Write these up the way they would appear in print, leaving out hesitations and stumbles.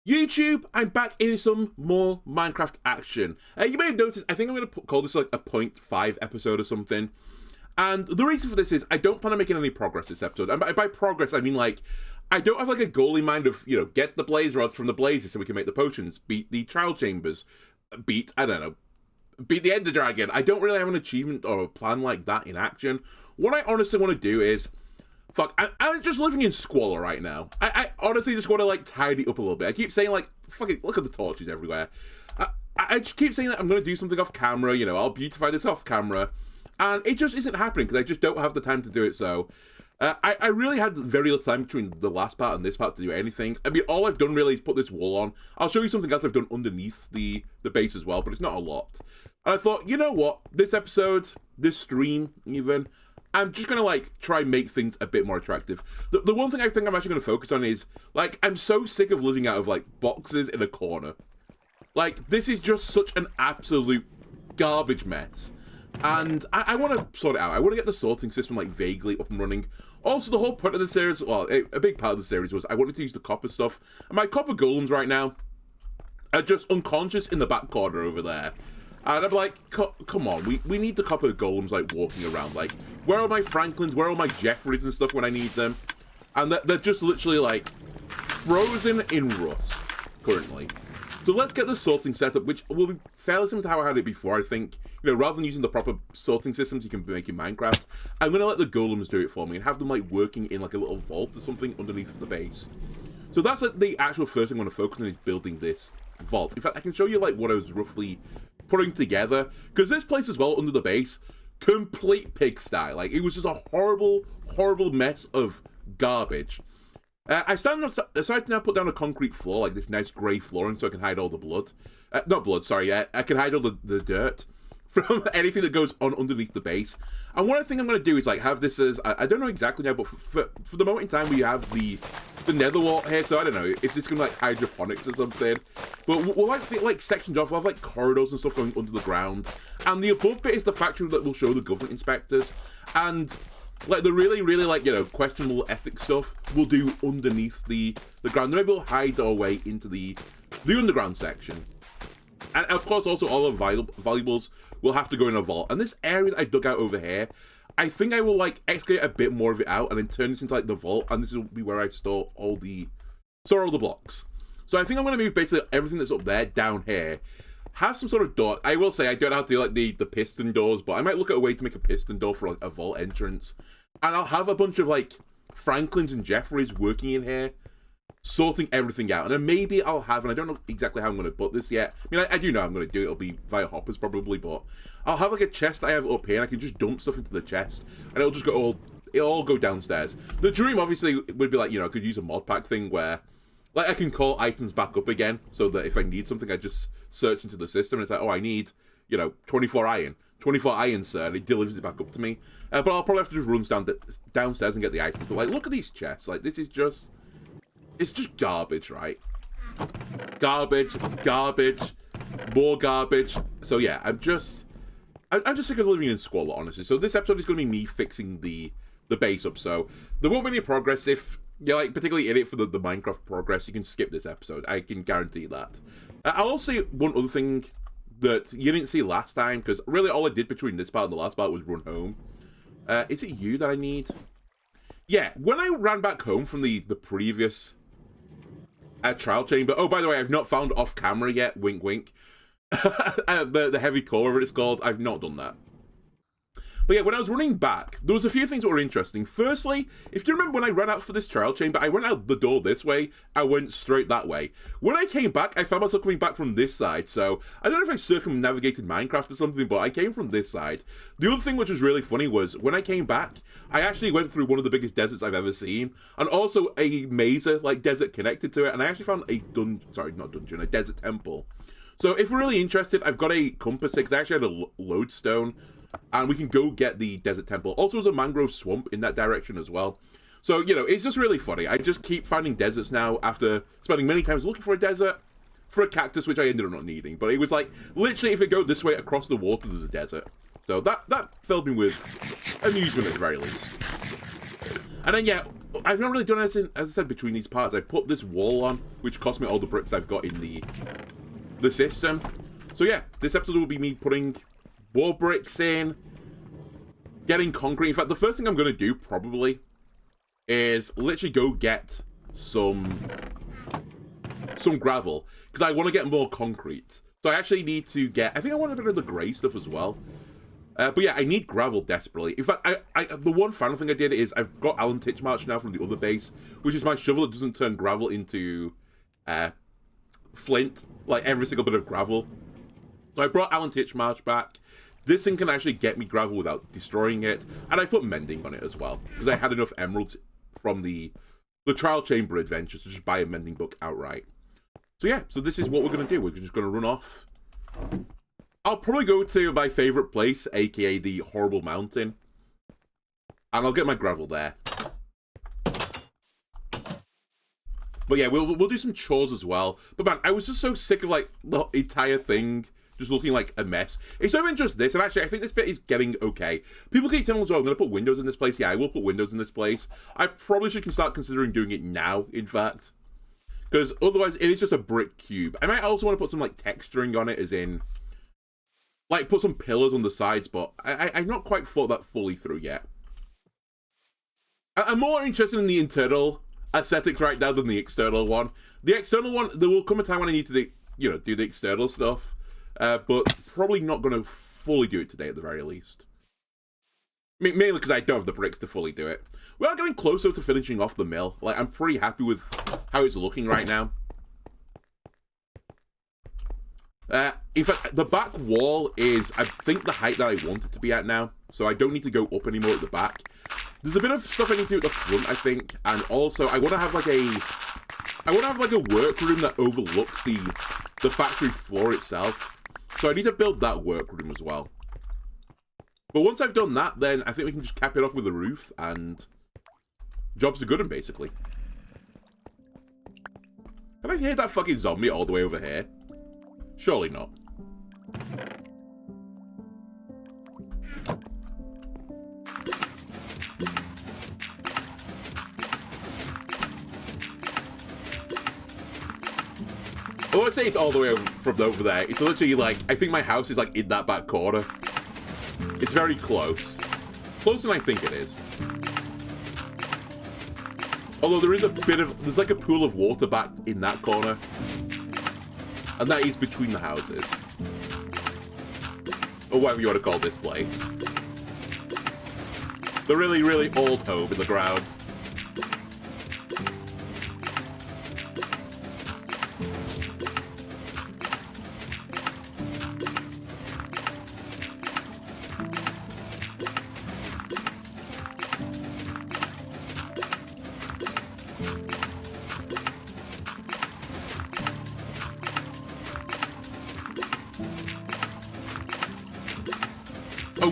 YouTube, I'm back in some more Minecraft action. You may have noticed, I think I'm going to call this like a 0.5 episode or something. And the reason for this is I don't plan on making any progress this episode. And by progress, I mean like, I don't have like a goal in mind of, get the blaze rods from the blazes so we can make the potions, beat the trial chambers, beat the Ender Dragon. I don't really have an achievement or a plan like that in action. What I honestly want to do is, I'm just living in squalor right now. I honestly just want to, like, tidy up a little bit. I keep saying, like, fuck it, look at the torches everywhere. I just keep saying that I'm going to do something off camera, I'll beautify this off camera. And it just isn't happening because I just don't have the time to do it, so... I really had very little time between the last part and this part to do anything. I mean, all I've done really is put this wall on. I'll show you something else I've done underneath the base as well, but it's not a lot. And I thought, you know what? This episode, this stream, even... I'm just gonna, like, try and make things a bit more attractive. The one thing I think I'm actually gonna focus on is, like, I'm so sick of living out of, like, boxes in a corner. Like, this is just such an absolute garbage mess. And I want to sort it out. I want to get the sorting system, like, vaguely up and running. Also, the whole point of the series, well, a big part of the series was I wanted to use the copper stuff. And my copper golems right now are just unconscious in the back corner over there. And I'm like, come on, we need the copper golems, like, walking around. Like, where are my Franklins? Where are my Jeffreys and stuff when I need them? And they're just literally, like, frozen in rust, currently. So let's get the sorting setup, which will be fairly similar to how I had it before, I think. Rather than using the proper sorting systems you can make in Minecraft, I'm going to let the golems do it for me and have them, like, working in, like, a little vault or something underneath the base. So that's, like, the actual first thing I want to focus on is building this vault. In fact, I can show you, like, what I was roughly putting together, because this place as well, under the base, complete pigsty. Like, it was just a horrible, horrible mess of garbage. I decided to now put down a concrete floor, like this nice grey flooring, so I can hide all the blood. Not blood, sorry, I can hide all the dirt from anything that goes on underneath the base. And what I think I'm going to do is, like, have this as, I don't know exactly now, but for the moment in time, we have the nether wart here, so I don't know, if this going to, like, hydroponics or something. But we'll, like sections off, we'll have, like, corridors and stuff going under the ground. And the above bit is the factory that will show the government inspectors. And, like, the really, really, like, questionable ethics stuff we'll do underneath the ground. Maybe we'll hide our way into the underground section. And, of course, also all of valuables will have to go in a vault. And this area that I dug out over here, I think I will, like, excavate a bit more of it out and then turn this into, like, the vault. And this will be where I store all the blocks. So I think I'm going to move basically everything that's up there down here. Have some sort of door. I will say I don't know how to do, like, the piston doors, but I might look at a way to make a piston door for, like, a vault entrance. And I'll have a bunch of, like, Franklins and Jeffreys working in here, sorting everything out. And then maybe I'll have, and I don't know exactly how I'm going to put this yet. I mean, I do know I'm going to do it. It'll be via hoppers probably, but I'll have, like, a chest I have up here, and I can just dump stuff into the chest, and it'll just it'll all go downstairs. The dream, obviously, would be, like, I could use a mod pack thing where, like, I can call items back up again, so that if I need something, I just search into the system, and it's like, oh, I need, 24 iron. 24 iron, sir, and it delivers it back up to me. But I'll probably have to just run downstairs and get the items. But, like, look at these chests. Like, this is just... It's just garbage, right? Garbage, more garbage. So, yeah, I'm just sick of living in squalor, honestly. So this episode is going to be me fixing the base up. So there won't be any progress if you're, like, particularly in it for the Minecraft progress. You can skip this episode. I can guarantee that. I'll also say one other thing that you didn't see last time, because really all I did between this part and the last part was run home. Is it you that I need? Yeah, when I ran back home from the previous trial chamber... Oh, by the way, I've not found off camera yet, wink wink, the heavy core, whatever it's called. I've not done that. But yeah, when I was running back, there was a few things that were interesting. Firstly, if you remember when I ran out for this trial chamber, I went out the door this way, I went straight that way. When I came back, I found myself coming back from this side, so I don't know if I circumnavigated Minecraft or something, but I came from this side. The other thing which was really funny was, when I came back, I actually went through one of the biggest deserts I've ever seen, and also a mesa, like, desert connected to it, and I actually found a a desert temple. So if we're really interested, I've got a compass, because I actually had a lodestone, and we can go get the desert temple. Also, there's a mangrove swamp in that direction as well. So, it's just really funny. I just keep finding deserts now after spending many times looking for a desert, for a cactus, which I ended up not needing. But it was like, literally, if you go this way across the water, there's a desert. So that filled me with amusement at the very least. And then, yeah, I've not really done anything, as I said, between these parts. I put this wall on, which cost me all the bricks I've got in the system. So yeah, this episode will be me putting wall bricks in, getting concrete. In fact, the first thing I'm going to do, probably, is literally go get some gravel, because I want to get more concrete. So I actually need to get, I think I want a bit of the grey stuff as well. But yeah, I need gravel desperately. In fact, the one final thing I did is I've got Alan Titchmarsh now from the other base, which is my shovel that doesn't turn gravel into flint, like every single bit of gravel. So I brought Alan Titchmarsh back. This thing can actually get me gravel without destroying it, and I put mending on it as well, because I had enough emeralds from the trial chamber adventures to just buy a mending book outright. So yeah, so this is what we're going to do. We're just going to run off. I'll probably go to my favourite place, aka the Horrible Mountain. And I'll get my gravel there. But yeah, we'll do some chores as well. But man, I was just so sick of like the entire thing just looking like a mess. It's not even just this, and actually I think this bit is getting okay. People keep telling us, oh, I'm going to put windows in this place. Yeah, I will put windows in this place. I probably should start considering doing it now, in fact. Because otherwise it is just a brick cube. I might also want to put some like texturing on it, as in like put some pillars on the sides, but I've not quite thought that fully through yet. I'm more interested in the internal aesthetics right now than the external one. The external one, there will come a time when I need to, do the external stuff, but probably not going to fully do it today at the very least. Mainly because I don't have the bricks to fully do it. We are getting closer to finishing off the mill. Like, I'm pretty happy with how it's looking right now. In fact, the back wall is, I think, the height that I want it to be at now. So I don't need to go up anymore at the back. There's a bit of stuff I need to do at the front, I think. And also, I want to have like a workroom that overlooks the factory floor itself. So I need to build that workroom as well. But once I've done that, then I think we can just cap it off with a roof, and jobs are good, basically. Can I hear that fucking zombie all the way over here? Surely not. I won't say it's all the way from over there. It's literally like, I think my house is like in that back corner. It's very close. Closer than I think it is. Although there is there's like a pool of water back in that corner. And that is between the houses. Or whatever you want to call this place. The really, really old home in the ground.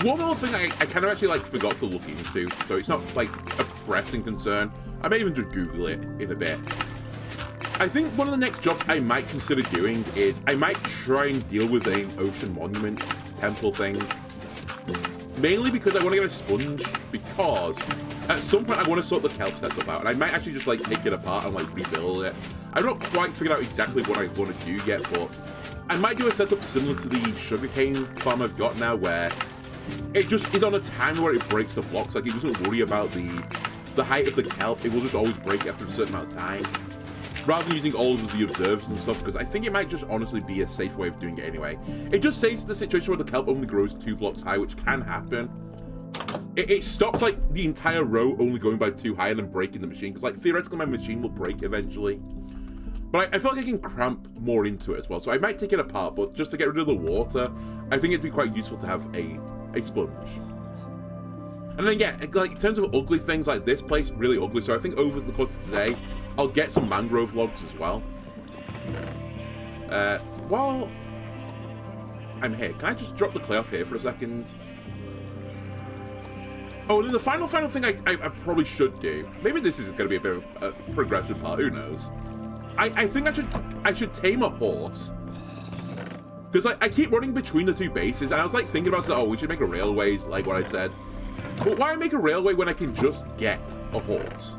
One more thing I kind of actually like forgot to look into, so it's not like a pressing concern. I may even just Google it in a bit. I think one of the next jobs I might consider doing is I might try and deal with an ocean monument temple thing. Mainly because I want to get a sponge, because at some point I want to sort the kelp setup out, and I might actually just like take it apart and like rebuild it. I've not quite figured out exactly what I want to do yet, but I might do a setup similar to the sugarcane farm I've got now, where it just is on a timer where it breaks the blocks. Like, it doesn't worry about the height of the kelp. It will just always break after a certain amount of time, rather than using all of the observers and stuff, because I think it might just honestly be a safe way of doing it anyway. It just saves the situation where the kelp only grows 2 blocks high, which can happen. It stops like the entire row only going by 2 high and then breaking the machine, because like theoretically my machine will break eventually. But I feel like I can cramp more into it as well, so I might take it apart, but just to get rid of the water, I think it'd be quite useful to have a sponge. And then yeah, like in terms of ugly things, like this place, really ugly, so I think over the course of today, I'll get some mangrove logs as well. While I'm here, can I just drop the clay off here for a second? Oh, and then the final thing I probably should do, maybe this is going to be a bit of a progression part, who knows? I think I should tame a horse. Because like, I keep running between the 2 bases, and I was like thinking about, oh, we should make a railways, like what I said. But why make a railway when I can just get a horse?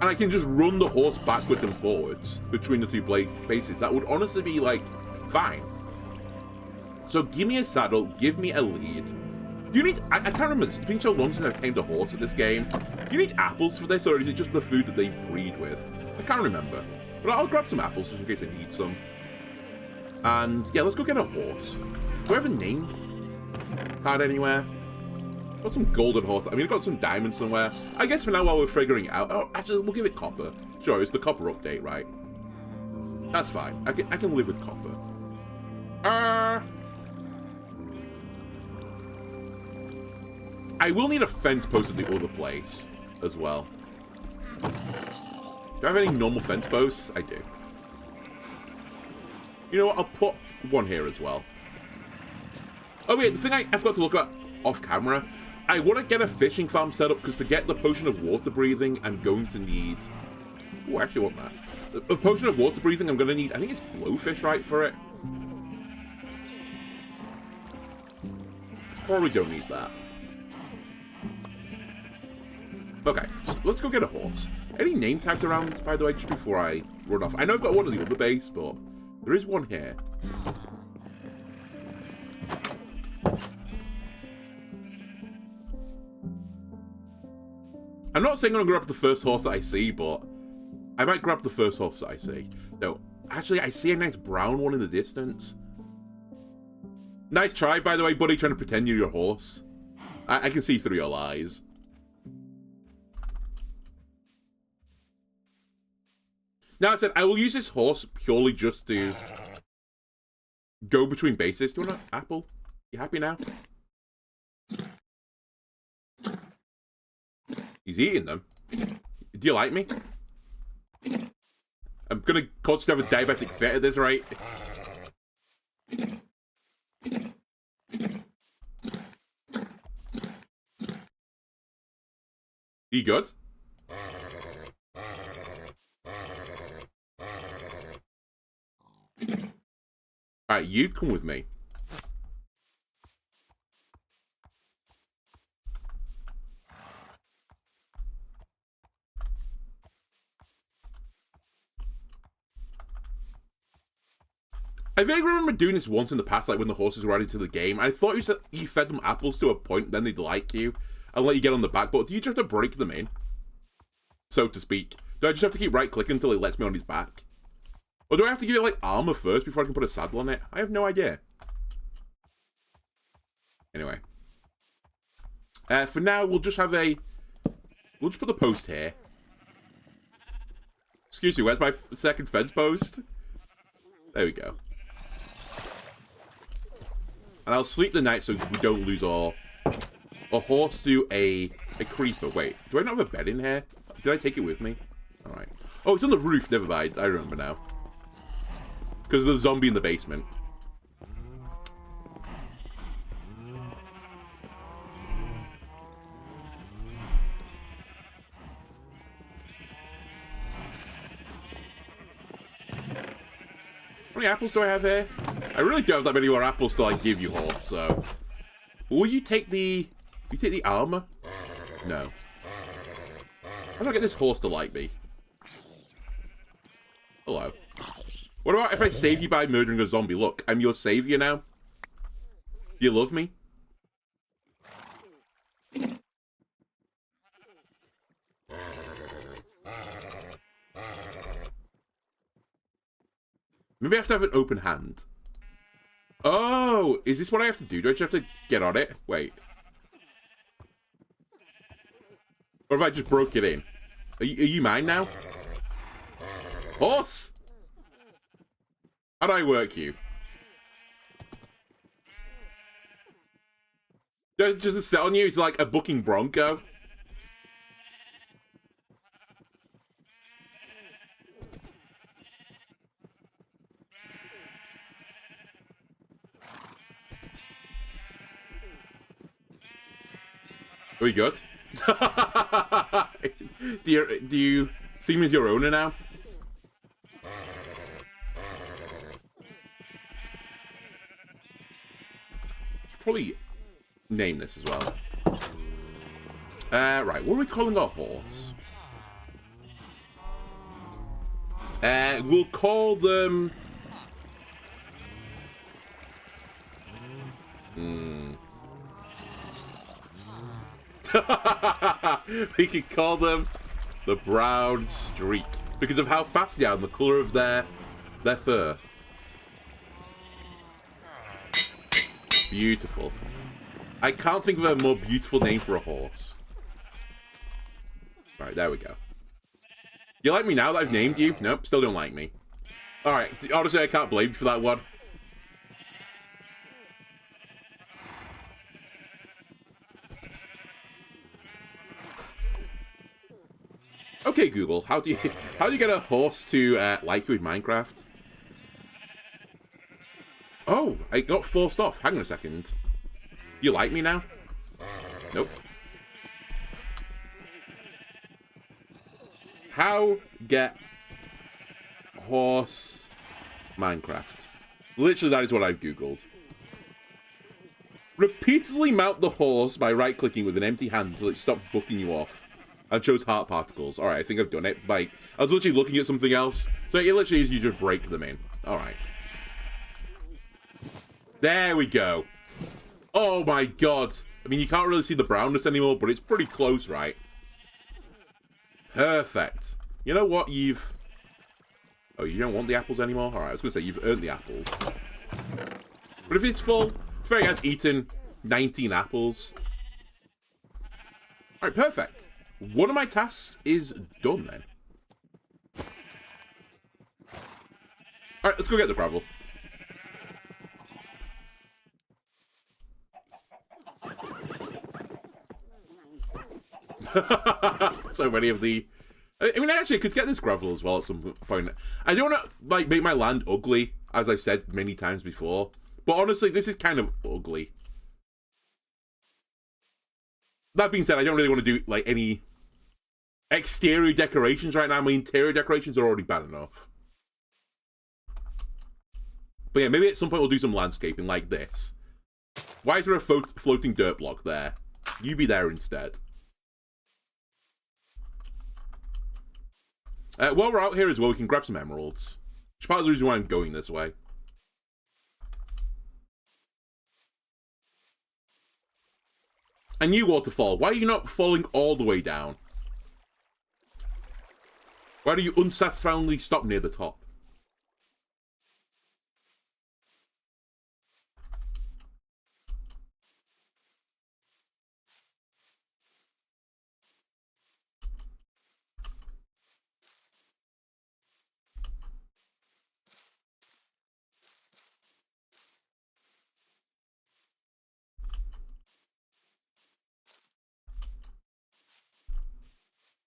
and I can just run the horse backwards and forwards between the two bases, that would honestly be, like, fine. So give me a saddle, give me a lead. Do you need... I can't remember this. It's been so long since I've tamed a horse at this game. Do you need apples for this, or is it just the food that they breed with? I can't remember. But I'll grab some apples just in case I need some. And, yeah, let's go get a horse. Do I have a name card anywhere? Got some golden horse. I mean, I got some diamonds somewhere. I guess for now, while we're figuring it out... Oh, actually, we'll give it copper. Sure, it's the copper update, right? That's fine. I can live with copper. I will need a fence post at the other place as well. Do I have any normal fence posts? I do. You know what? I'll put one here as well. Oh, wait. The thing I forgot to look at off camera. I want to get a fishing farm set up because to get the potion of water breathing, I'm going to need... Oh, I actually want that. The potion of water breathing, I'm going to need... I think it's blowfish, right, for it? Probably don't need that. Okay, so let's go get a horse. Any name tags around, by the way, just before I run off? I know I've got one at the other base, but there is one here. I'm not saying I'm going to grab the first horse that I see, but I might grab the first horse that I see. No, actually, I see a nice brown one in the distance. Nice try, by the way, buddy, trying to pretend you're your horse. I can see through your lies. Now, I said, I will use this horse purely just to go between bases. Do you want an apple? You happy now? He's eating them. Do you like me? I'm gonna cause you to have a diabetic fit at this rate. You good? Alright, you come with me. I vaguely remember doing this once in the past, like when the horses were added to the game. I thought you fed them apples to a point, then they'd like you and let you get on the back. But do you just have to break them in, so to speak? Do I just have to keep right-clicking until it lets me on his back? Or do I have to give it, like, armor first before I can put a saddle on it? I have no idea. Anyway. For now, we'll just have a... We'll just put the post here. Excuse me, where's my second fence post? There we go. And I'll sleep the night so we don't lose our horse to a creeper. Wait, do I not have a bed in here? Did I take it with me? Alright. Oh, it's on the roof. Never mind. I remember now. Because of the zombie in the basement. How many apples do I have here? I really don't have that many more apples to, like, give you all, so... Will you take the... Will you take the armor? No. How do I get this horse to like me? Hello. What about if I save you by murdering a zombie? Look, I'm your savior now. You love me? Maybe I have to have an open hand. Oh, is this what I have to do? Do I just have to get on it? Wait. Or if I just broke it in? Are you mine now? Horse! How do I work you? Just to sit on you, it's like a bucking bronco. Are we good? do you see me as your owner now? Should probably name this as well. Right, what are we calling our horse? We'll call them... We could call them the Brown Streak because of how fast they are and the colour of their fur. Beautiful. I can't think of a more beautiful name for a horse. Right, there we go. You like me now that I've named you? Nope, still don't like me. Alright, honestly, I can't blame you for that one. Okay, Google, how do you get a horse to like you in Minecraft? Oh, I got forced off. Hang on a second. You like me now? Nope. How get horse Minecraft? Literally, that is what I've Googled. Repeatedly mount the horse by right-clicking with an empty hand until it stops bucking you off. And shows heart particles. Alright, I think I've done it. Like, I was literally looking at something else. So it literally is you just break them in. Alright. There we go. Oh my god. I mean, you can't really see the brownness anymore, but it's pretty close, right? Perfect. You know what? Oh, you don't want the apples anymore? Alright, I was going to say, you've earned the apples. But if it's full, it's very has eaten 19 apples. Alright, perfect. One of my tasks is done then. Alright, let's go get the gravel. So many of the... I mean, actually, I could get this gravel as well at some point. I don't want to, like, make my land ugly, as I've said many times before. But honestly, this is kind of ugly. That being said, I don't really want to do, like, any exterior decorations right now. My interior decorations are already bad enough. But yeah, maybe at some point we'll do some landscaping like this. Why is there a floating dirt block there? You be there instead. While we're out here as well, we can grab some emeralds. Which part of the reason why I'm going this way. A new waterfall. Why are you not falling all the way down? Why do you unsatisfyingly stop near the top?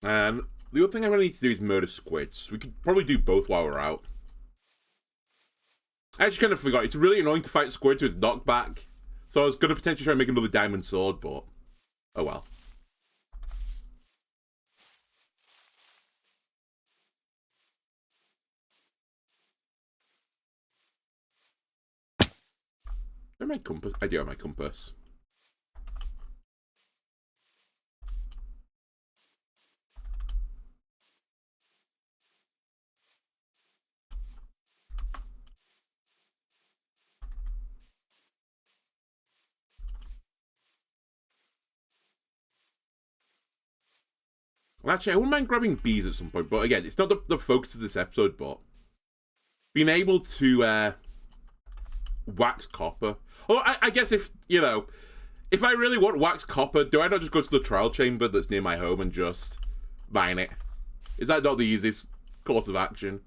And the other thing I'm going to need to do is murder squids. We could probably do both while we're out. I actually kind of forgot. It's really annoying to fight squids with knockback. So I was going to potentially try and make another diamond sword, but... oh well. Do I have my compass? I do have my compass. Well, actually, I wouldn't mind grabbing bees at some point, but again, it's not the focus of this episode, but being able to wax copper. Well, I guess if, you know, if I really want wax copper, do I not just go to the trial chamber that's near my home and just mine it? Is that not the easiest course of action?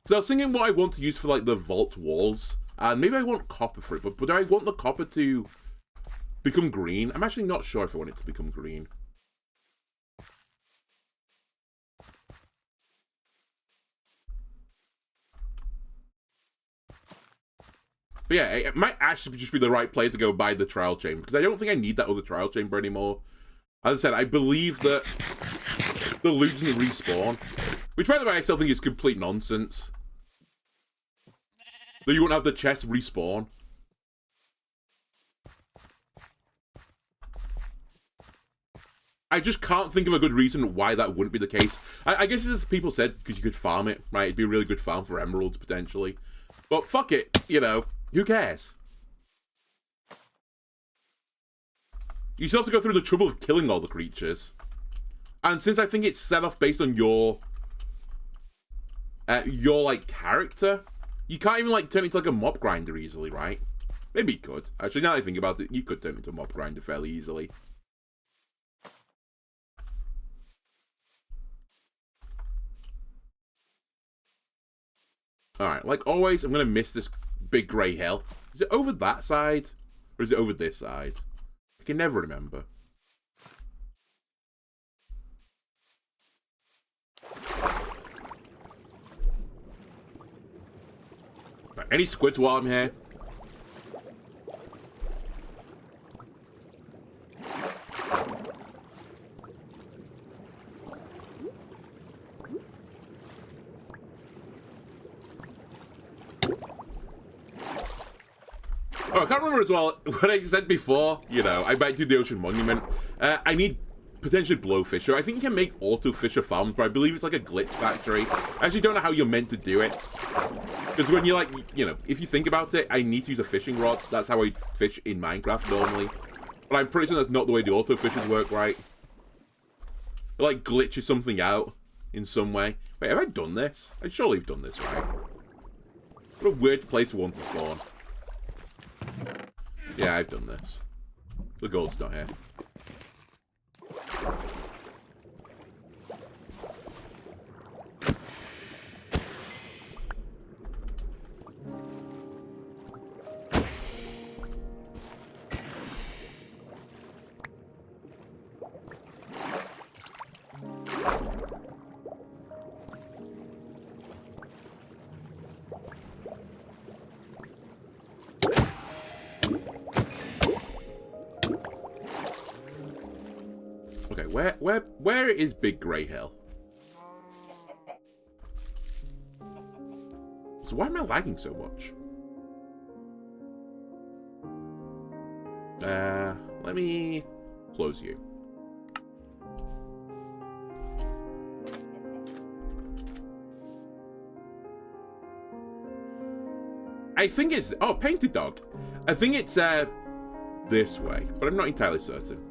So I was thinking what I want to use for, like, the vault walls, and maybe I want copper for it, but do I want the copper to become green? I'm actually not sure if I want it to become green. But yeah, it might actually just be the right play to go buy the trial chamber, because I don't think I need that other trial chamber anymore. As I said, I believe that the loot doesn't respawn. Which, by the way, I still think is complete nonsense. That you won't have the chest respawn. I just can't think of a good reason why that wouldn't be the case. I guess as people said, because you could farm it, right? It'd be a really good farm for emeralds, potentially. But fuck it, you know, who cares? You still have to go through the trouble of killing all the creatures. And since I think it's set off based on your like, character, you can't even, like, turn it into, like, a mob grinder easily, right? Maybe you could. Actually, now that I think about it, you could turn it into a mob grinder fairly easily. Alright, like always, I'm going to miss this big grey hill. Is it over that side? Or is it over this side? I can never remember. Right, any squids while I'm here? Oh, I can't remember as well, what I said before, you know, I might do the Ocean Monument. I need potentially Blowfisher. I think you can make auto Fisher farms, but I believe it's like a glitch factory. I actually don't know how you're meant to do it. Because when you're like, you know, if you think about it, I need to use a fishing rod. That's how I fish in Minecraft normally. But I'm pretty sure that's not the way the auto fishers work, right? It like glitches something out in some way. Wait, have I done this? I surely have done this, right? What a weird place for one to spawn. Yeah, I've done this. The gold's not here. Okay, where is Big Grey Hill? So why am I lagging so much? Let me close you. I think it's, oh, Painted Dog. I think it's this way, but I'm not entirely certain.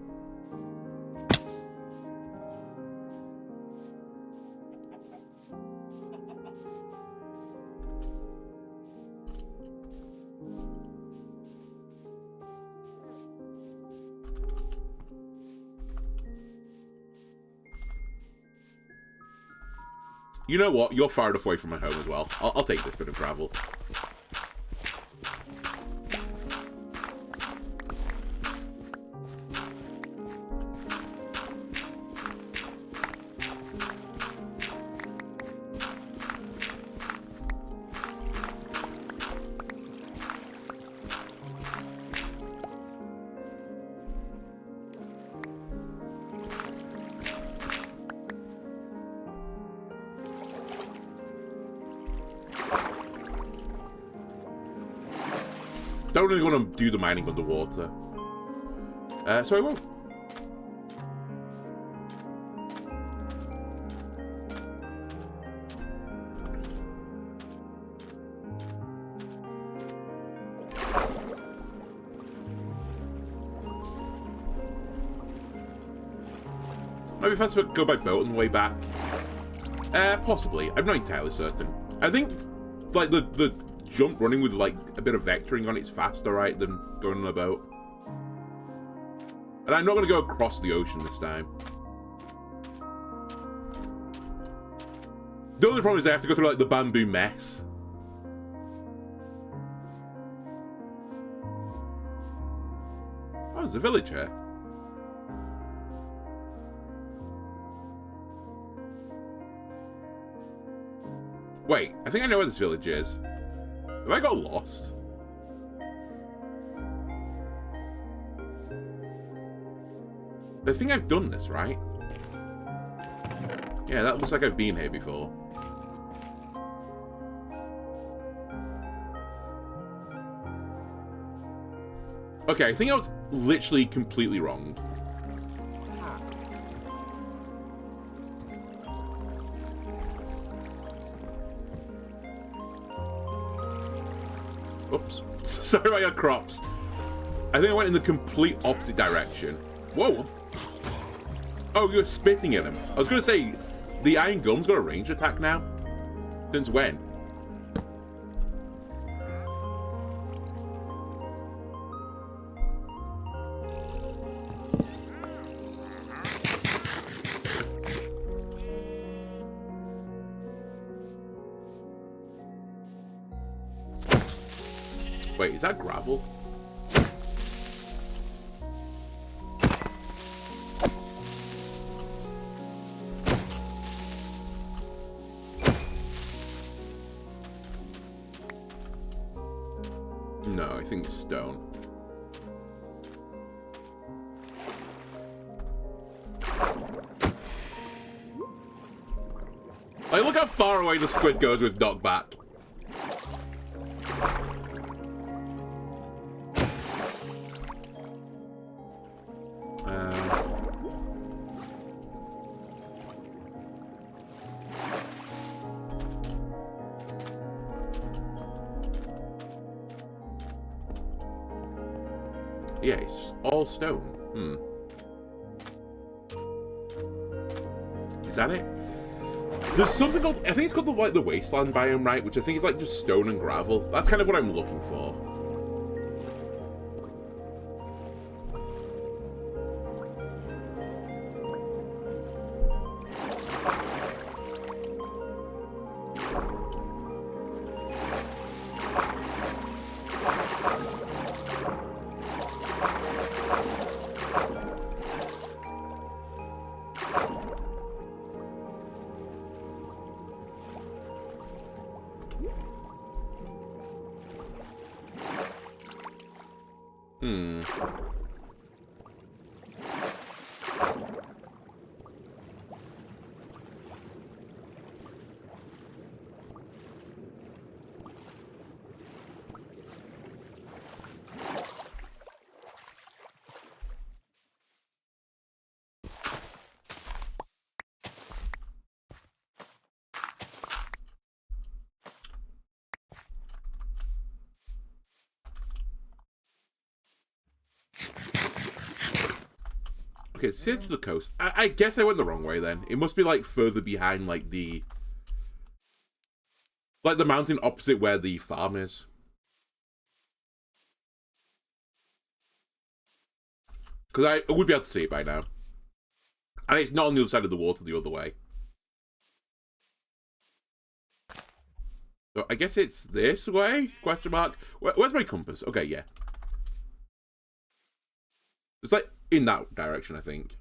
You know what? You're far enough away from my home as well. I'll take this bit of gravel. Don't really want to do the mining underwater. So I won't. Maybe if I go by boat on the way back. Possibly. I'm not entirely certain. I think, like, the jump running with, like, a bit of vectoring on it's faster, right, than going on a boat. And I'm not going to go across the ocean this time. The only problem is I have to go through, like, the bamboo mess. Oh, there's a village here. Wait, I think I know where this village is. Have I got lost? I think I've done this, right? Yeah, that looks like I've been here before. Okay, I think I was literally completely wrong. Oops. Sorry about your crops. I think I went in the complete opposite direction. Whoa. Oh, you're spitting at him. I was going to say, the Iron Golem's got a range attack now. Since when? Wait, is that gravel? No, I think it's stone. Like, look how far away the squid goes with knockback. Yeah, it's all stone. Is that it? There's something called, I think it's called the wasteland biome, right? Which I think is like just stone and gravel. That's kind of what I'm looking for. Okay, it's to the coast. I guess I went the wrong way then. It must be like further behind like the mountain opposite where the farm is. Because I would be able to see it by now. And it's not on the other side of the water the other way. So I guess it's this way? Question mark. Where's my compass? Okay, yeah. It's like in that direction, I think.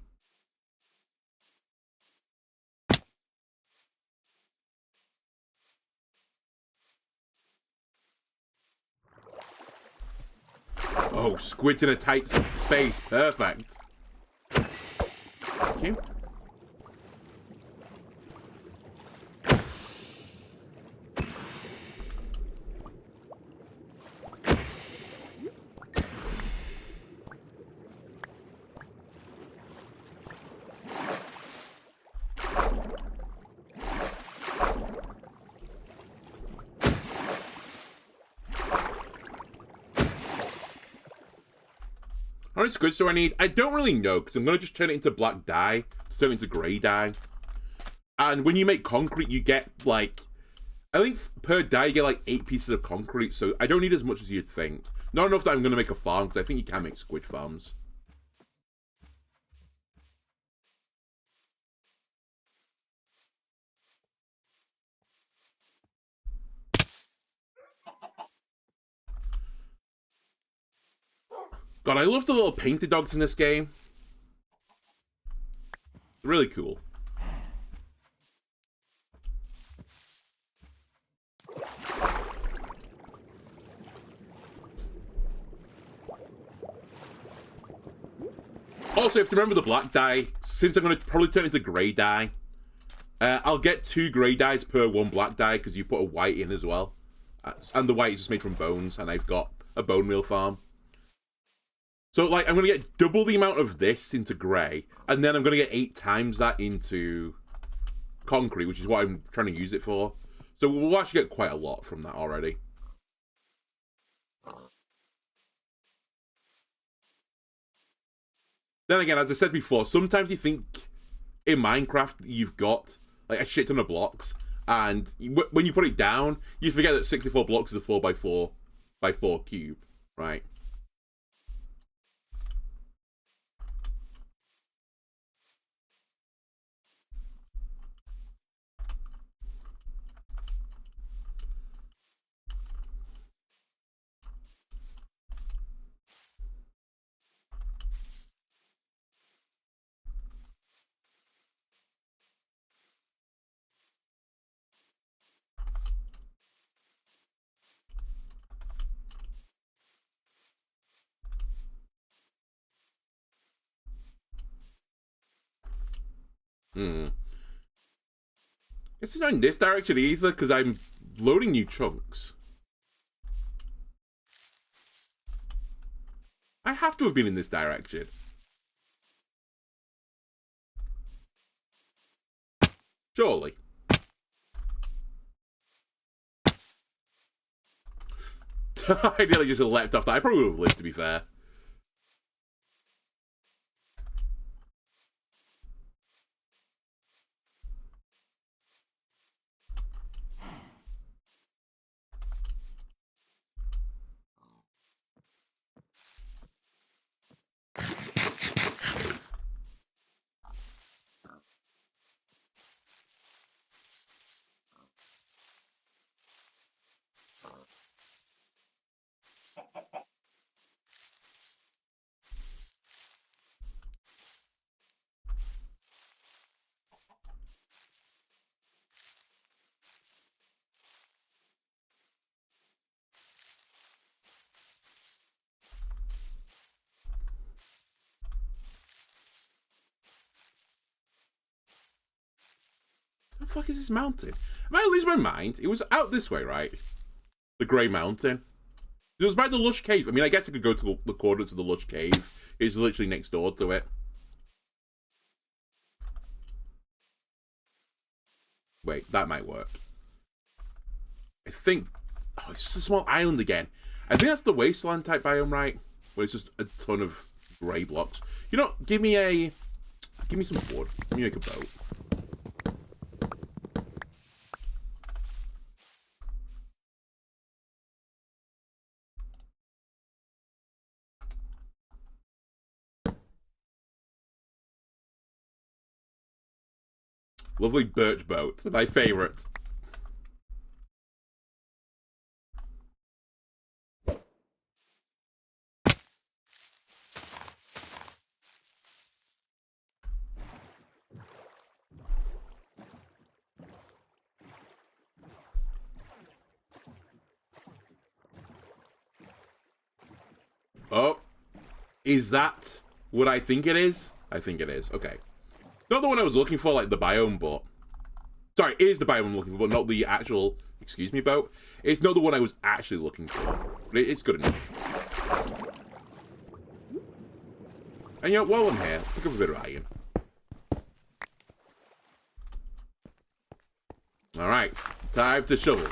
Oh, squid's in a tight space. Perfect. Thank you. How many squids do I need? I don't really know, because I'm going to just turn it into black dye, turn it into grey dye. And when you make concrete, you get, like, I think per dye you get, like, 8 pieces of concrete, so I don't need as much as you'd think. Not enough that I'm going to make a farm, because I think you can make squid farms. God, I love the little painted dogs in this game. Really cool. Also, you have to remember the black dye. Since I'm going to probably turn it into grey dye, I'll get 2 grey dyes per 1 black dye, because you put a white in as well. And the white is just made from bones, and I've got a bone meal farm. So, like, I'm going to get double the amount of this into grey, and then I'm going to get 8 times that into concrete, which is what I'm trying to use it for. So we'll actually get quite a lot from that already. Then again, as I said before, sometimes you think in Minecraft you've got like a shit ton of blocks, and when you put it down, you forget that 64 blocks is a 4x4 cube, right? It's not in this direction either, because I'm loading new chunks. I have to have been in this direction. Surely. I nearly just leapt off that. I probably would have lived, to be fair. What the fuck is this mountain? Am I losing my mind? It was out this way, right? The Grey Mountain. It was by the Lush Cave. I mean, I guess I could go to the coordinates of the Lush Cave. It's literally next door to it. Wait, that might work. I think... Oh, it's just a small island again. I think that's the wasteland type biome, right? Where it's just a ton of grey blocks. You know, give me some wood. Let me make a boat. Lovely birch boat. My favourite. Oh. Is that what I think it is? I think it is. Okay. Not the one I was looking for, like the biome, but... Sorry, it is the biome I'm looking for, but not the actual... Excuse me, boat. It's not the one I was actually looking for. But it's good enough. And you know, while I'm here, pick up a bit of iron. Alright, time to shovel.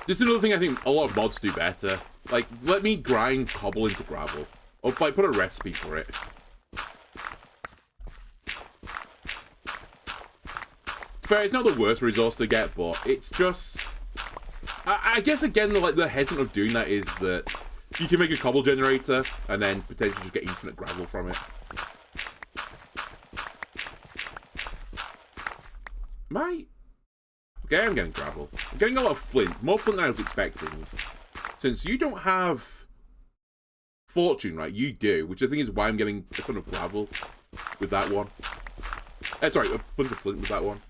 This is another thing I think a lot of mods do better. Like, let me grind cobble into gravel. Or, like, put a recipe for it. Fair, it's not the worst resource to get, but it's just... I guess, again, the hesitant of doing that is that you can make a cobble generator and then potentially just get infinite gravel from it. Okay, I'm getting gravel. I'm getting a lot of flint. More flint than I was expecting. Since you don't have fortune, right? You do, which I think is why I'm getting a ton of gravel with that one. Sorry, a bunch of flint with that one.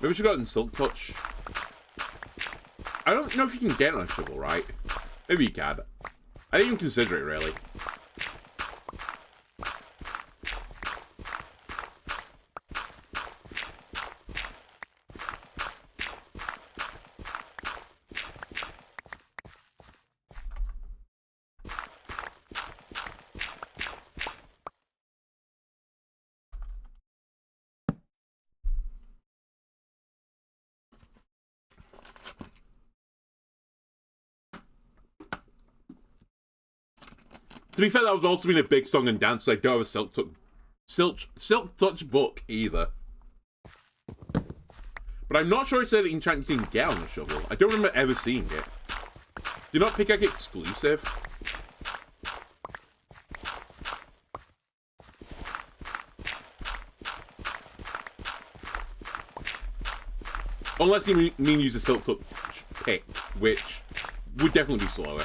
Maybe we should go out in Silk Touch. I don't know if you can get on a shovel, right? Maybe you can. I didn't even consider it, really. To be fair, that was also been a big song and dance, so I don't have a Silk Touch book either. But I'm not sure it said enchant you can get on the shovel. I don't remember ever seeing it. Do not pickaxe exclusive. Unless you mean use a Silk Touch pick, which would definitely be slower.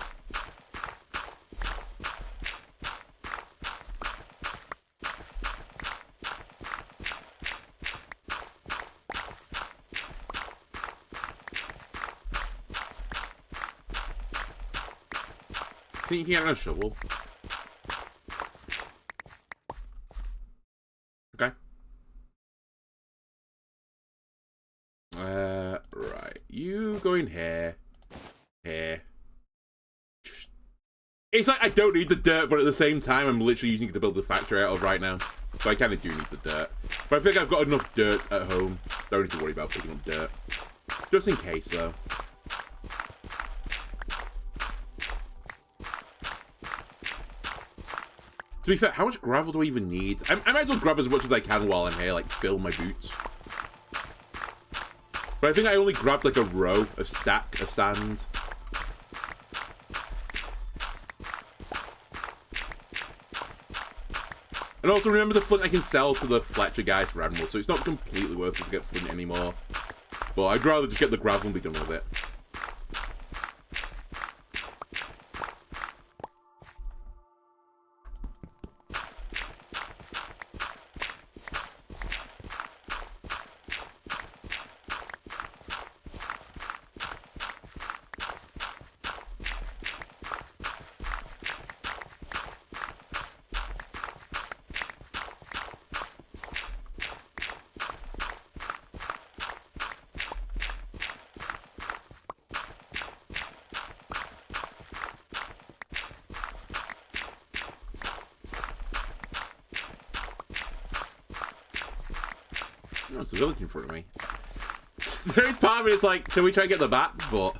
I think you can get on a shovel. Okay. Right. You go in here. Here. It's like I don't need the dirt, but at the same time, I'm literally using it to build the factory out of right now. So I kind of do need the dirt. But I think I've got enough dirt at home. Don't need to worry about picking up dirt. Just in case, though. To be fair, how much gravel do I even need? I might as well grab as much as I can while I'm here, like fill my boots. But I think I only grabbed like a stack of sand. And also remember the flint I can sell to the Fletcher guys for emerald, so it's not completely worth it to get flint anymore. But I'd rather just get the gravel and be done with it. Oh, it's a village in front of me. There's part of me, it's like, shall we try and get the bat? But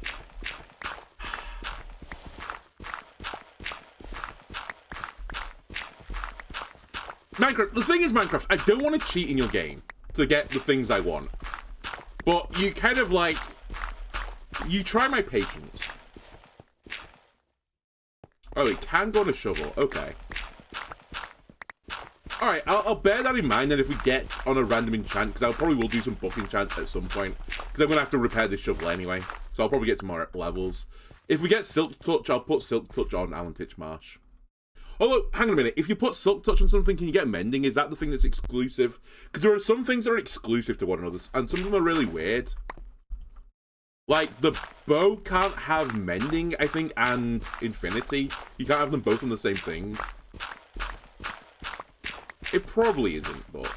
Minecraft, the thing is, Minecraft, I don't want to cheat in your game to get the things I want. But you kind of like, you try my patience. Oh, it can go on a shovel. Okay. Alright, I'll bear that in mind, and if we get on a random enchant, because I probably will do some book enchants at some point, because I'm going to have to repair this shovel anyway, so I'll probably get some more levels. If we get Silk Touch, I'll put Silk Touch on Alan Titchmarsh. Although, hang on a minute, if you put Silk Touch on something, can you get Mending? Is that the thing that's exclusive? Because there are some things that are exclusive to one another, and some of them are really weird. Like, the bow can't have Mending, I think, and Infinity. You can't have them both on the same thing. It probably isn't, but...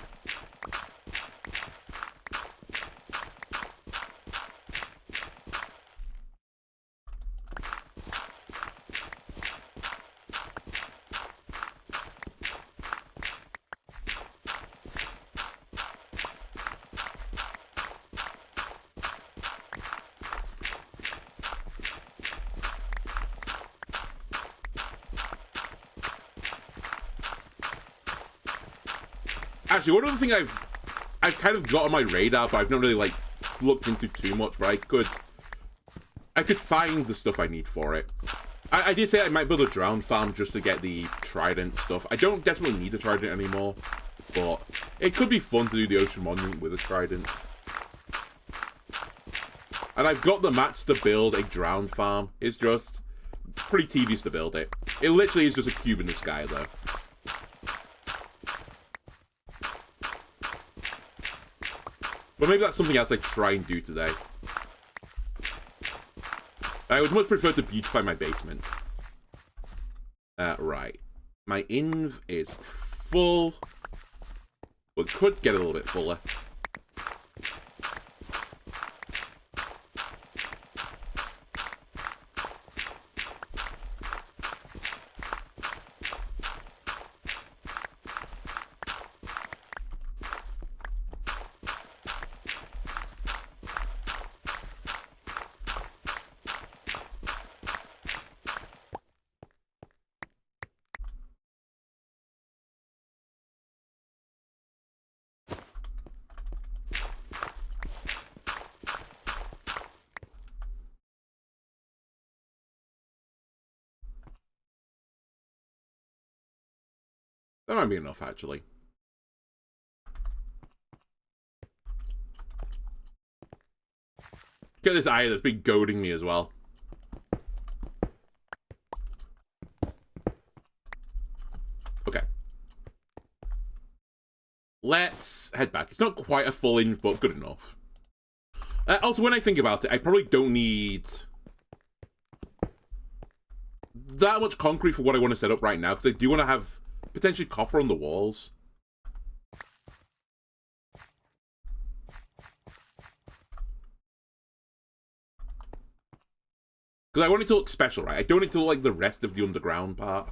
Actually, one other thing I've kind of got on my radar, but I've not really like looked into too much. But I could find the stuff I need for it. I did say I might build a drown farm just to get the trident stuff. I don't desperately need a trident anymore, but it could be fun to do the ocean monument with a trident. And I've got the mats to build a drown farm. It's just pretty tedious to build it. It literally is just a cube in the sky, though. But maybe that's something else I try and do today. I would much prefer to beautify my basement. Right. My inv is full, but could get a little bit fuller. That might be enough, actually. Get this eye that's been goading me as well. Okay. Let's head back. It's not quite a full inv, but good enough. Also, when I think about it, I probably don't need that much concrete for what I want to set up right now, because I do want to have potentially copper on the walls. Because I want it to look special, right? I don't want it to look like the rest of the underground part.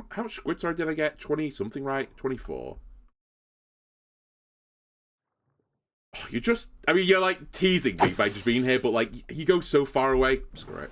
How much squid did I get? 20-something, right? 24. Oh, you just... I mean, you're, like, teasing me by just being here, but, like, you go so far away. Screw it.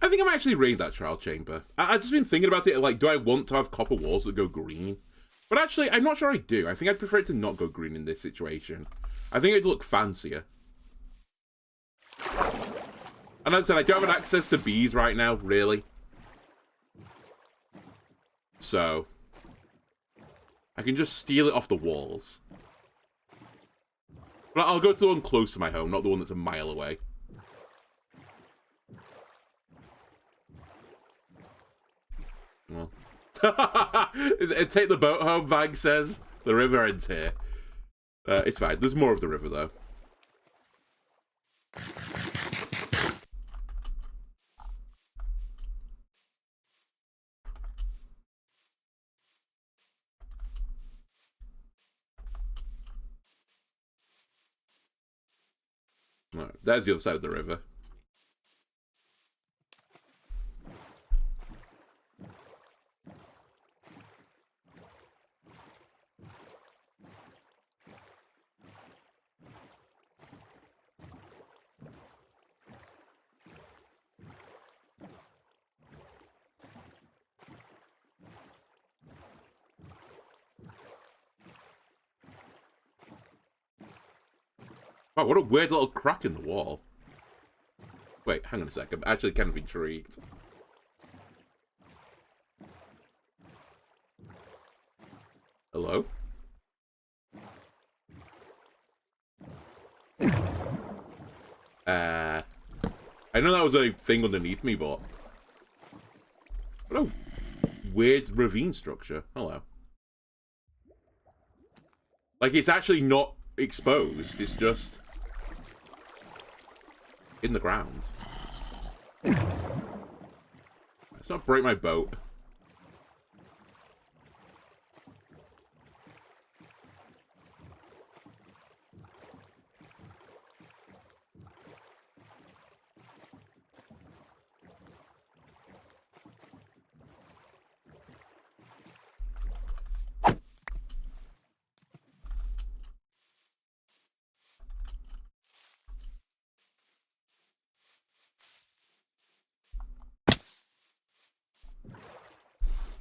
I think I might actually raid that trial chamber. I've just been thinking about it, like, do I want to have copper walls that go green? But actually, I'm not sure I do. I think I'd prefer it to not go green in this situation. I think it'd look fancier. And as I said, I don't have access to bees right now, really. So I can just steal it off the walls. But I'll go to the one close to my home, not the one that's a mile away. Well, take the boat home, Vag says. The river ends here. It's fine. There's more of the river, though. Right, there's the other side of the river. Oh, what a weird little crack in the wall. Wait, hang on a sec. I'm actually kind of intrigued. Hello? I know that was a thing underneath me, but... What a weird ravine structure. Hello. Like, it's actually not exposed. It's just in the ground. Let's not break my boat.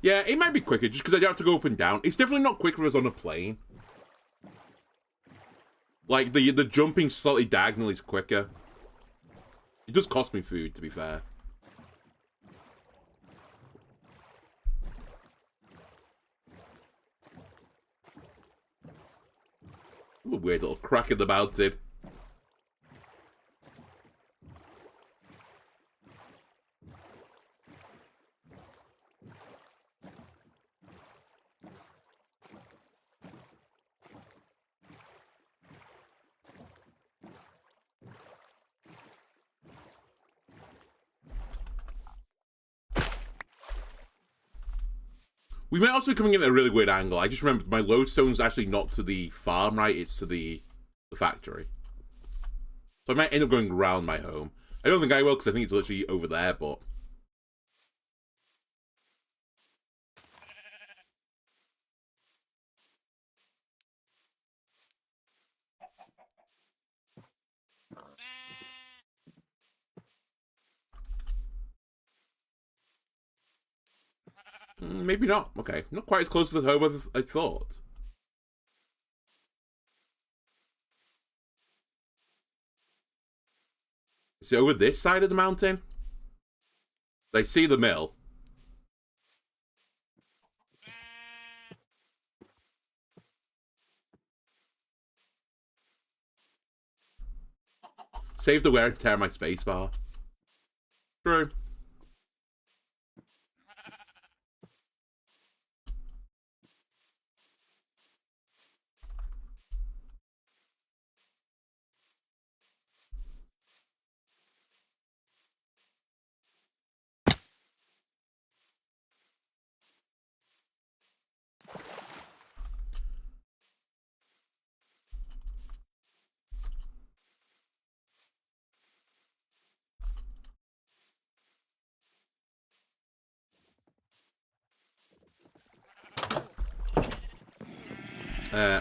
Yeah, it might be quicker just because I don't have to go up and down. It's definitely not quicker as on a plane. Like, the jumping slightly diagonally is quicker. It does cost me food, to be fair. Ooh, a weird little crack in the mountain. We might also be coming in at a really weird angle. I just remembered my lodestone's actually not to the farm, right? It's to the factory. So I might end up going around my home. I don't think I will, because I think it's literally over there, but... Maybe not. Okay. Not quite as close to the home as I thought. Is it over this side of the mountain? I see the mill. Save the wear and tear my spacebar. True.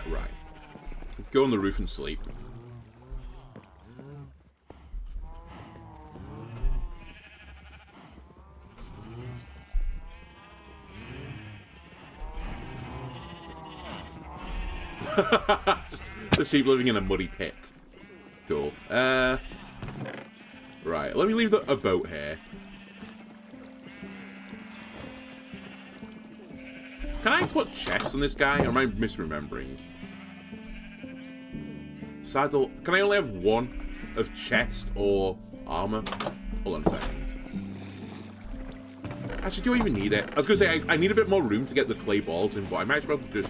Right. Go on the roof and sleep. Just the sheep living in a muddy pit. Cool. Right, let me leave a boat here. Can I put chests on this guy, or am I misremembering? Saddle. Can I only have one of chest or armor? Hold on a second. Actually, do I even need it? I was going to say, I need a bit more room to get the clay balls in, but I might as well just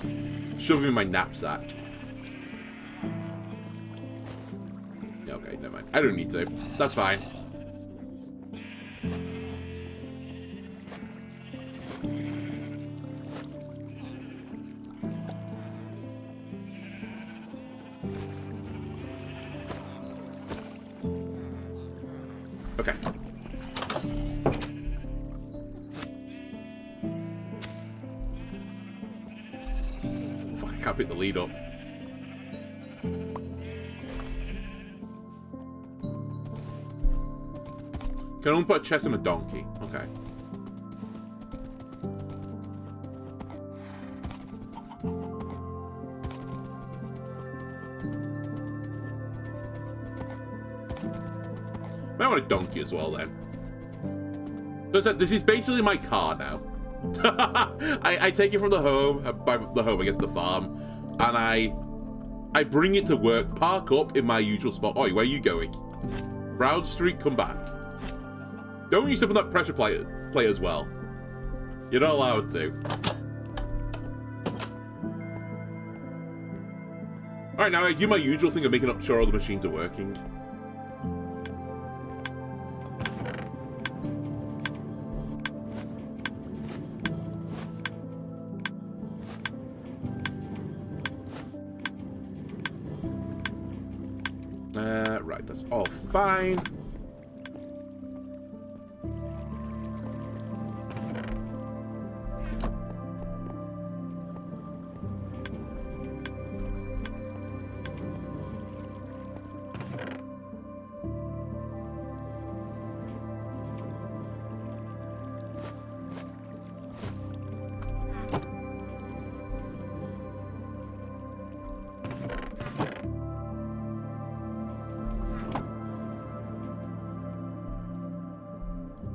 shove them in my knapsack. Yeah, okay, never mind. I don't need to. That's fine. Okay. Fuck, I can't pick the lead up. Can only put a chest on a donkey. Okay. I want a donkey as well then. So this is basically my car now. I take it from the home, by the home I guess the farm, and I bring it to work, park up in my usual spot. Oi, where are you going? Broad Street, come back. Don't use up on that pressure plate as well. You're not allowed to. Alright, now I do my usual thing of making sure all the machines are working. Right, that's all fine.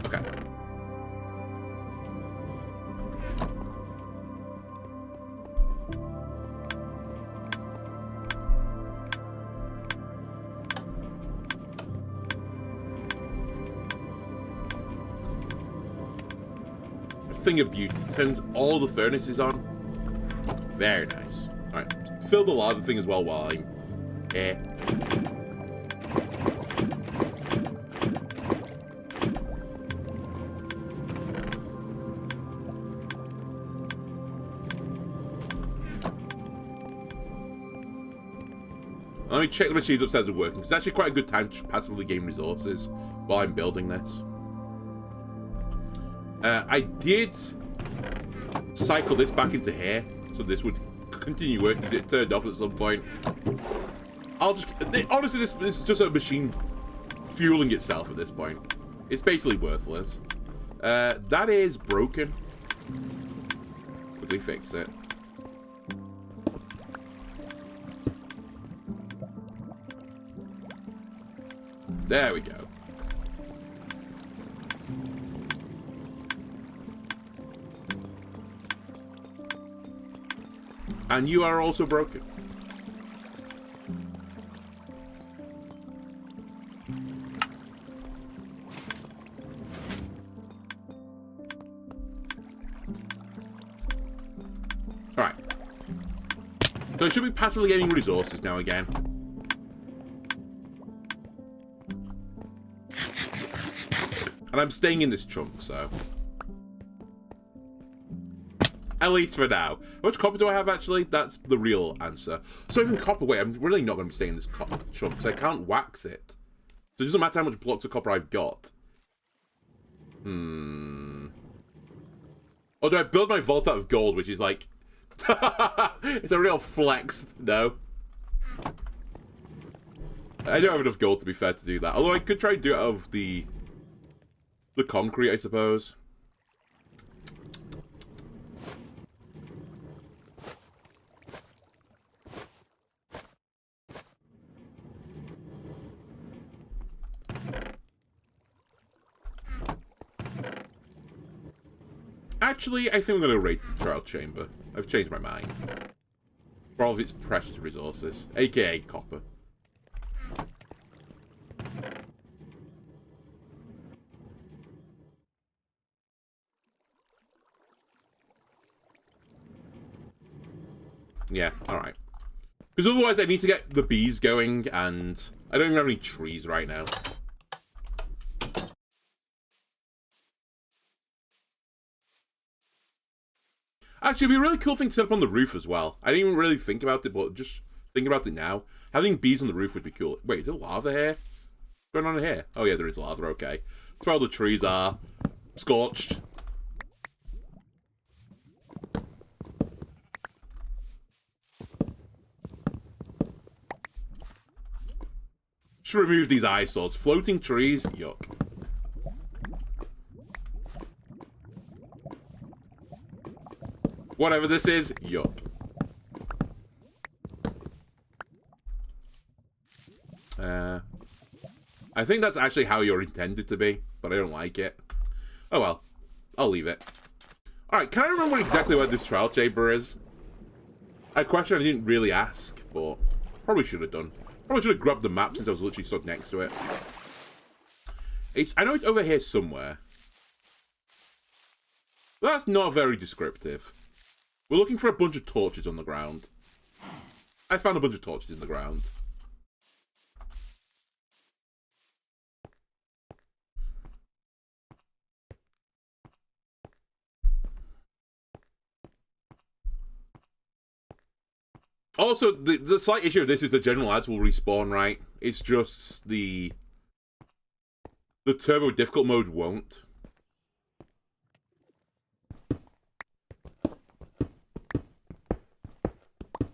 Okay. A thing of beauty. Turns all the furnaces on. Very nice. Alright. Fill the lava thing as well while I'm here. Let me check the machines upstairs are working. It's actually quite a good time to passively gain resources while I'm building this. I did cycle this back into here, so this would continue working because it turned off at some point. I'll just... Honestly, this is just a machine fueling itself at this point. It's basically worthless. That is broken. Quickly fix it. There we go. And you are also broken. Alright. So I should be passively getting resources now again. And I'm staying in this chunk, so... At least for now. How much copper do I have, actually? That's the real answer. So even copper, wait, I'm really not going to be staying in this chunk, because I can't wax it. So it doesn't matter how much blocks of copper I've got. Or do I build my vault out of gold, which is like... it's a real flex, no. I don't have enough gold, to be fair, to do that. Although I could try and do it out of the concrete, I suppose. Actually, I think I'm going to raid the trial chamber. I've changed my mind. For all of its precious resources, aka copper. Yeah, alright. Because otherwise I need to get the bees going, and I don't even have any trees right now. Actually, it'd be a really cool thing to set up on the roof as well. I didn't even really think about it, but just thinking about it now. Having bees on the roof would be cool. Wait, is there lava here? What's going on here? Oh yeah, there is lava, okay. That's where all the trees are. Scorched. Should remove these eyesores. Floating trees, yuck. Whatever this is, yuck. I think that's actually how you're intended to be, but I don't like it. Oh well, I'll leave it. Alright, can I remember exactly what this trial chamber is? A question I didn't really ask, but probably should have done. Probably should have grabbed the map since I was literally stood next to it. I know it's over here somewhere. That's not very descriptive. We're looking for a bunch of torches on the ground. I found a bunch of torches in the ground. Also, the slight issue of this is the general ads will respawn, right? It's just the turbo difficult mode won't.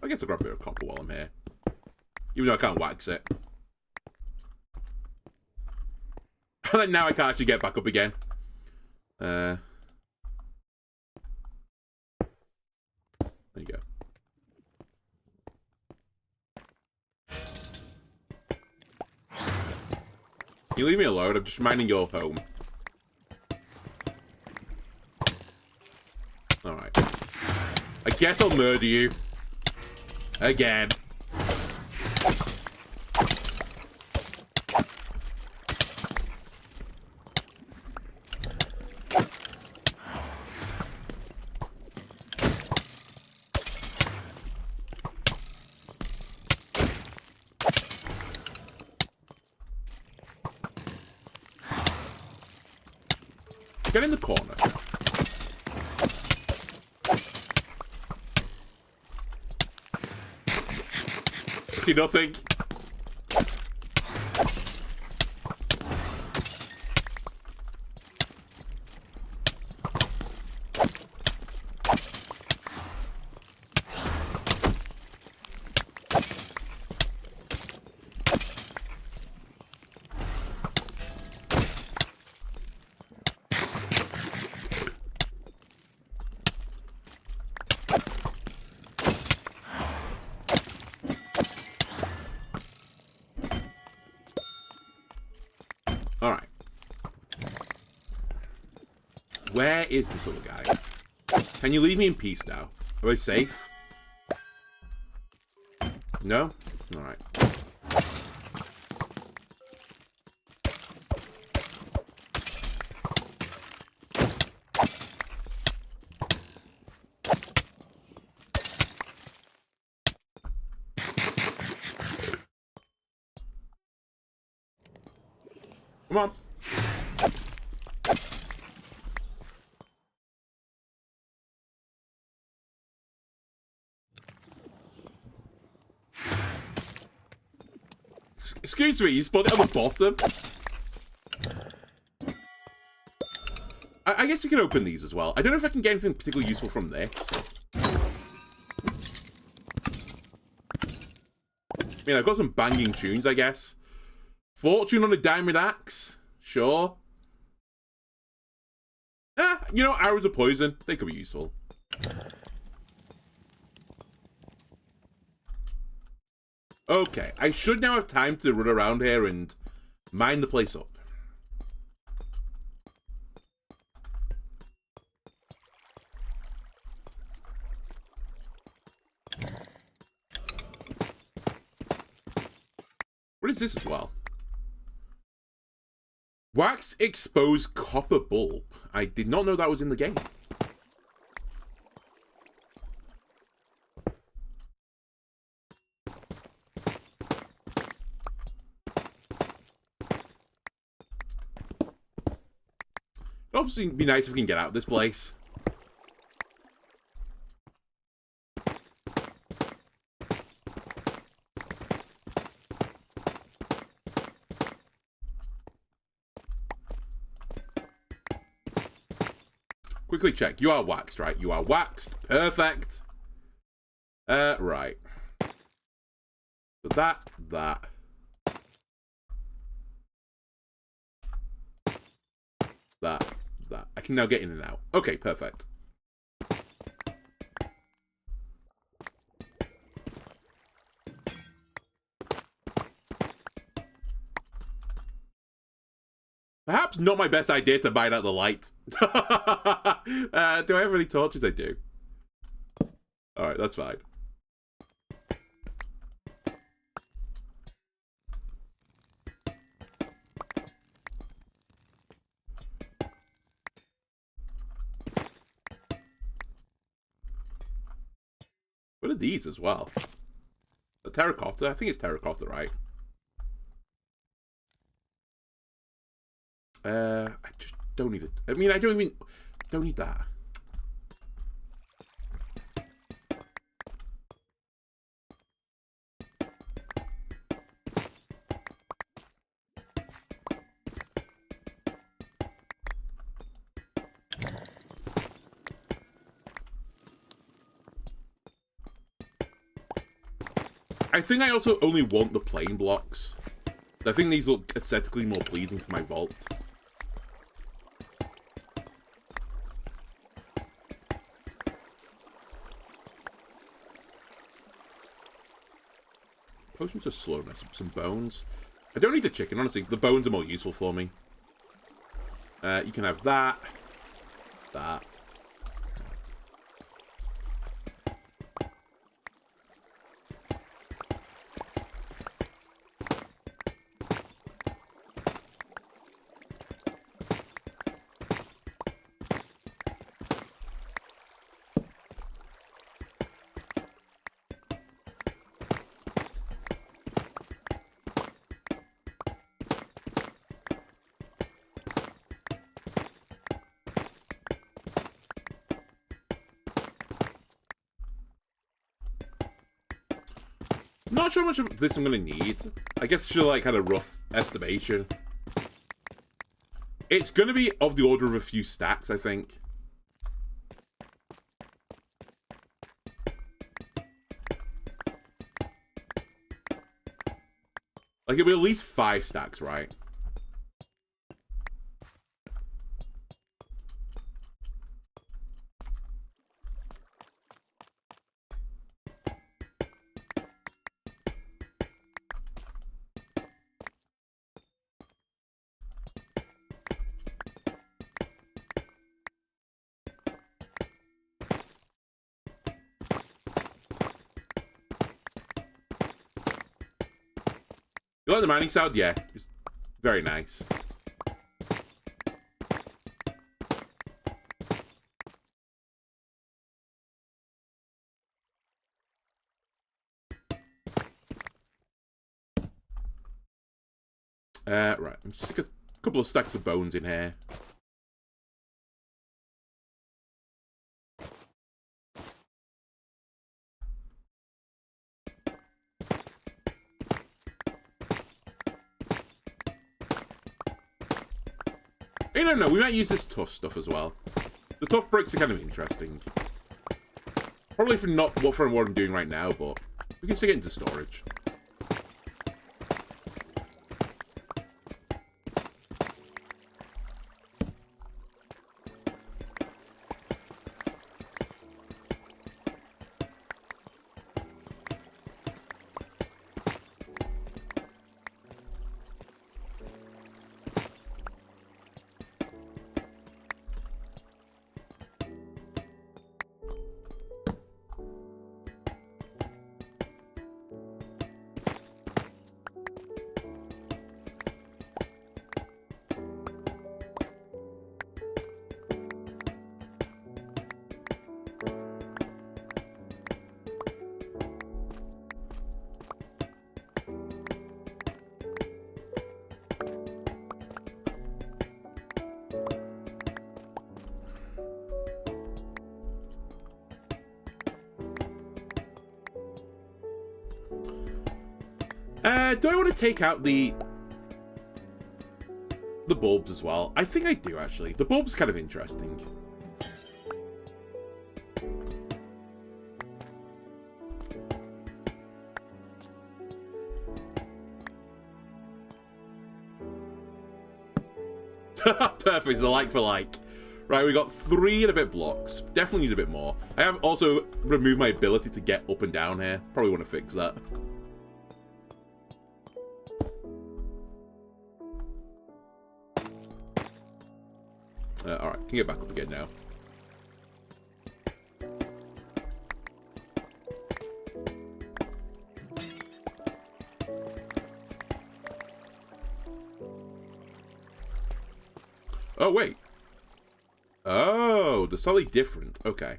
I guess I'll grab a bit of copper while I'm here. Even though I can't wax it. And then now I can't actually get back up again. There you go. You leave me alone, I'm just minding your home. Alright. I guess I'll murder you. Again. Get in the corner. See nothing. Alright. Where is this other guy? Can you leave me in peace now? Are I safe? No? Alright. Come on. Excuse me, you spawned it on the bottom? I guess we can open these as well. I don't know if I can get anything particularly useful from this. I mean, I've got some banging tunes, I guess. Fortune on a diamond axe? Sure. You know, arrows of poison. They could be useful. Okay, I should now have time to run around here and mine the place up. What is this as well? Wax exposed copper bulb. I did not know that was in the game. It'd obviously be nice if we can get out of this place. Quickly check. You are waxed, right? You are waxed. Perfect. Right. So that. That. I can now get in and out. Okay, perfect. Perhaps not my best idea to mine out the light. Do I have any torches? I do. Alright, that's fine. What are these as well? A terracotta? I think it's terracotta, right? I just don't need it. I mean, I don't need that. I think I also only want the plain blocks. I think these look aesthetically more pleasing for my vault. Potions of slowness, some bones. I don't need the chicken, honestly. The bones are more useful for me. You can have that. That. Not sure how much of this I'm gonna need. I guess it's just like kind of rough estimation. It's gonna be of the order of a few stacks, I think. Like it'll be at least 5 stacks, right? You like the mining sound? Yeah, it's very nice. Right, I'm just stick a couple of stacks of bones in here. I don't know, we might use this tough stuff as well. The tough bricks are kind of interesting. Probably for not what I'm doing right now, but we can stick it into storage. Do I want to take out the bulbs as well? I think I do, actually. The bulb's kind of interesting. Perfect, it's a like for like. Right, we got 3 and a bit blocks. Definitely need a bit more. I have also removed my ability to get up and down here. Probably want to fix that. Alright, can get back up again now. Oh, wait. Oh, they're slightly different. Okay.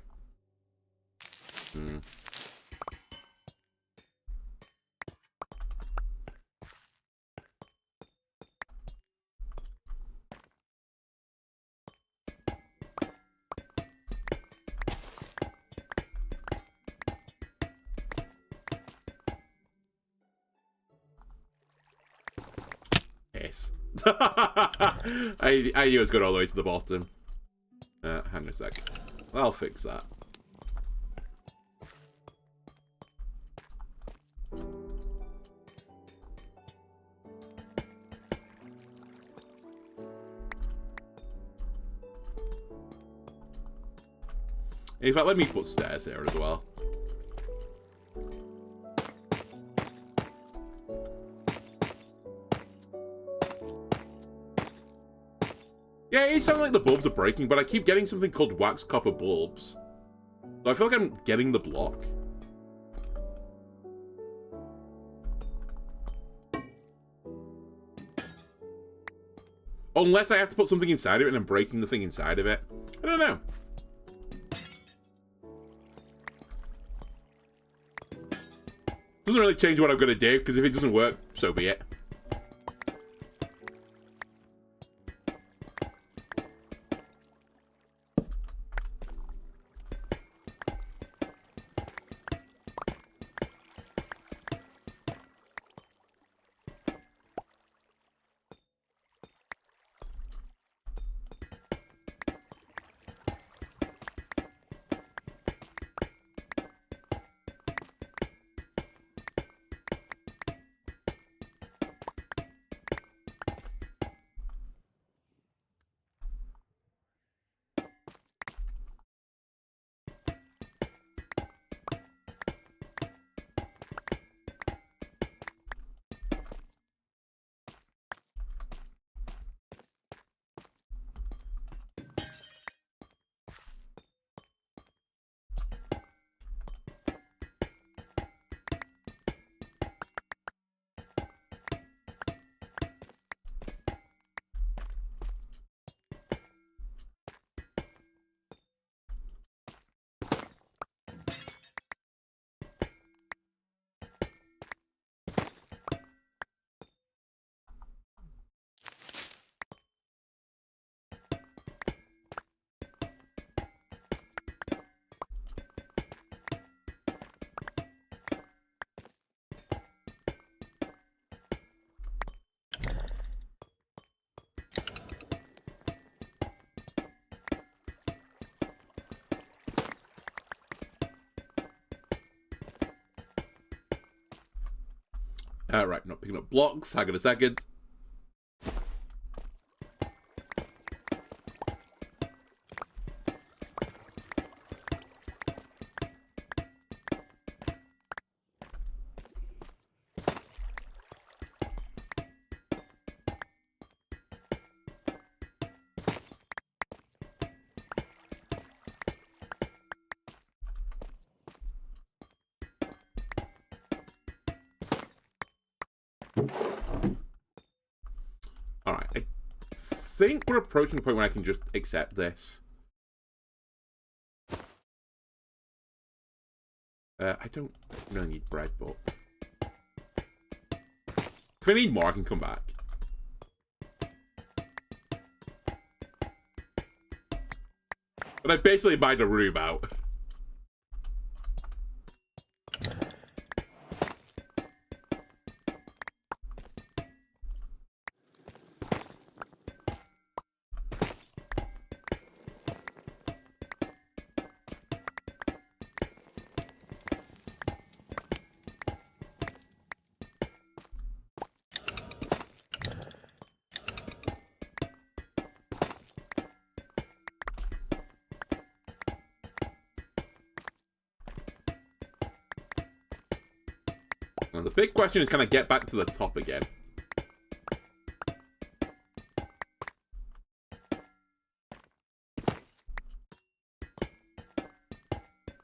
I knew it was going all the way to the bottom. Hang on a sec. I'll fix that. In fact, let me put stairs here as well. Yeah, it sounds like the bulbs are breaking, but I keep getting something called wax copper bulbs. So I feel like I'm getting the block. Unless I have to put something inside of it and I'm breaking the thing inside of it. I don't know. Doesn't really change what I'm going to do, because if it doesn't work, so be it. Right, not picking up blocks. Hang on a second. Alright, I think we're approaching the point where I can just accept this. I don't really need bread, but... if I need more, I can come back. But I basically mined a room out. Now the big question is, can I get back to the top again?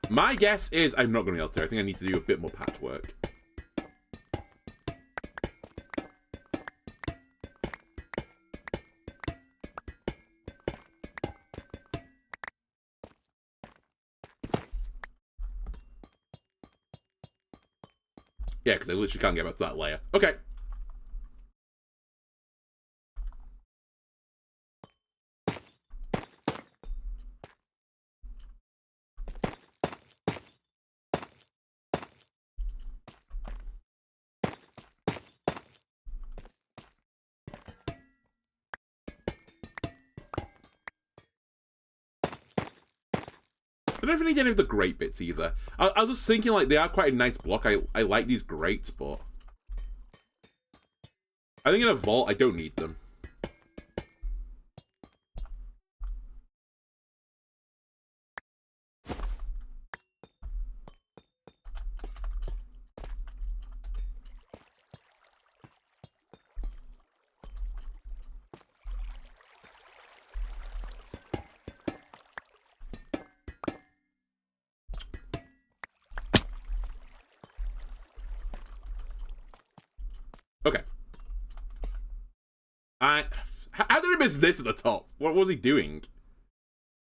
My guess is I'm not going to be able to. I think I need to do a bit more patchwork. Yeah, because I literally can't get back to that layer. Okay. don't know if I need any of the grate bits either. I was just thinking, like, they are quite a nice block. I like these grates, but I think in a vault, I don't need them. Okay. How did I miss this at the top? What was he doing?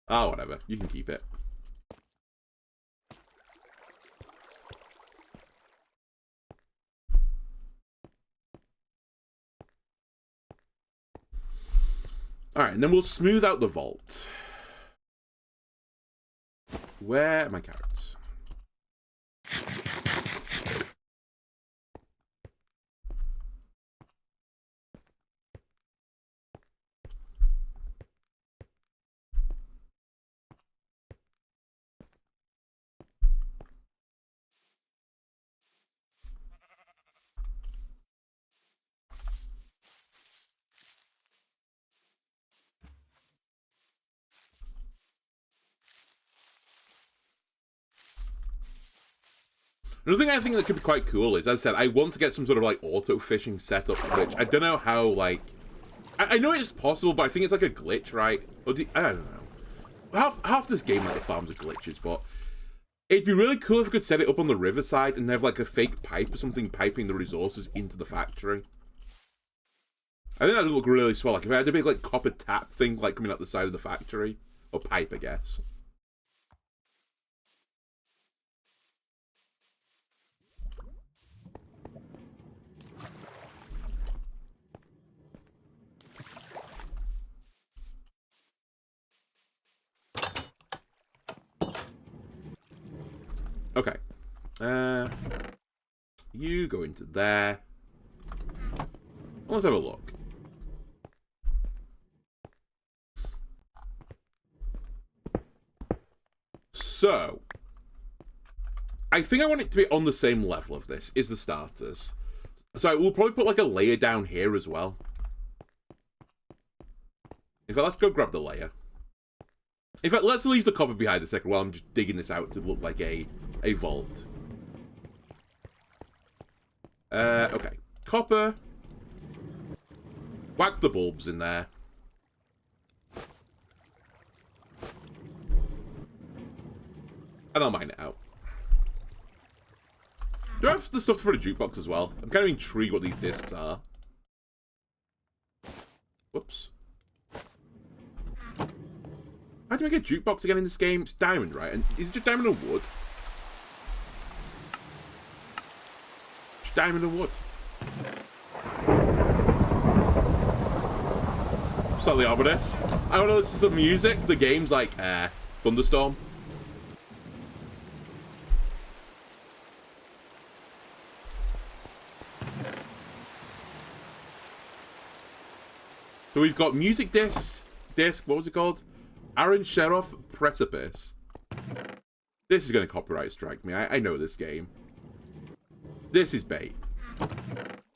Oh, whatever. You can keep it. Alright, and then we'll smooth out the vault. Where are my carrots? Another thing I think that could be quite cool is, as I said, I want to get some sort of, like, auto-fishing setup, which I don't know how, like... I know it's possible, but I think it's like a glitch, right? Or I don't know. Half this game, like, the farms are glitches, but it'd be really cool if we could set it up on the riverside and have, like, a fake pipe or something piping the resources into the factory. I think that would look really swell. Like, if I had a big, like, copper tap thing, like, coming out the side of the factory. Or pipe, I guess. Okay. You go into there. Let's have a look. So, I think I want it to be on the same level of this, is the starters. So we'll probably put like a layer down here as well. In fact, let's go grab the layer. In fact, let's leave the copper behind a second while I'm just digging this out to look like a vault. Okay. Copper. Whack the bulbs in there. And I'll mine it out. Do I have the stuff for the jukebox as well? I'm kind of intrigued what these discs are. Whoops. How do I get jukebox again in this game? It's diamond, right? And is it just diamond and wood? Just diamond and wood. Slightly ominous. I want to listen to some music. The game's like Thunderstorm. So we've got music disc, what was it called? Aaron Sheroff Precipice. This is going to copyright strike me. I know this game. This is bait.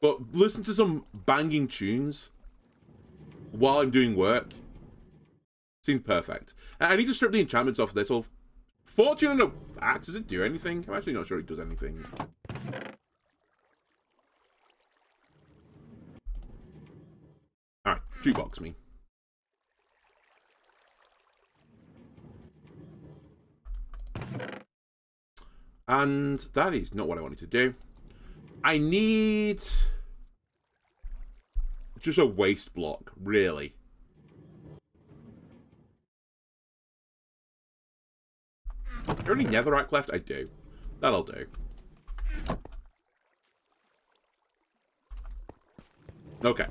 But listen to some banging tunes while I'm doing work. Seems perfect. I need to strip the enchantments off this. Or Fortune and an axe, does it do anything? I'm actually not sure it does anything. Alright, jukebox me. And that is not what I wanted to do. I need just a waste block, really. Is there any netherrack left? I do. That'll do. Okay.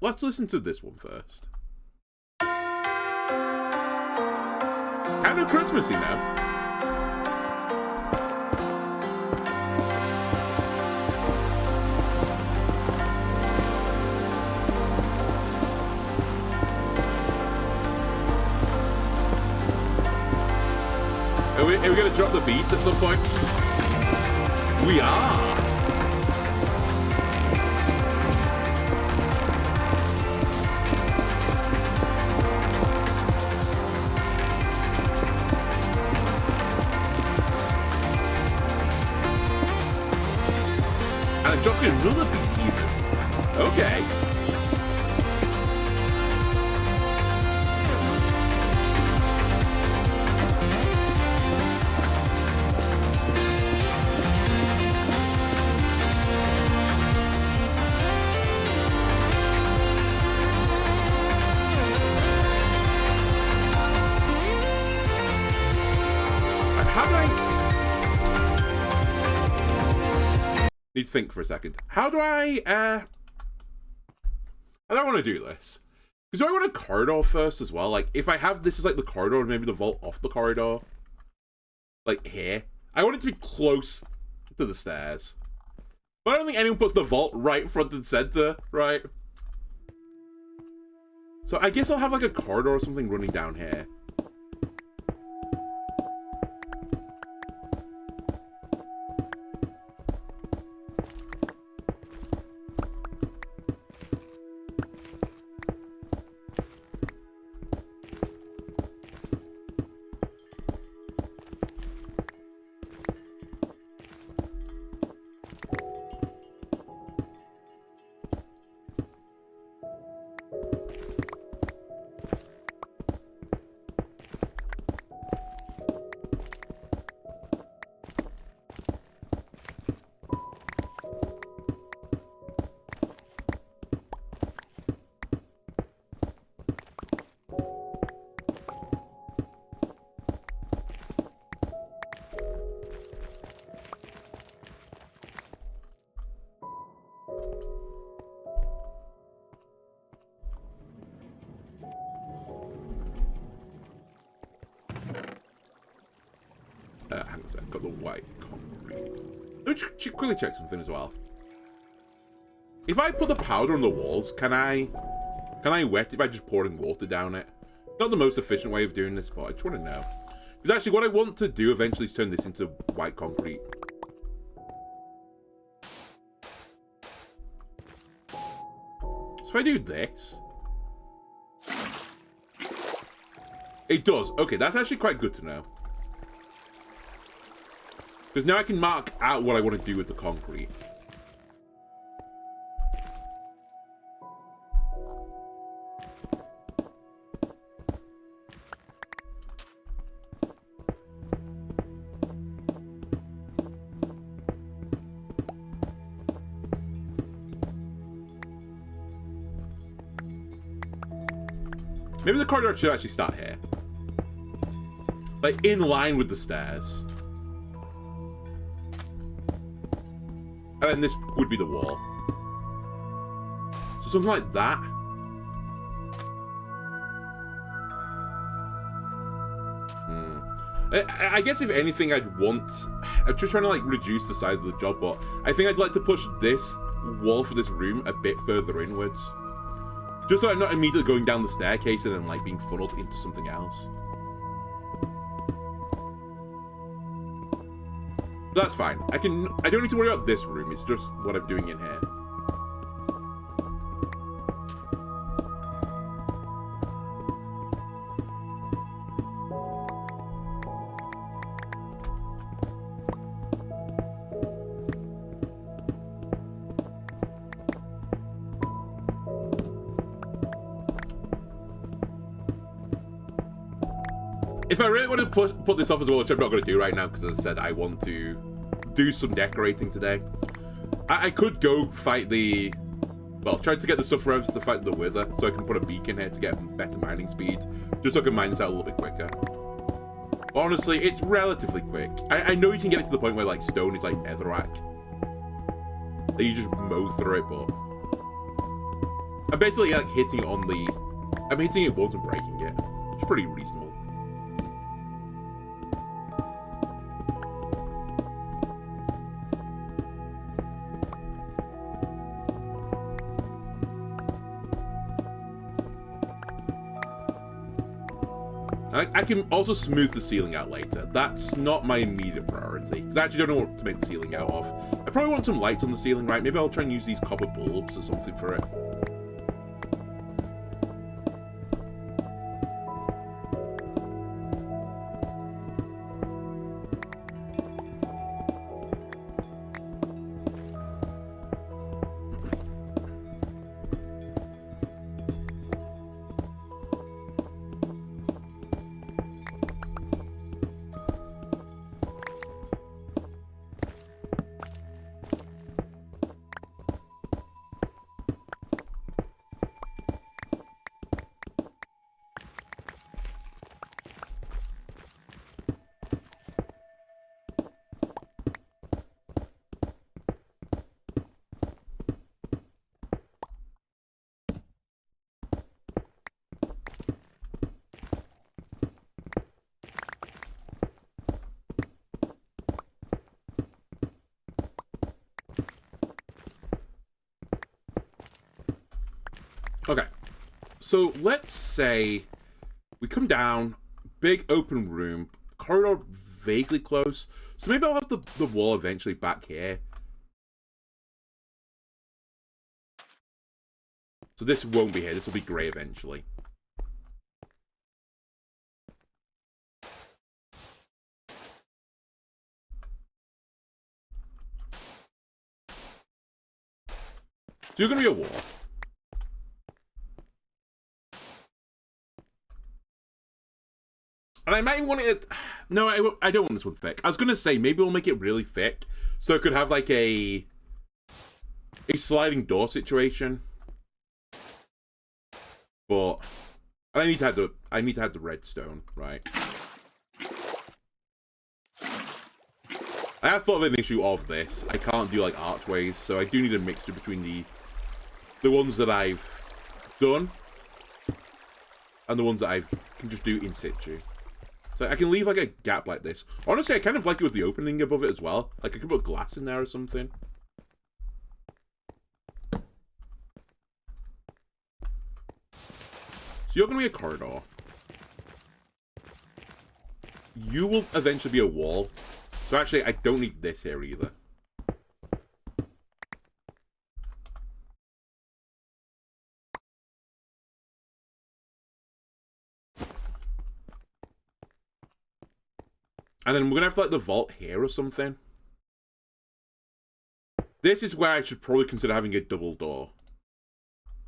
Let's listen to this one first. Kind of Christmassy now. we gonna drop the beat at some point? We are. And I'm dropping another beat even. Okay. Need to think for a second. How do I don't want to do this. Because do I want a corridor first as well? Like, if I have this is like the corridor and maybe the vault off the corridor. Like, here. I want it to be close to the stairs. But I don't think anyone puts the vault right front and center, right? So I guess I'll have like a corridor or something running down here. Hang on a sec, I've got the white concrete. Let me quickly check something as well. If I put the powder on the walls, can I wet it by just pouring water down it? Not the most efficient way of doing this, but I just want to know. Because actually what I want to do eventually is turn this into white concrete. So if I do this... It does. Okay, that's actually quite good to know. Because now I can mark out what I want to do with the concrete. Maybe the corridor should actually start here. Like, in line with the stairs. And then this would be the wall. So something like that. I guess if anything I'd want... I'm just trying to like reduce the size of the job, but I think I'd like to push this wall for this room a bit further inwards. Just so I'm not immediately going down the staircase and then like being funneled into something else. That's fine. I don't need to worry about this room. It's just what I'm doing in here. If I really want to put this off as well, which I'm not going to do right now, because as I said, I want to do some decorating today. I could go fight the... Well, try to get the Sufferers to fight the Wither, so I can put a beacon here to get better mining speed, just so I can mine this out a little bit quicker. But honestly, it's relatively quick. I know you can get it to the point where, like, stone is like netherrack. That you just mow through it, but... I'm basically, like, hitting it on the... I'm hitting it once and breaking it. It's pretty reasonable. I can also smooth the ceiling out later. That's not my immediate priority, because I actually don't know what to make the ceiling out of. I probably want some lights on the ceiling, right? Maybe I'll try and use these copper bulbs or something for it. Okay, so let's say we come down, big open room, corridor vaguely close, so maybe I'll have the wall eventually back here. So this won't be here, this will be grey eventually. So you're going to be a wall. And I might even want it... No, I don't want this one thick. I was going to say, maybe we'll make it really thick, so it could have like a sliding door situation. But I need to have the redstone, right? I have thought of an issue of this. I can't do like archways, so I do need a mixture between the ones that I've done and the ones that I can just do in situ. So I can leave like a gap like this. Honestly, I kind of like it with the opening above it as well. Like I could put glass in there or something. So you're going to be a corridor. You will eventually be a wall. So actually, I don't need this here either. And then we're going to have like the vault here or something. This is where I should probably consider having a double door.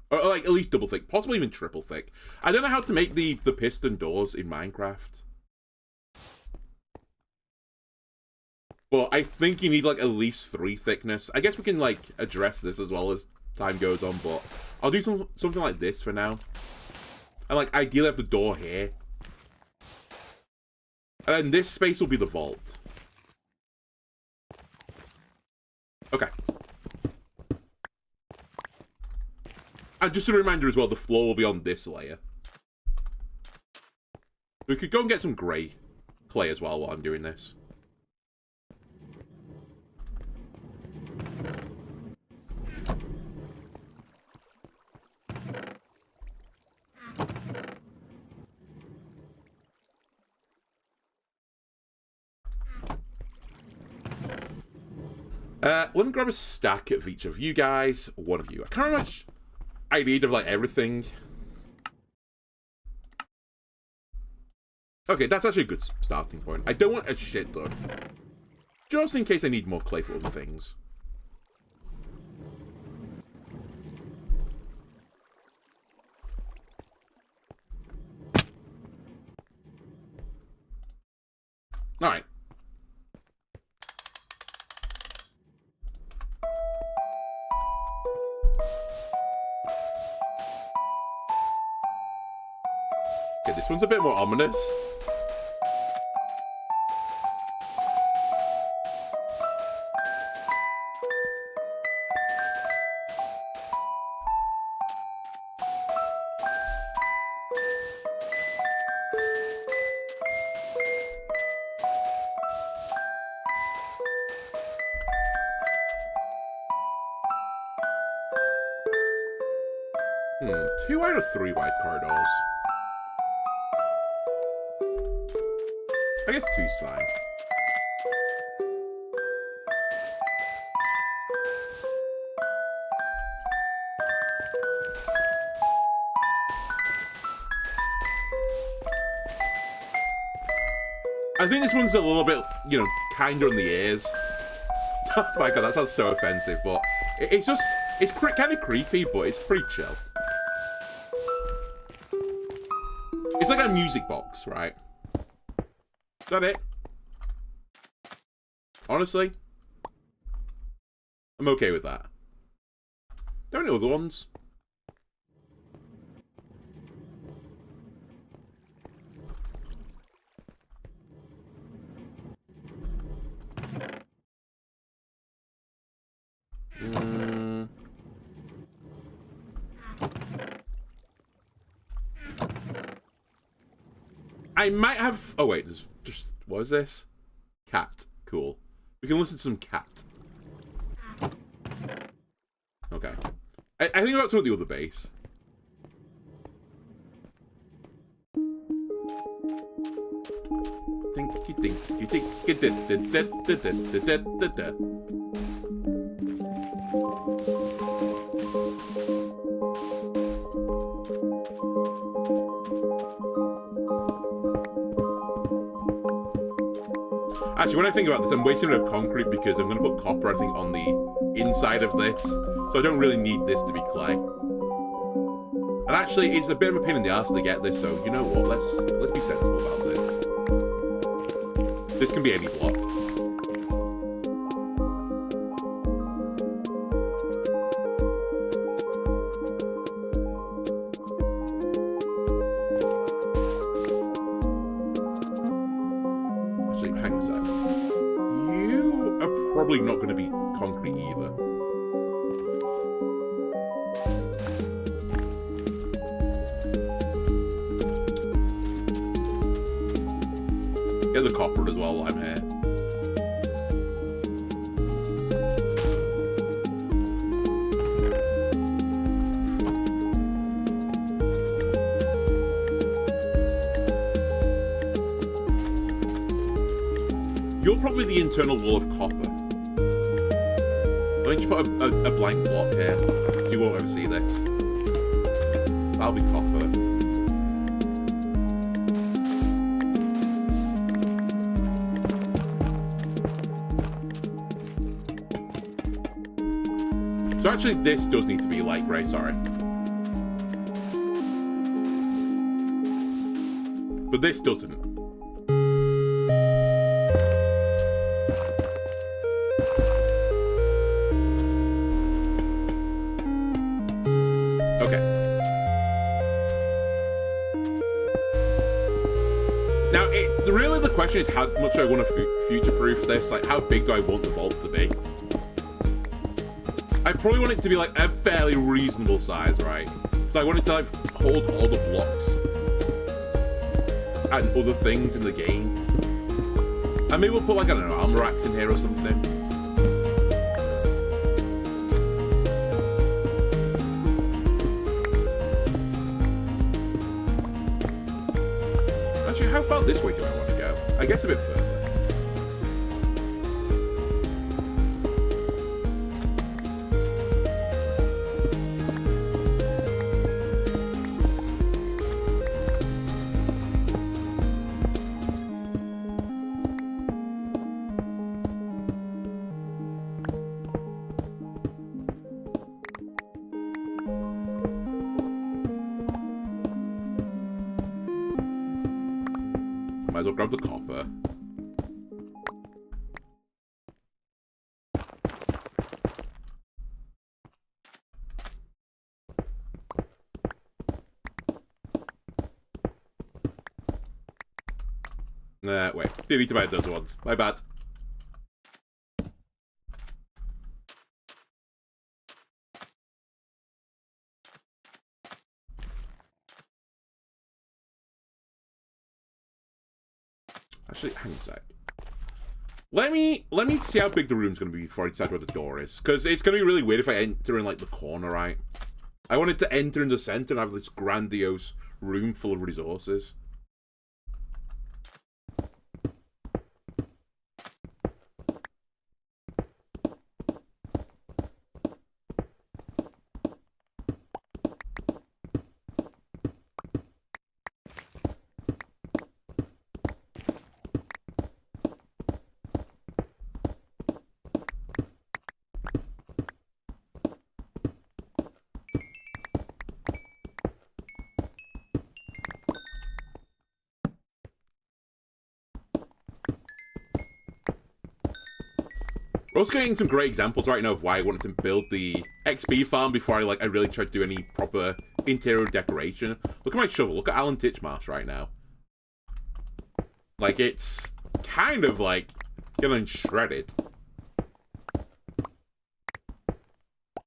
Or like at least double thick, possibly even triple thick. I don't know how to make the piston doors in Minecraft. But I think you need like at least 3 thickness. I guess we can like address this as well as time goes on, but I'll do something like this for now. And like ideally have the door here. And then this space will be the vault. Okay. And just a reminder as well, the floor will be on this layer. We could go and get some grey clay as well while I'm doing this. Let me grab a stack of each of you guys. One of you. I can't remember how much I need of like everything. Okay, that's actually a good starting point. I don't want a shit ton. Just in case I need more clay for other things. Alright. Okay, this one's a bit more ominous. Two out of 3 wide corridors. I guess 2's fine. I think this one's a little bit, you know, kinder on the ears. Oh my god, that sounds so offensive, but it's just, it's kind of creepy, but it's pretty chill. It's like a music box, right? Is that it? Honestly, I'm okay with that. There are no other ones. I might have... Oh, wait. There's just... What is this? Cat. Cool. We can listen to some cat. Okay. I think about some of the other bass. Tinky tinky tinky da da da da da da da. Actually, when I think about this, I'm wasting a bit of concrete because I'm going to put copper, I think, on the inside of this. So I don't really need this to be clay. And actually, it's a bit of a pain in the ass to get this, so you know what? Let's be sensible about this. This can be any block. Actually, hang on a sec. You are probably not going to be concrete either. Get the copper as well while I'm here. You're probably the internal wall of copper. Let me just put a blank block here, so you won't ever see this. That'll be copper. So actually, this does need to be light grey, sorry. But this doesn't. Okay. Now, really the question is how much do I want to future-proof this? Like, how big do I want the vault to be? I probably want it to be like a fairly reasonable size, right? So I want it to like hold all the blocks and other things in the game. And maybe we'll put like, I don't know, armor racks in here or something. Actually, how far this way do I want to go? I guess a bit further. Might as well grab the copper. Wait. Didn't need to buy those ones. My bad. Actually, hang on a sec. Let me see how big the room's gonna be before I decide where the door is. Because it's gonna be really weird if I enter in like the corner, right? I want it to enter in the center and have this grandiose room full of resources. We're also getting some great examples right now of why I wanted to build the XP farm before I really tried to do any proper interior decoration. Look at my shovel. Look at Alan Titchmarsh right now. Like, it's kind of like getting shredded.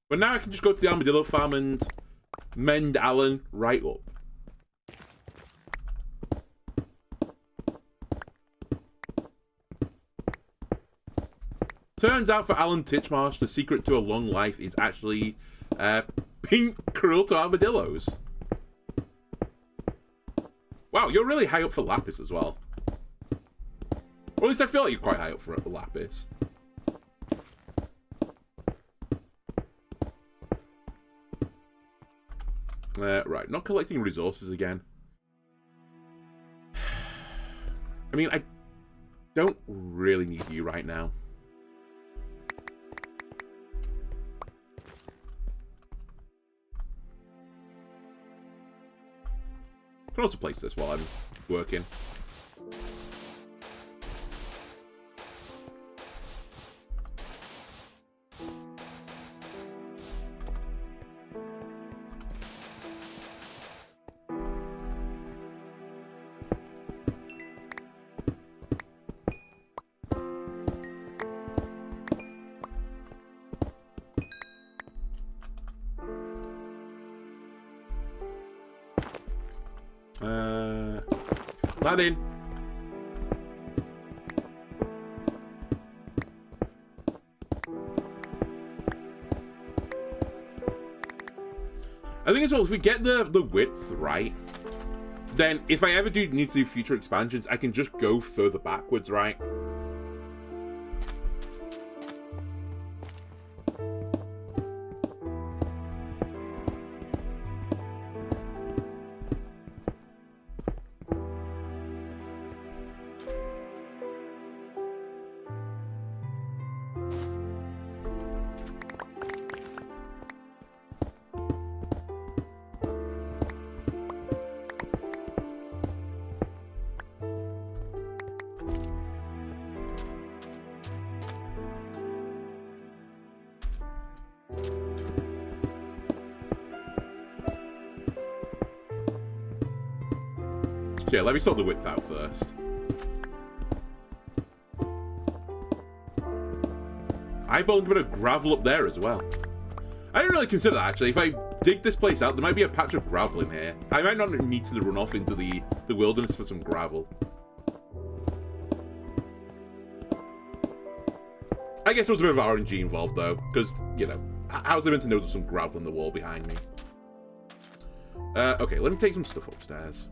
But now I can just go to the armadillo farm and mend Alan right up. Turns out for Alan Titchmarsh, the secret to a long life is actually being cruel to armadillos. Wow, you're really high up for Lapis as well. Or at least I feel like you're quite high up for Lapis. Right, not collecting resources again. I mean, I don't really need you right now. I can also place this while I'm working. That in. I think as well, if we get the width right, then if I ever do need to do future expansions, I can just go further backwards, right? Yeah, let me sort the width out first. I eyeballing a bit of gravel up there as well. I didn't really consider that, actually. If I dig this place out, there might be a patch of gravel in here. I might not need to run off into the wilderness for some gravel. I guess there was a bit of RNG involved, though, because, you know, how's I meant to know there's some gravel in the wall behind me? Okay, let me take some stuff upstairs.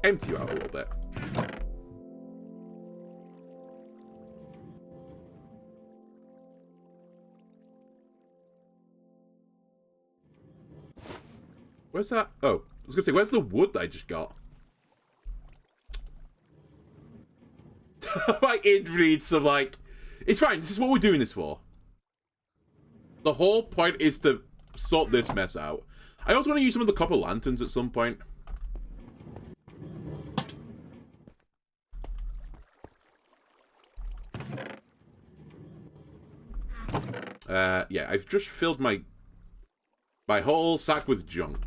Empty you out a little bit. Where's that? Oh, I was gonna say, where's the wood that I just got? My inventory, some like, it's fine. This is what we're doing this for. The whole point is to sort this mess out. I also want to use some of the copper lanterns at some point. Yeah, I've just filled my whole sack with junk.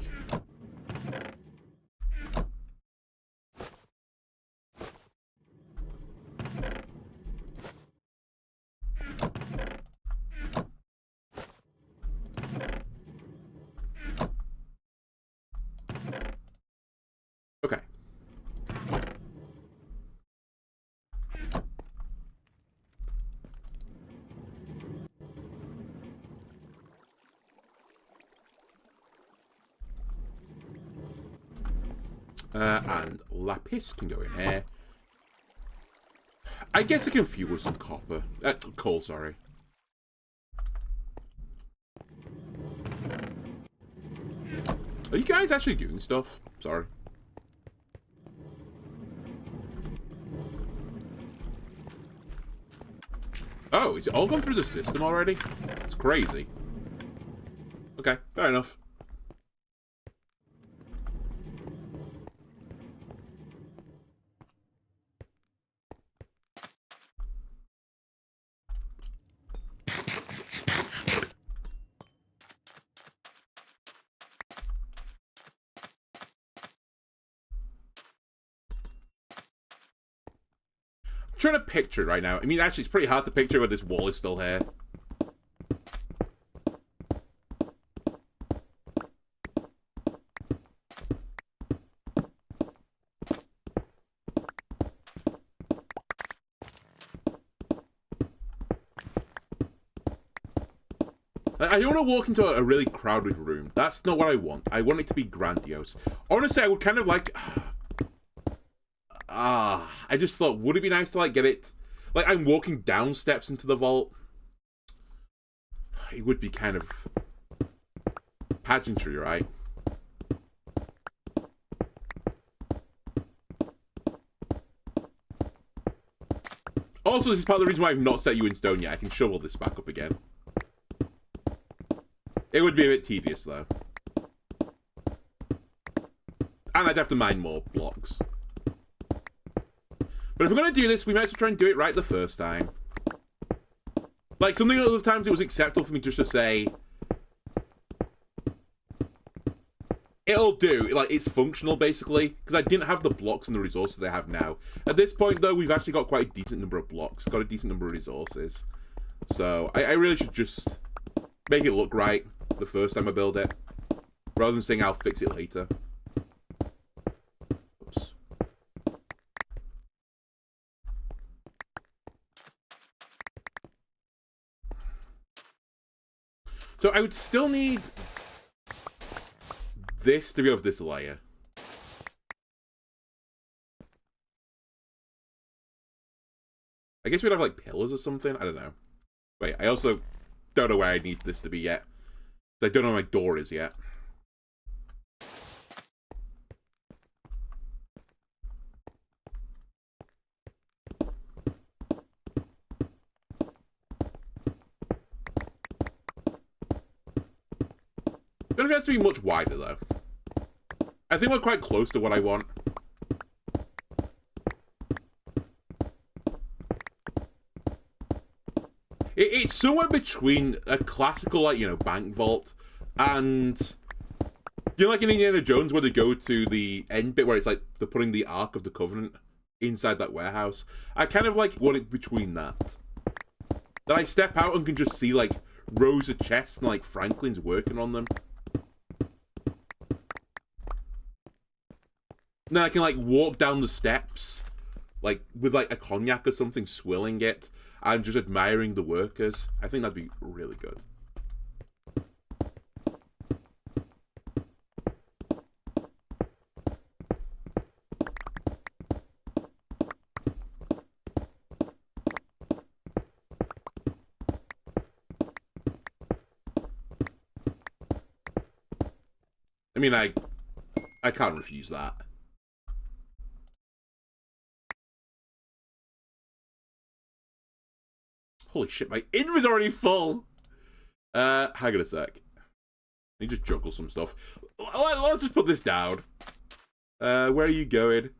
Okay. And lapis can go in here. I guess I can fuel with some copper. Coal, sorry. Are you guys actually doing stuff? Sorry. Oh, is it all gone through the system already? It's crazy. Okay, fair enough. Trying to picture it right now. I mean, actually, it's pretty hard to picture where this wall is still here. I don't want to walk into a really crowded room. That's not what I want. I want it to be grandiose. Honestly, I would kind of like... I just thought, would it be nice to, like, get it... Like, I'm walking down steps into the vault. It would be kind of... pageantry, right? Also, this is part of the reason why I've not set you in stone yet. I can shovel this back up again. It would be a bit tedious, though. And I'd have to mine more blocks. But if we're going to do this, we might as well try and do it right the first time. Like, something other times it was acceptable for me just to say... It'll do. Like, it's functional, basically. Because I didn't have the blocks and the resources I have now. At this point, though, we've actually got quite a decent number of blocks. Got a decent number of resources. So, I really should just make it look right the first time I build it. Rather than saying I'll fix it later. Oops. So I would still need this to be of this layer. I guess we'd have like pillars or something. I don't know. Wait, I also don't know where I need this to be yet. I don't know where my door is yet. I don't know if it has to be much wider, though. I think we're quite close to what I want. It's somewhere between a classical, like, you know, bank vault and... You know, like in Indiana Jones, where they go to the end bit where it's like they're putting the Ark of the Covenant inside that warehouse. I kind of, like, want it between that. That I step out and can just see, like, rows of chests and, like, Franklin's working on them. And then I can, like, walk down the steps, like, with, like, a cognac or something, swilling it, and just admiring the workers. I think that'd be really good. I mean, I can't refuse that. Holy shit, my inventory's already full! Hang on a sec. Let me just juggle some stuff. Let's just put this down. Where are you going?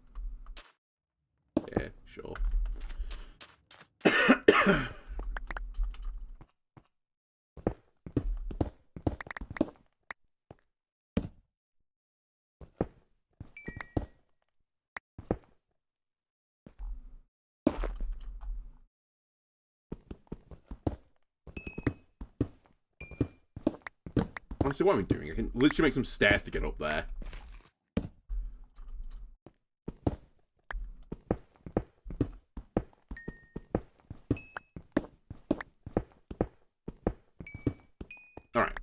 Yeah, sure. Honestly, what am I doing? I can literally make some stairs to get up there. Alright.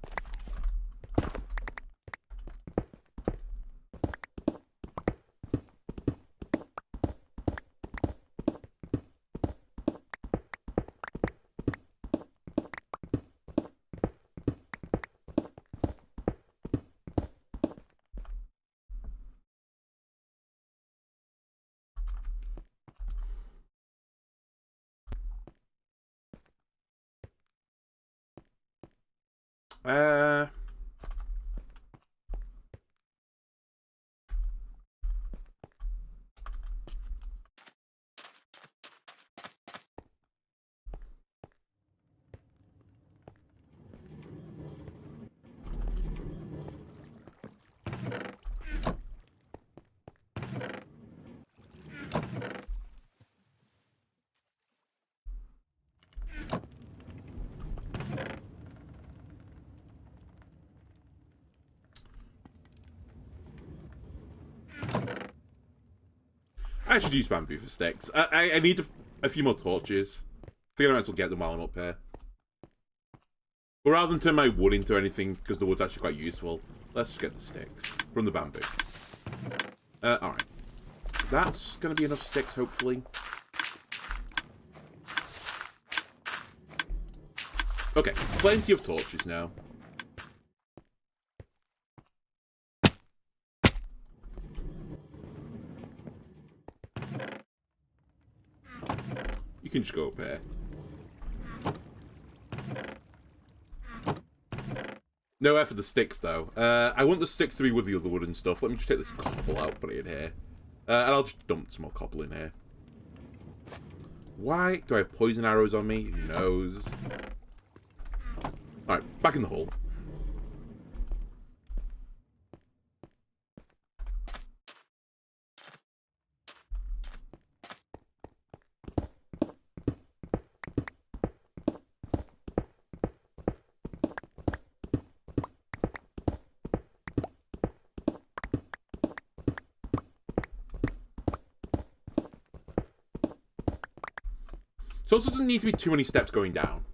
I should use bamboo for sticks. I need a few more torches. I think I might as well get them while I'm up here. But rather than turn my wood into anything, because the wood's actually quite useful, let's just get the sticks from the bamboo. Alright. That's going to be enough sticks, hopefully. Okay, plenty of torches now. You can just go up here. No air for the sticks, though. I want the sticks to be with the other wooden stuff. Let me just take this cobble out, put it in here. And I'll just dump some more cobble in here. Why? Do I have poison arrows on me? Who knows? Alright, back in the hole. So it also doesn't need to be too many steps going down.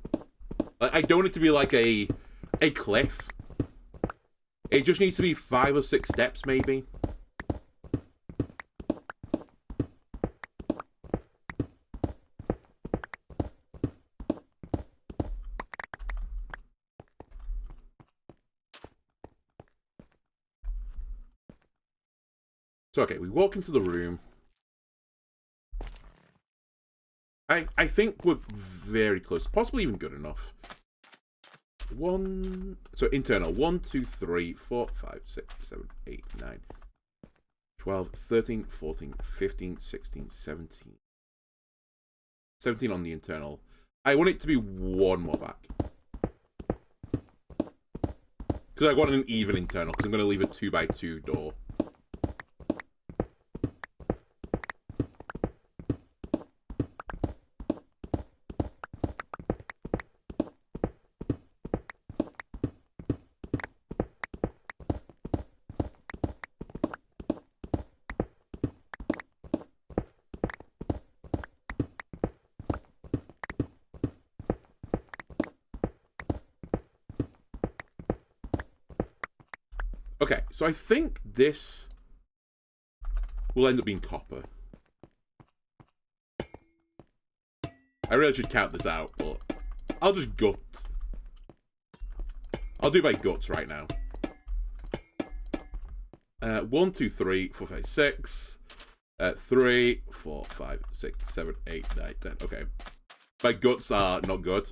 I don't want it to be like a cliff. It just needs to be 5 or 6 steps, maybe. So, okay, we walk into the room. I think we're very close. Possibly even good enough. So internal. 1, 2, 3, 4, 5, 6, 7, 8, 9, 12, 13, 14, 15, 16, 17. 17 on the internal. I want it to be 1 more back. Because I want an even internal, because I'm going to leave a 2x2 door. Okay, so I think this will end up being copper. I really should count this out, but I'll just gut. I'll do my guts right now. 1, 2, 3, 4, 5, 6. 3, 4, 5, 6, 7, 8, 9, 10. Okay. My guts are not good.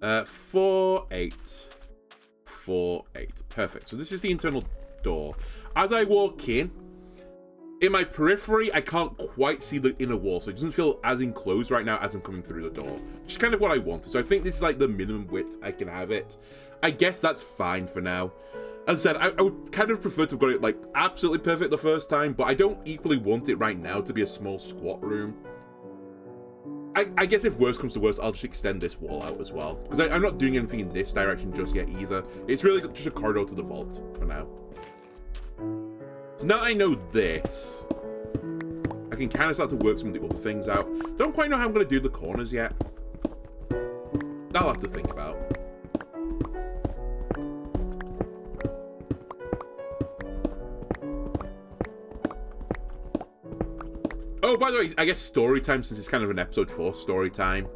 Uh, 4, 8. 4, 8. Perfect. So this is the internal door. As I walk in my periphery, I can't quite see the inner wall, so it doesn't feel as enclosed right now as I'm coming through the door. Which is kind of what I wanted. So I think this is like the minimum width I can have it. I guess that's fine for now. As I said, I would kind of prefer to have got it like absolutely perfect the first time, but I don't equally want it right now to be a small squat room. I guess if worse comes to worse, I'll just extend this wall out as well. Because I'm not doing anything in this direction just yet either. It's really just a corridor to the vault for now. So now that I know this, I can kind of start to work some of the other things out. Don't quite know how I'm going to do the corners yet. I'll have to think about. Oh, by the way, I guess story time, since it's kind of an episode 4 story time.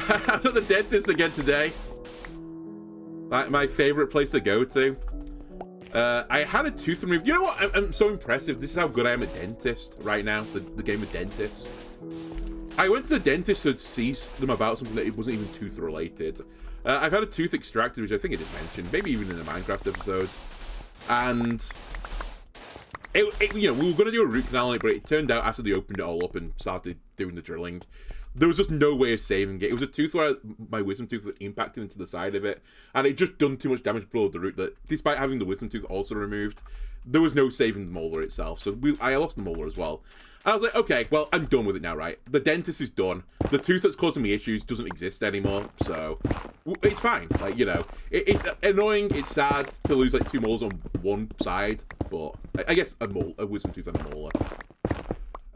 I was at the dentist again today. My favorite place to go to. I had a tooth removed. You know what? I'm so impressive. This is how good I am at dentist right now. The game of dentist. I went to the dentist to see them about something that it wasn't even tooth related. I've had a tooth extracted, which I think I did mention, maybe even in the Minecraft episode. And you know, we were going to do a root canal on it, but it turned out after they opened it all up and started doing the drilling, there was just no way of saving it. It was a tooth where my wisdom tooth was impacted into the side of it, and it just done too much damage below the root that, despite having the wisdom tooth also removed, there was no saving the molar itself. So I lost the molar as well. And I was like, okay, well, I'm done with it now, right? The dentist is done. The tooth that's causing me issues doesn't exist anymore, so it's fine. Like, you know, it's annoying, it's sad to lose, like, 2 molars on one side, but I guess a wisdom tooth and a molar.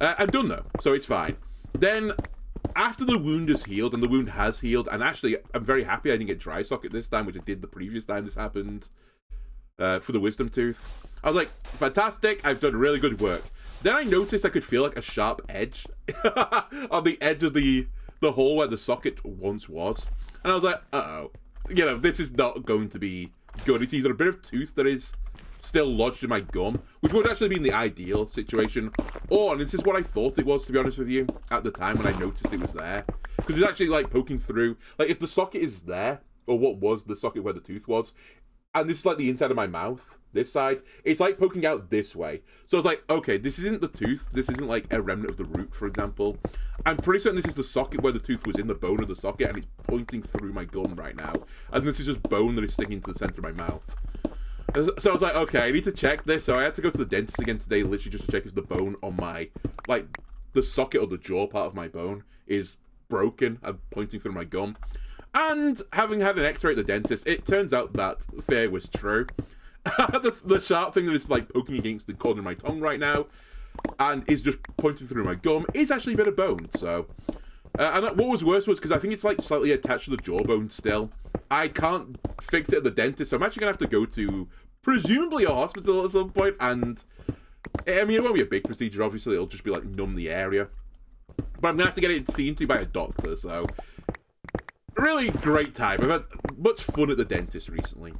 I'm done, though, so it's fine. Then, after the wound is healed, and the wound has healed, and actually, I'm very happy I didn't get dry socket this time, which I did the previous time this happened, for the wisdom tooth. I was like, fantastic, I've done really good work. Then I noticed I could feel like a sharp edge on the edge of the hole where the socket once was. And I was like, uh-oh. You know, this is not going to be good. It's either a bit of tooth that is still lodged in my gum, which would actually be in the ideal situation, or, and this is what I thought it was, to be honest with you, at the time when I noticed it was there. Because it's actually, like, poking through. Like, if the socket is there, or what was the socket where the tooth was, and this is like the inside of my mouth, this side, it's like poking out this way. So I was like, okay, this isn't the tooth, this isn't like a remnant of the root, for example. I'm pretty certain this is the socket where the tooth was in the bone of the socket, and it's pointing through my gum right now. And this is just bone that is sticking to the center of my mouth. So I was like, okay, I need to check this. So I had to go to the dentist again today, literally just to check if the bone on my, like, the socket or the jaw part of my bone is broken and pointing through my gum. And having had an x-ray at the dentist, it turns out that fear was true. the sharp thing that is like poking against the corner of my tongue right now and is just pointing through my gum is actually a bit of bone. So, and what was worse was because I think it's like slightly attached to the jawbone still. I can't fix it at the dentist, so I'm actually gonna have to go to presumably a hospital at some point. And I mean, it won't be a big procedure. Obviously, it'll just be like numb the area. But I'm gonna have to get it seen to by a doctor. So. Really great time. I've had much fun at the dentist recently.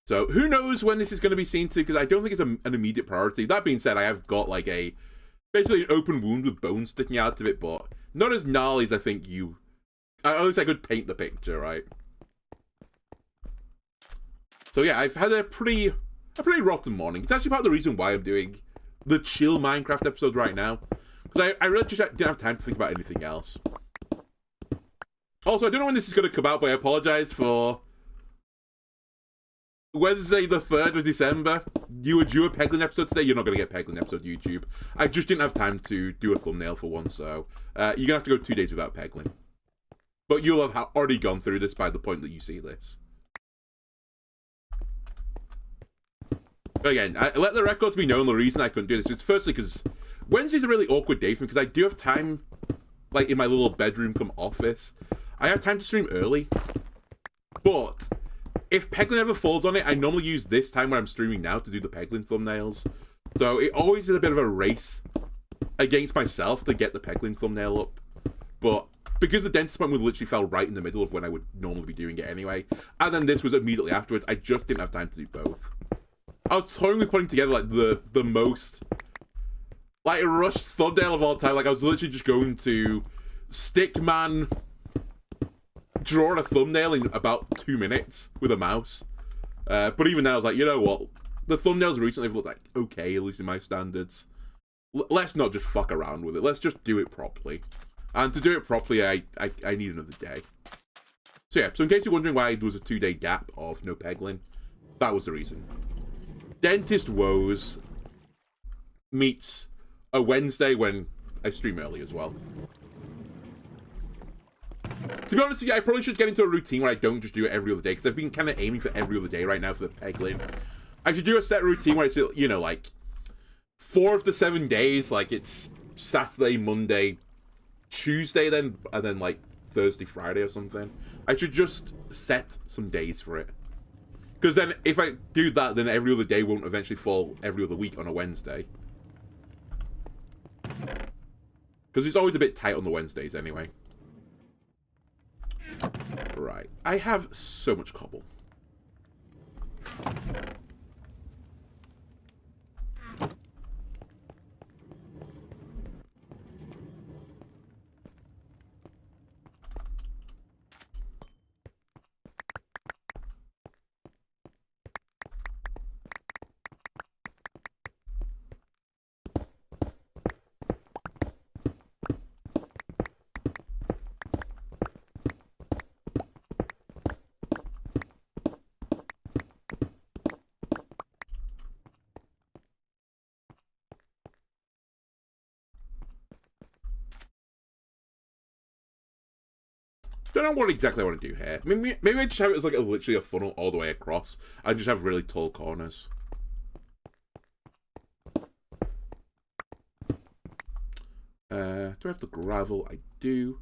So, who knows when this is going to be seen to, because I don't think it's an immediate priority. That being said, I have got like basically an open wound with bones sticking out of it, but not as gnarly as I think you, at least I could paint the picture, right? So yeah, I've had a pretty rotten morning. It's actually part of the reason why I'm doing the chill Minecraft episode right now. Because I really just didn't have time to think about anything else. Also, I don't know when this is going to come out, but I apologize for Wednesday the 3rd of December. You were due a Peglin episode today. You're not going to get a Peglin episode YouTube. I just didn't have time to do a thumbnail for one, so you're going to have to go 2 days without Peglin. But you'll have already gone through this by the point that you see this. But again, I let the records be known the reason I couldn't do this is firstly because Wednesday's a really awkward day for me because I do have time, like in my little bedroom come office. I have time to stream early, but if Peglin ever falls on it, I normally use this time when I'm streaming now to do the Peglin thumbnails. So it always is a bit of a race against myself to get the Peglin thumbnail up. But because the dentist appointment literally fell right in the middle of when I would normally be doing it anyway, and then this was immediately afterwards, I just didn't have time to do both. I was toying with putting together like the most like rushed thumbnail of all time. Like I was literally just going to Stickman draw a thumbnail in about 2 minutes with a mouse. But even then I was like, you know what? The thumbnails recently have looked like okay, at least in my standards. Let's not just fuck around with it. Let's just do it properly. And to do it properly, I need another day. So yeah, so in case you're wondering why there was a 2-day gap of no Peglin, that was the reason. Dentist woes meets a Wednesday when I stream early as well. To be honest with you, I probably should get into a routine where I don't just do it every other day, because I've been kind of aiming for every other day right now for the Peglin. I should do a set routine where it's, you know, like 4 of the 7 days, like it's Saturday, Monday, Tuesday then, and then like Thursday, Friday or something. I should just set some days for it. Because then if I do that, then every other day won't eventually fall every other week on a Wednesday. Because it's always a bit tight on the Wednesdays anyway. Right. I have so much cobble. Don't know what exactly I want to do here. Maybe I just have it as like literally a funnel all the way across. I just have really tall corners. Do I have the gravel? I do.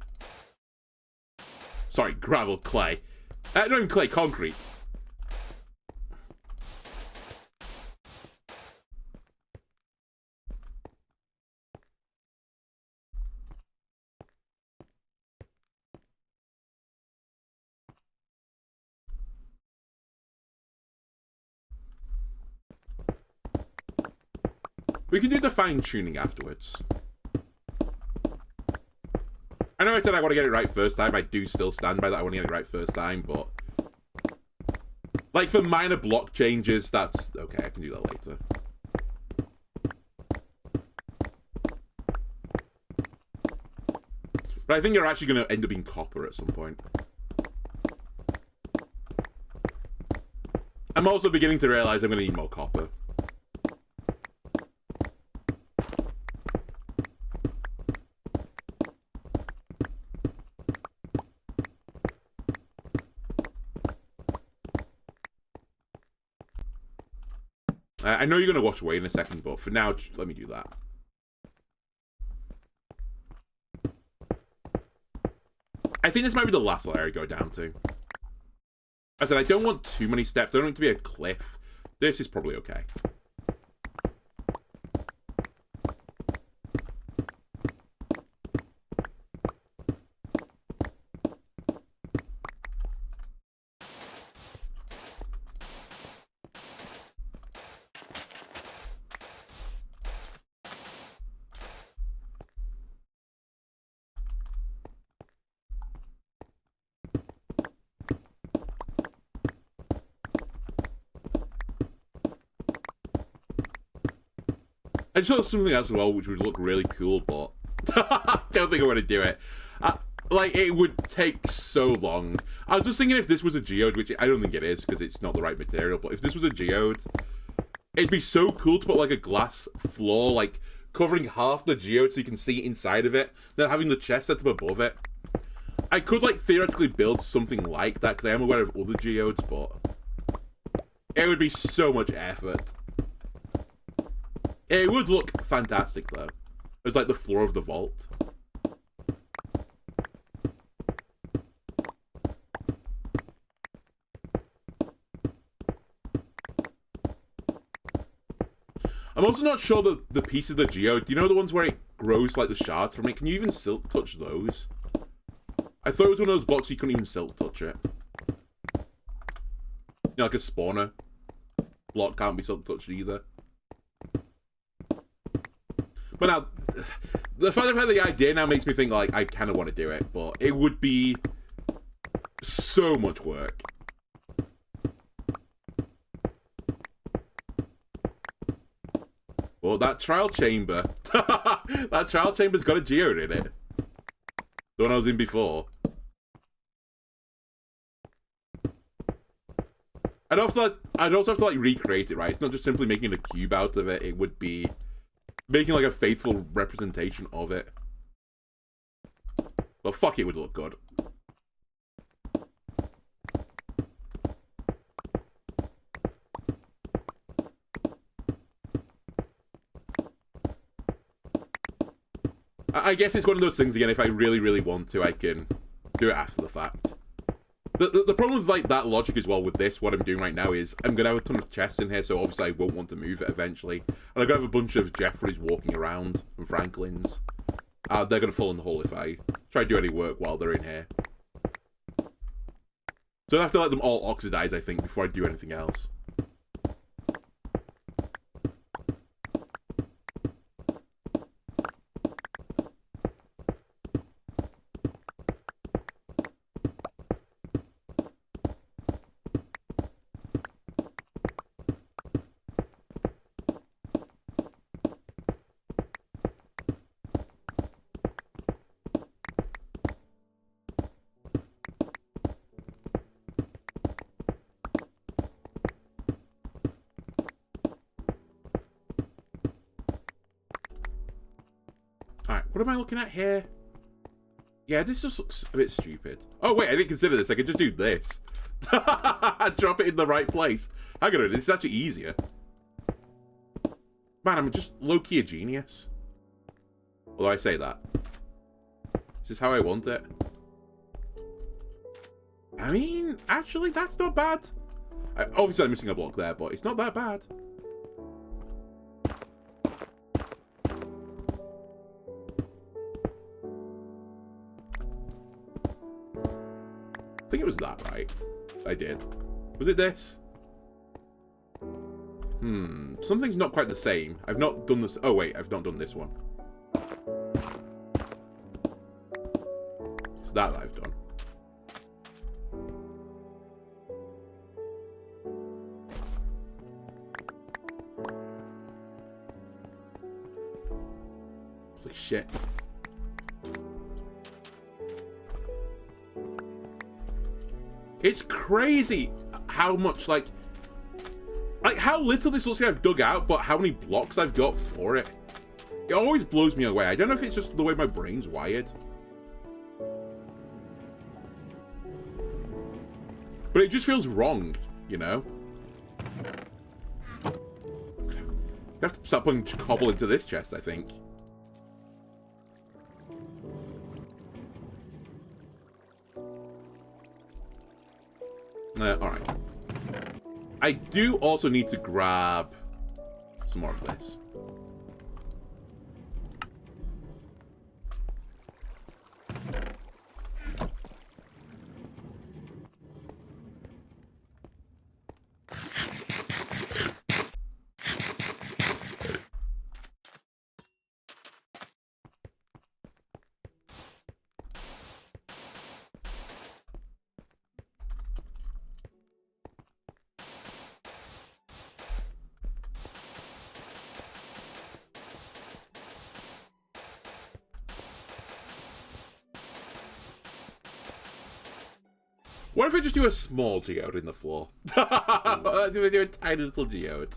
Sorry, gravel, clay. Not even clay, concrete. We can do the fine-tuning afterwards. I know I said I want to get it right first time. I do still stand by that. I want to get it right first time, but... like, for minor block changes, that's... okay, I can do that later. But I think you're actually going to end up being copper at some point. I'm also beginning to realize I'm going to need more copper. I know you're going to wash away in a second, but for now, just let me do that. I think this might be the last layer I go down to. I said I don't want too many steps. I don't want it to be a cliff. This is probably okay. I just thought something else as well, which would look really cool, but I don't think I want to do it. Like, it would take so long. I was just thinking if this was a geode, which I don't think it is, because it's not the right material, but if this was a geode, it'd be so cool to put, like, a glass floor, like, covering half the geode so you can see inside of it, then having the chest set up above it. I could, like, theoretically build something like that, because I am aware of other geodes, but it would be so much effort. It would look fantastic, though. It's like the floor of the vault. I'm also not sure that the piece of the geode, do you know the ones where it grows like the shards from it? Can you even silk touch those? I thought it was one of those blocks you couldn't even silk touch it. You know, like a spawner block can't be silk touched either. But now, the fact I've had the idea now makes me think, like, I kind of want to do it, but it would be so much work. Well, that trial chamber, that trial chamber's got a geode in it. The one I was in before. I'd also have to, like, recreate it, right? It's not just simply making a cube out of it. It would be making, like, a faithful representation of it. But fuck, it would look good. I guess it's one of those things, again, if I really, really want to, I can do it after the fact. The problem with, like, that logic as well with this, what I'm doing right now is, I'm going to have a ton of chests in here, so obviously I won't want to move it eventually. And I'm going to have a bunch of Jeffreys walking around, and Franklins. They're going to fall in the hole if I try to do any work while they're in here. So I have to let them all oxidize, I think, before I do anything else. What am I looking at here? Yeah, this just looks a bit stupid. Oh, wait, I didn't consider this. I could just do this. Drop it in the right place. Hang on, this is actually easier. Man, I'm just low-key a genius. Although I say that. This is how I want it. I mean, actually, that's not bad. Obviously, I'm missing a block there, but it's not that bad. I think it was that, right? I did. Was it this? Something's not quite the same. I've not done this. Oh, wait, I've not done this one. It's that I've done. Holy shit. It's crazy how much, like how little this looks like I've dug out, but how many blocks I've got for it. It always blows me away. I don't know if it's just the way my brain's wired. But it just feels wrong, you know? I have to start putting cobble into this chest, I think. Alright. I do also need to grab some more of this. What if I just do a small geode in the floor? Do a tiny little geode.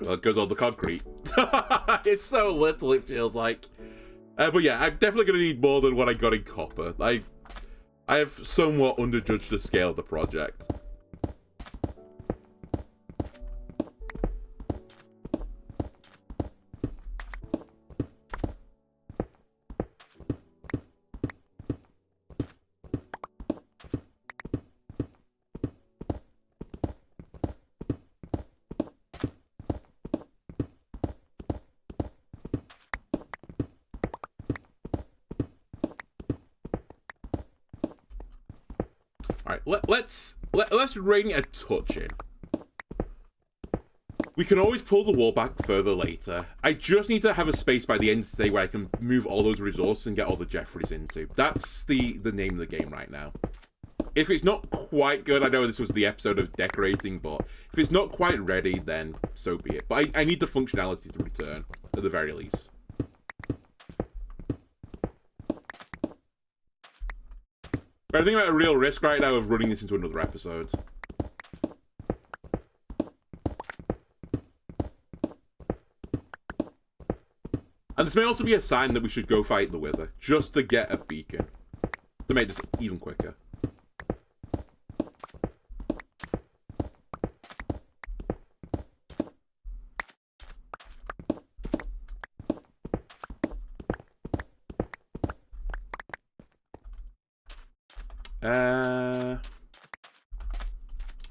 Well, it goes on the concrete. It's so little, it feels like. But yeah, I'm definitely going to need more than what I got in copper. I have somewhat underjudged the scale of the project. Alright, let's ring a touch in. We can always pull the wall back further later. I just need to have a space by the end of the day where I can move all those resources and get all the Jeffries into. That's the name of the game right now. If it's not quite good, I know this was the episode of decorating, but if it's not quite ready, then so be it. But I need the functionality to return, at the very least. But I think I'm at a real risk right now of running this into another episode. And this may also be a sign that we should go fight the Wither, just to get a beacon. To make this even quicker.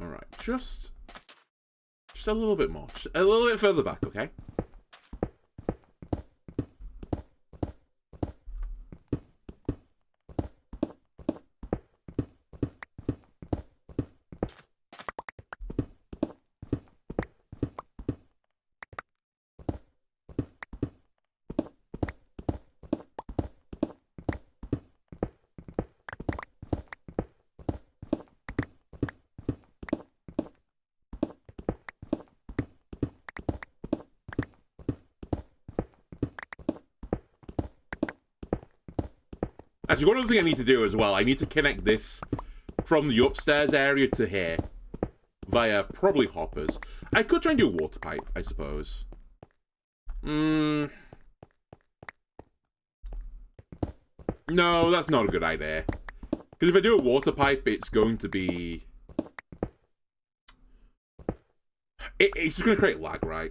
Alright, just a little bit more. Just a little bit further back, okay? Actually, one other thing I need to do as well, I need to connect this from the upstairs area to here via probably hoppers. I could try and do a water pipe, I suppose. No, that's not a good idea. Because if I do a water pipe, it's going to be... It's just going to create lag, right?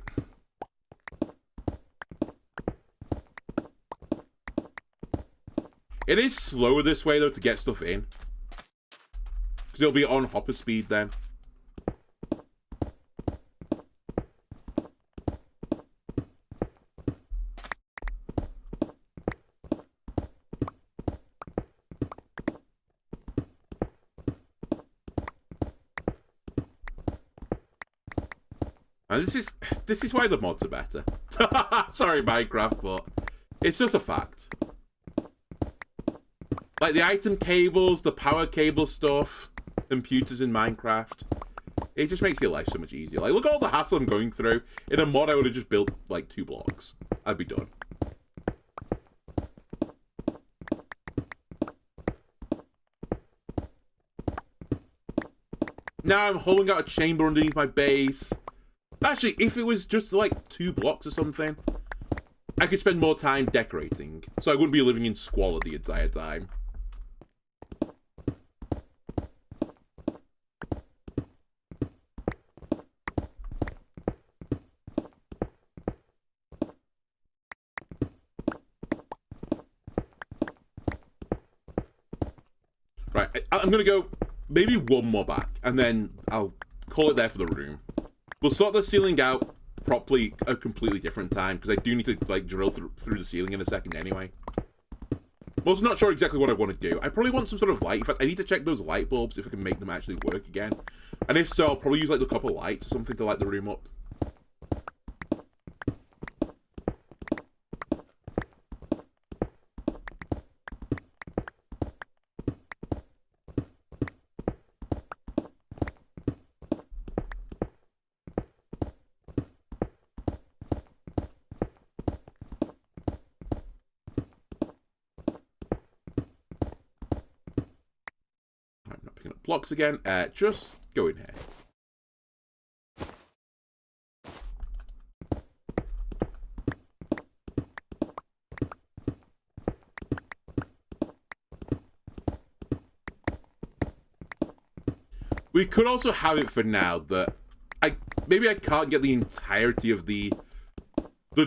It is slower this way, though, to get stuff in. Because it'll be on hopper speed then. And this is why the mods are better. Sorry, Minecraft, but it's just a fact. Like the item cables, the power cable stuff, computers in Minecraft. It just makes your life so much easier. Like, look at all the hassle I'm going through. In a mod, I would have just built, like, 2 blocks. I'd be done. Now I'm holding out a chamber underneath my base. Actually, if it was just, like, 2 blocks or something, I could spend more time decorating. So I wouldn't be living in squalor the entire time. Right, I'm gonna go maybe one more back, and then I'll call it there for the room. We'll sort the ceiling out properly a completely different time, because I do need to, like, drill through the ceiling in a second anyway. I'm also not sure exactly what I want to do. I probably want some sort of light. In fact, I need to check those light bulbs if I can make them actually work again. And if so, I'll probably use, like, the copper lights or something to light the room up. Blocks again, just go in here. We could also have it for now that maybe I can't get the entirety of the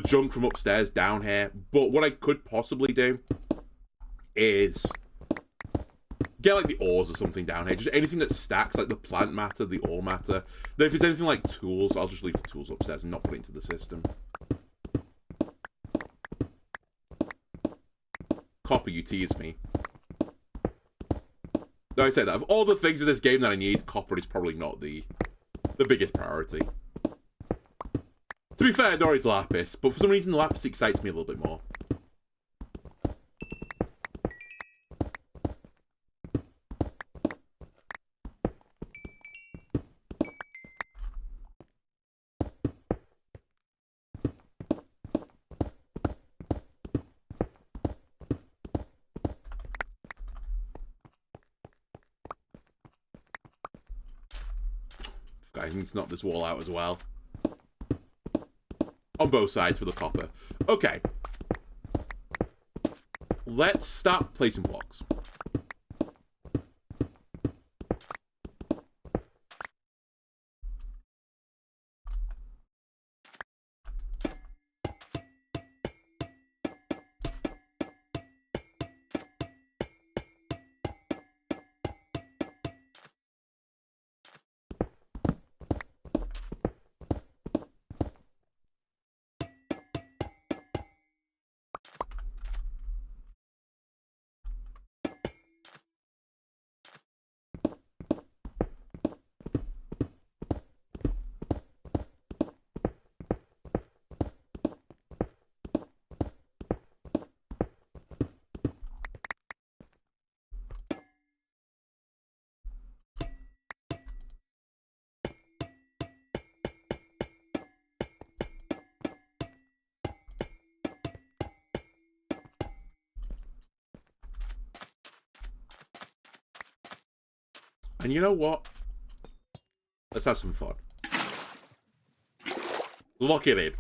junk from upstairs down here, but what I could possibly do is get, like, the ores or something down here. Just anything that stacks, like the plant matter, the ore matter. Then if there's anything like tools, I'll just leave the tools upstairs and not put it into the system. Copper, you tease me. No, I say that. Of all the things in this game that I need, copper is probably not the biggest priority. To be fair, nor is lapis, but for some reason lapis excites me a little bit more. I need to knock this wall out as well. On both sides for the copper. Okay. Let's start placing blocks. And you know what? Let's have some fun. Lock it in.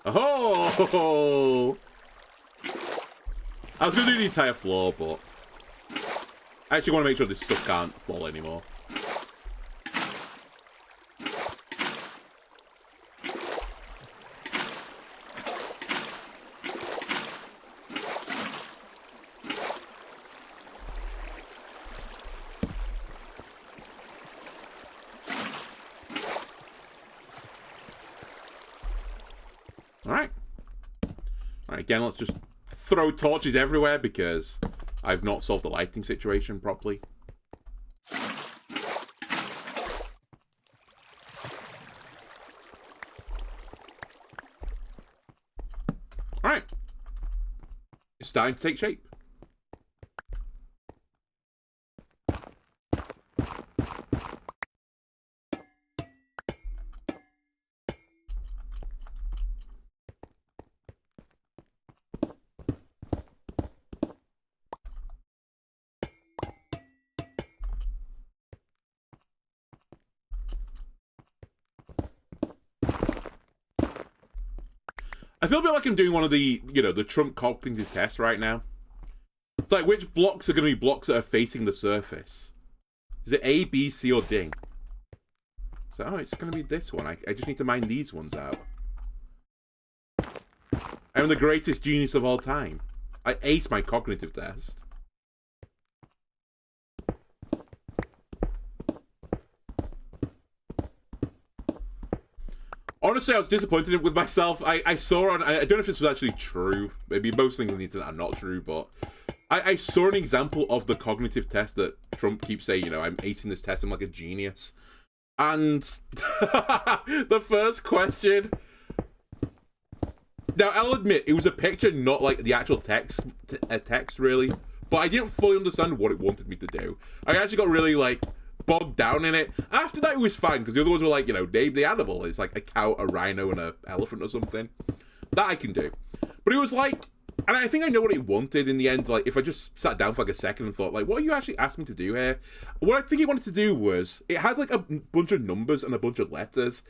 Oh! I was going to do the entire floor, but I actually want to make sure this stuff can't fall anymore. Alright. Alright, again, let's just throw torches everywhere because I've not solved the lighting situation properly. Alright. It's starting to take shape. I feel a bit like I'm doing one of the, you know, the Trump cognitive test right now. It's like, which blocks are going to be blocks that are facing the surface? Is it A, B, C, or D? So, oh, it's going to be this one. I just need to mine these ones out. I'm the greatest genius of all time. I aced my cognitive test. Honestly, I was disappointed with myself. I saw on... I don't know if this was actually true. Maybe most things on the internet are not true, but... I saw an example of the cognitive test that Trump keeps saying, you know, I'm acing this test, I'm like a genius. And... the first question... Now, I'll admit, it was a picture, not like the actual text, really. But I didn't fully understand what it wanted me to do. I actually got really, like... bogged down in it. After that, it was fine, because the other ones were like, you know, name the animal. It's like a cow, a rhino, and an elephant or something. That I can do. But it was like, and I think I know what it wanted in the end. Like, if I just sat down for like a second and thought, like, what are you actually asking me to do here? What I think it wanted to do was, it had like a bunch of numbers and a bunch of letters.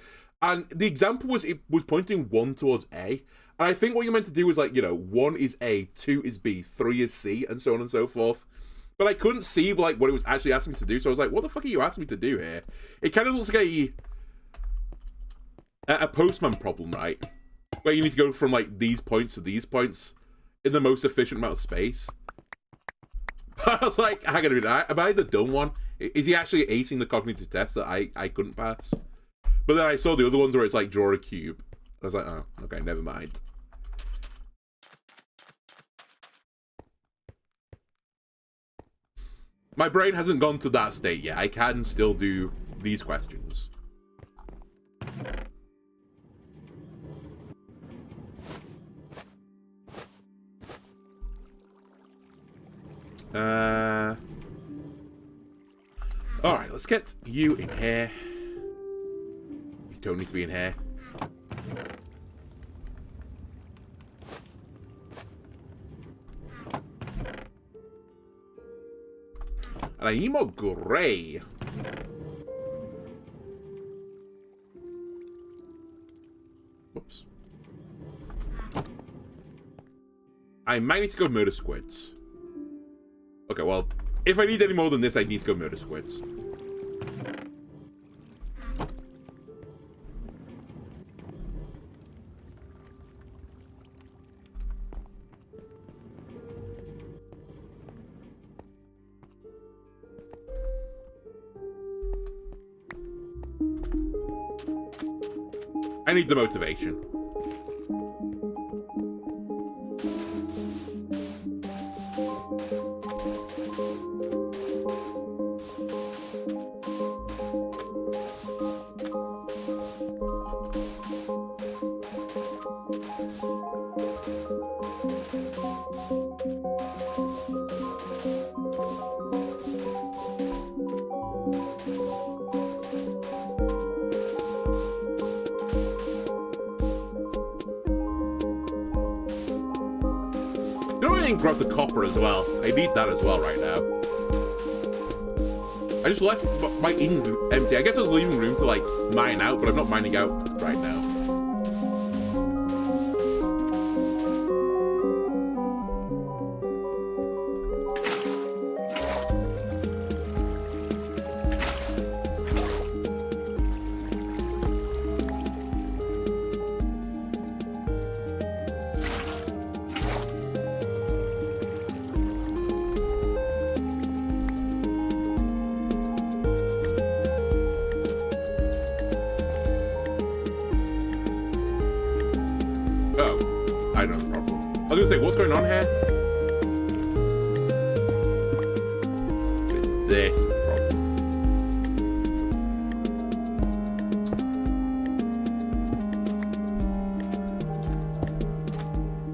And the example was, it was pointing 1 towards A. And I think what you meant to do was like, you know, 1 is A, 2 is B, 3 is C, and so on and so forth. But I couldn't see, like, what it was actually asking me to do, so I was like, what the fuck are you asking me to do here? It kind of looks like a Postman problem, right? Where you need to go from, like, these points to these points in the most efficient amount of space. But I was like, hang on a minute, am I the dumb one? Is he actually acing the cognitive test that I couldn't pass? But then I saw the other ones where it's like, draw a cube. I was like, oh, okay, never mind. My brain hasn't gone to that state yet. I can still do these questions. Alright, let's get you in here. You don't need to be in here. And I need more grey. Whoops. I might need to go murder squids. Okay, well, if I need any more than this, I need to go murder squids. I need the motivation. Grab the copper as well. I need that as well right now. I just left my in empty. I guess I was leaving room to, like, mine out, but I'm not mining out right now. Oh, I know the problem. I was gonna say, what's going on here? This is the problem.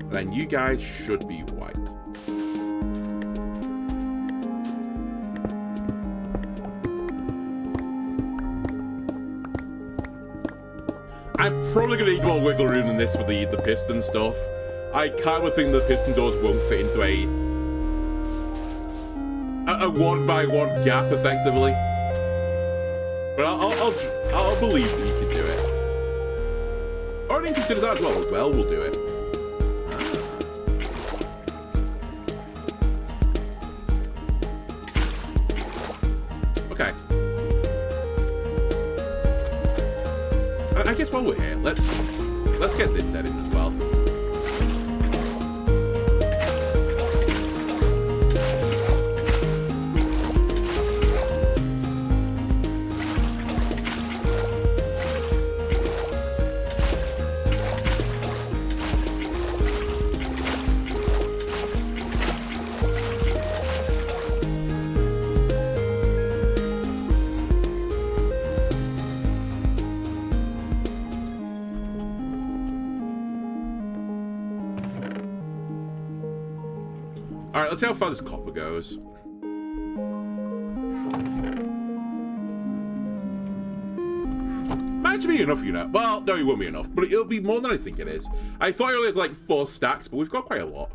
And then you guys should be white. I'm probably going to need more wiggle room than this for the piston stuff. I kind of think the piston doors won't fit into a one-by-one gap, effectively. But I'll believe that you can do it. Or I didn't consider that as well. Well, we'll do it. Okay. I guess while we're here, let's get this set in as well. Alright, let's see how far this copper goes. Might actually be enough, you know. Well, no, it won't be enough, but it'll be more than I think it is. I thought I only had like 4 stacks, but we've got quite a lot.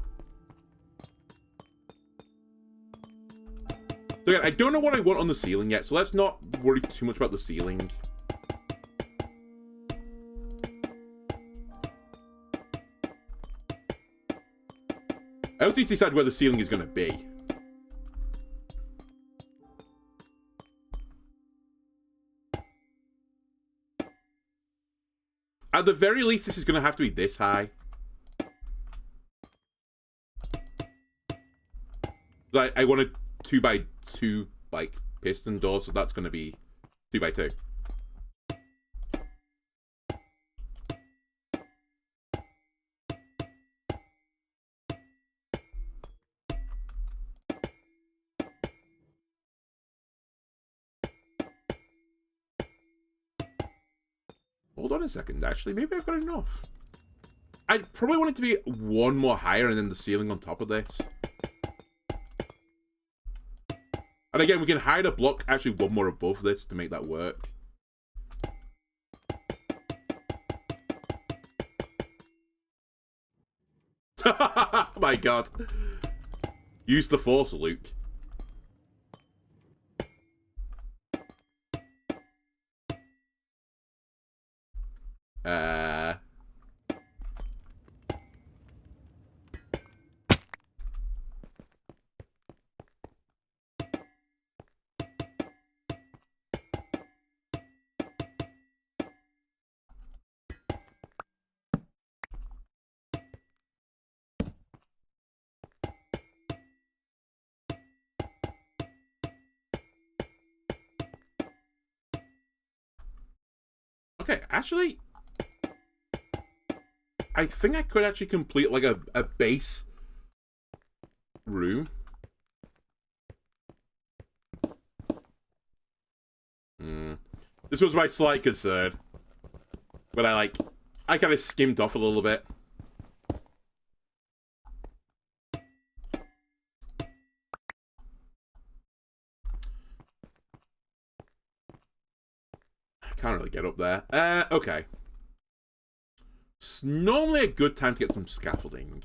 So again, I don't know what I want on the ceiling yet, so let's not worry too much about the ceiling. I also need to decide where the ceiling is going to be. At the very least, this is going to have to be this high. Like, I want a 2x2 like piston door, so that's going to be 2x2. Hold on a second, actually. Maybe I've got enough. I'd probably want it to be one more higher and then the ceiling on top of this. And again, we can hide a block actually one more above this to make that work. My god. Use the force, Luke. Okay, actually, I think I could actually complete like a base room. This was my slight concern. But I kind of skimmed off a little bit. Can't really get up there. Okay. It's normally a good time to get some scaffolding.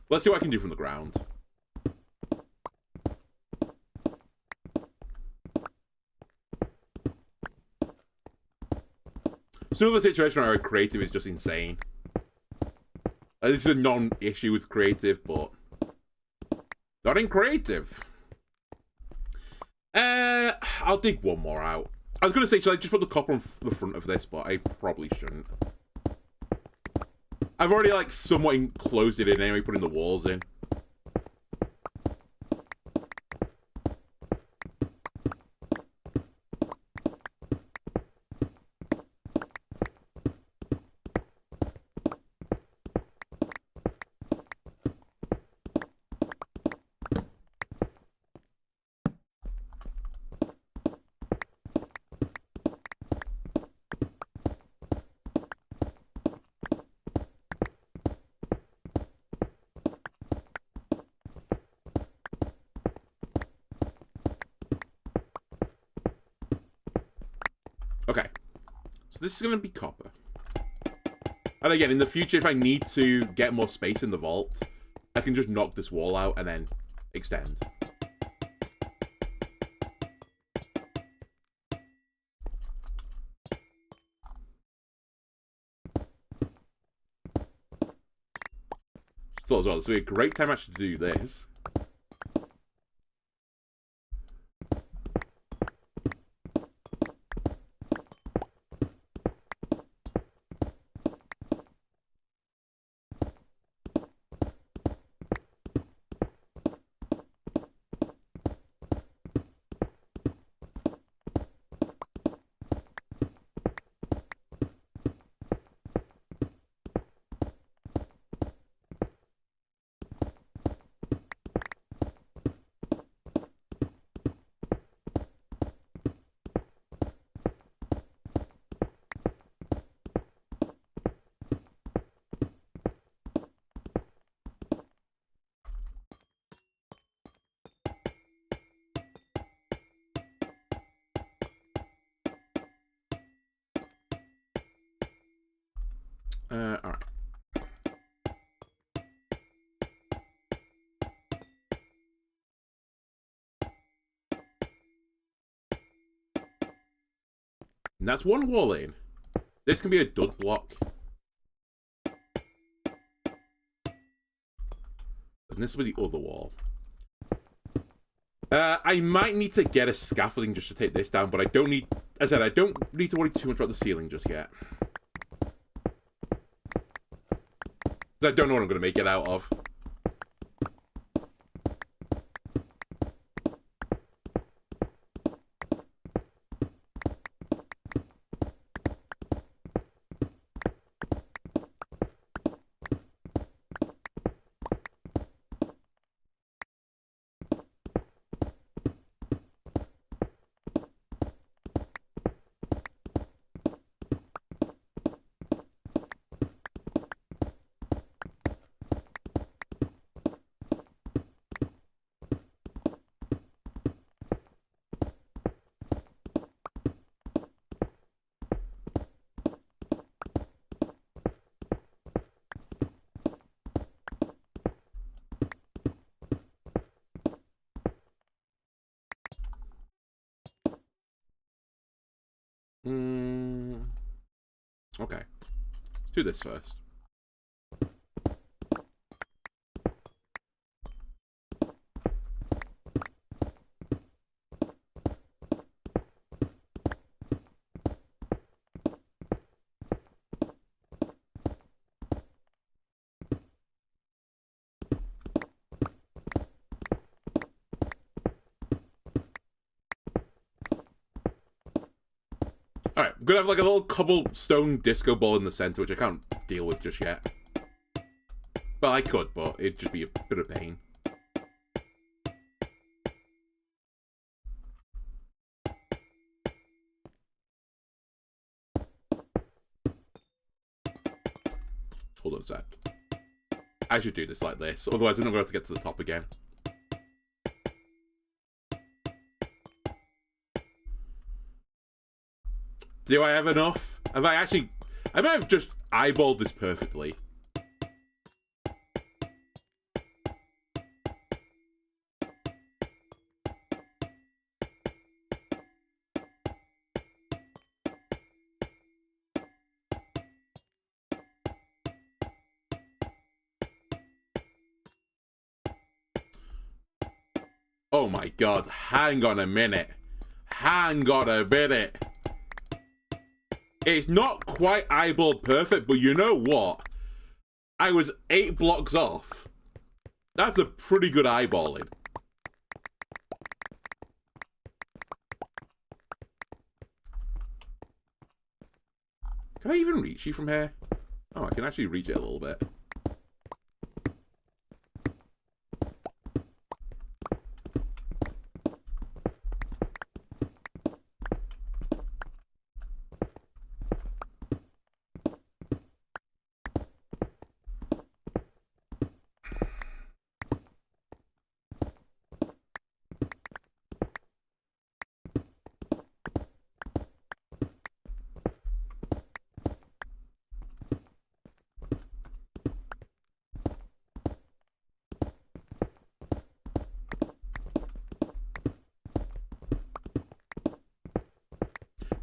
Let's see what I can do from the ground. It's another situation where creative is just insane. This is a non-issue with creative, but not in creative. I'll dig one more out. I was going to say, should I just put the copper on the front of this, but I probably shouldn't. I've already, like, somewhat enclosed it in anyway, putting the walls in. Okay, so this is going to be copper. And again, in the future, if I need to get more space in the vault, I can just knock this wall out and then extend. Thought as well, this would be a great time actually to do this. Alright. And that's one wall in. This can be a dud block. And this will be the other wall. I might need to get a scaffolding just to take this down, but I don't need... As I said, I don't need to worry too much about the ceiling just yet. I don't know what I'm going to make it out of. Okay. Let's do this first. Alright, I'm gonna have like a little cobblestone disco ball in the center, which I can't deal with just yet. Well, I could, but it'd just be a bit of pain. Hold on a sec. I should do this like this, otherwise I'm not going to have to get to the top again. Do I have enough? Have I actually... I might have just eyeballed this perfectly. Oh my god, hang on a minute. Hang on a minute. It's not quite eyeball perfect, but you know what? I was 8 blocks off. That's a pretty good eyeballing. Can I even reach you from here? Oh, I can actually reach it a little bit.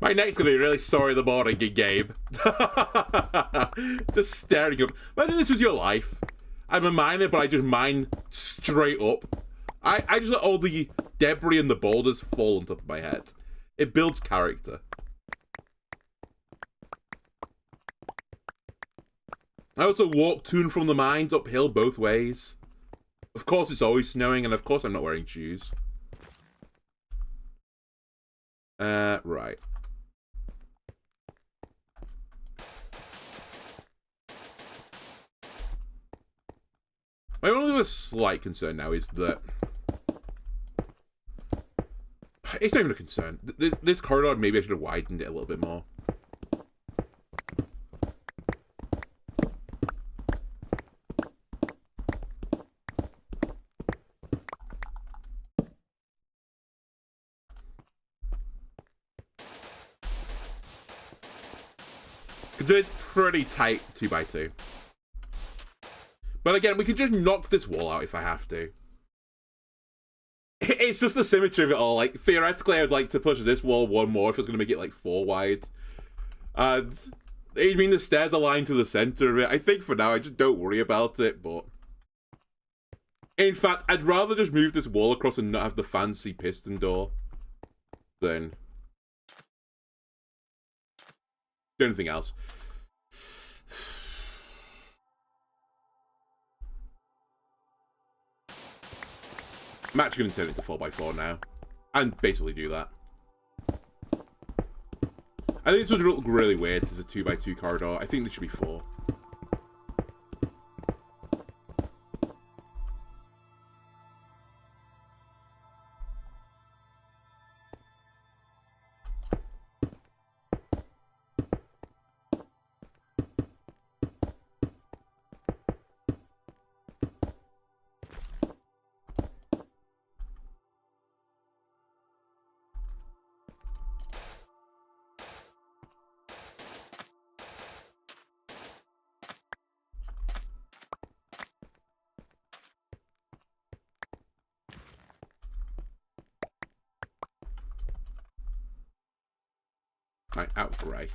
My neck's gonna be really sore in the morning, Gabe. Just staring up. Imagine this was your life. I'm a miner, but I just mine straight up. I just let all the debris and the boulders fall on top of my head. It builds character. I also walk to and from the mines uphill both ways. Of course it's always snowing, and of course I'm not wearing shoes. Right. My only other slight concern now is that... It's not even a concern. This corridor, maybe I should have widened it a little bit more. Because it's pretty tight 2x2. But again, we can just knock this wall out if I have to. It's just the symmetry of it all. Like, theoretically, I would like to push this wall one more if it's going to make it, like, 4 wide. And, I mean, the stairs align to the center of it. I think for now, I just don't worry about it, but... In fact, I'd rather just move this wall across and not have the fancy piston door than... do anything else. I'm actually going to turn it to 4x4 now. And basically do that. I think this would look really weird as a 2x2 corridor. I think this should be 4. Right, out grey.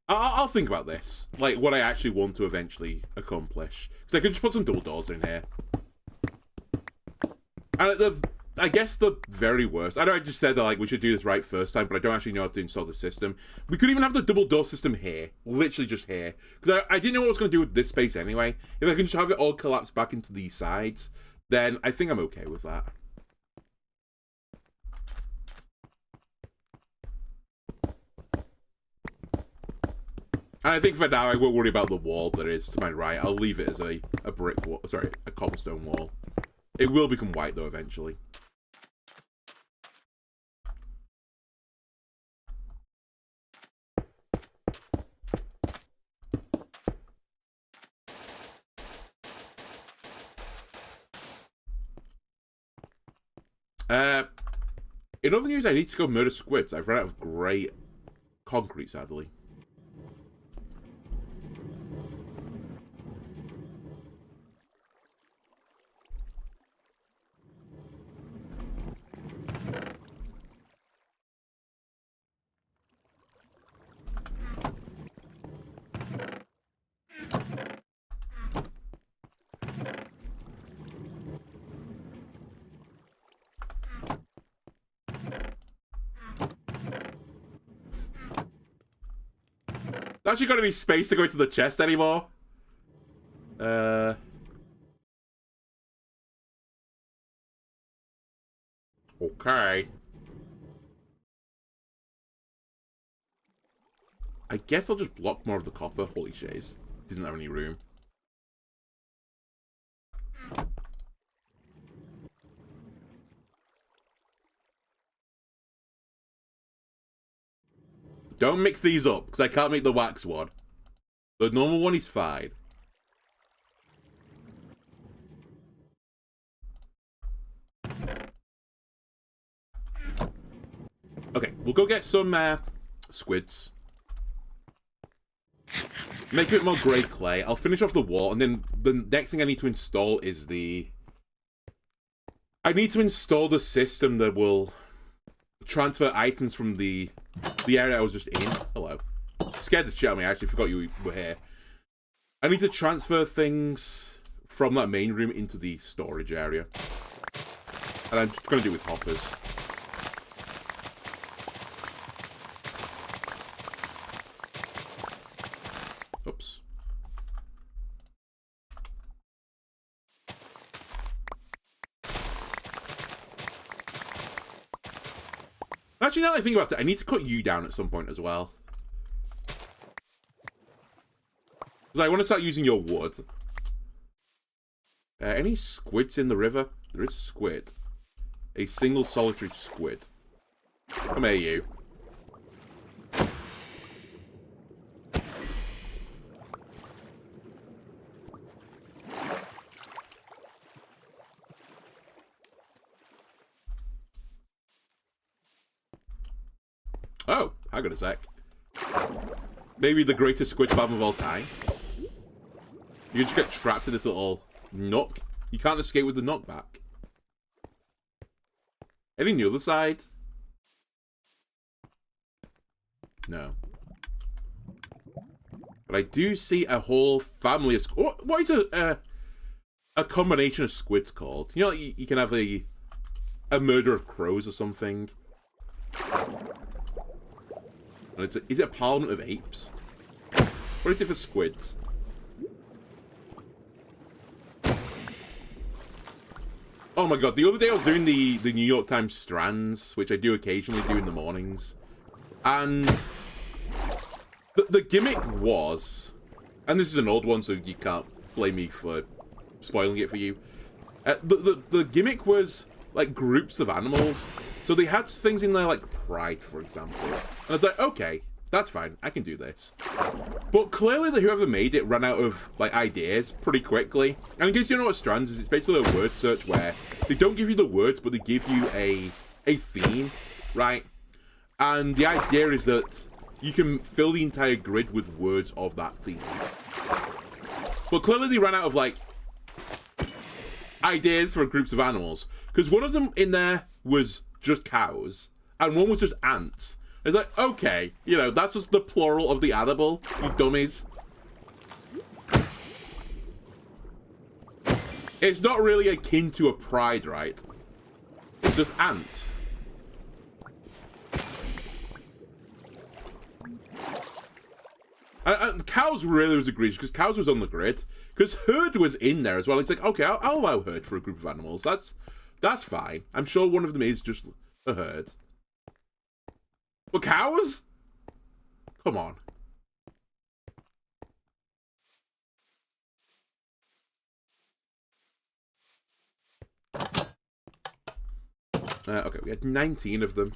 I'll think about this. Like, what I actually want to eventually accomplish. Because I could just put some double doors in here. And at the... I guess the very worst... I know I just said that, like, we should do this right first time, but I don't actually know how to install the system. We could even have the double door system here. Literally just here. Because I didn't know what I was going to do with this space anyway. If I can just have it all collapse back into these sides, then I think I'm okay with that. And I think for now, I won't worry about the wall that is to my right. I'll leave it as a brick wall. Sorry, a cobblestone wall. It will become white, though, eventually. In other news, I need to go murder squids. I've run out of grey concrete, sadly. Actually got any space to go into the chest anymore? Okay. I guess I'll just block more of the copper. Holy shit, it doesn't have any room. Don't mix these up, because I can't make the wax one. The normal one is fine. Okay, we'll go get some squids. Make a bit more grey clay. I'll finish off the wall, and then the next thing I need to install is the... I need to install the system that will transfer items from the area I was just in. Hello. Scared the shit out of me. I actually forgot you were here. I need to transfer things from that main room into the storage area. And I'm just going to do it with hoppers. Oops. Actually, now that I think about it, I need to cut you down at some point as well. Because I want to start using your wood. Any squids in the river? There is a squid. A single solitary squid. Come here, you. Oh, hang on a sec. Maybe the greatest squid farm of all time. You just get trapped in this little nook. You can't escape with the knockback. Any on the other side? No. But I do see a whole family of squids. What is a combination of squids called? You know, you can have a murder of crows or something. And is it a parliament of apes? What is it for squids? Oh my god, the other day I was doing the New York Times strands, which I do occasionally do in the mornings. And the gimmick was, and this is an old one, so you can't blame me for spoiling it for you. The gimmick was like groups of animals. So they had things in there like pride, for example. And I was like, okay, that's fine. I can do this. But clearly whoever made it ran out of like ideas pretty quickly. And in case you don't know what strands is, it's basically a word search where they don't give you the words, but they give you a theme, right? And the idea is that you can fill the entire grid with words of that theme. But clearly they ran out of like ideas for groups of animals. Because one of them in there was just cows, and one was just ants. It's like, okay, you know, that's just the plural of the animal, you dummies. It's not really akin to a pride, right? It's just ants. And cows really was egregious, because cows was on the grid. Because herd was in there as well. It's like, okay, I'll allow herd for a group of animals. That's fine. I'm sure one of them is just a herd. But cows? Come on. Okay, we had 19 of them.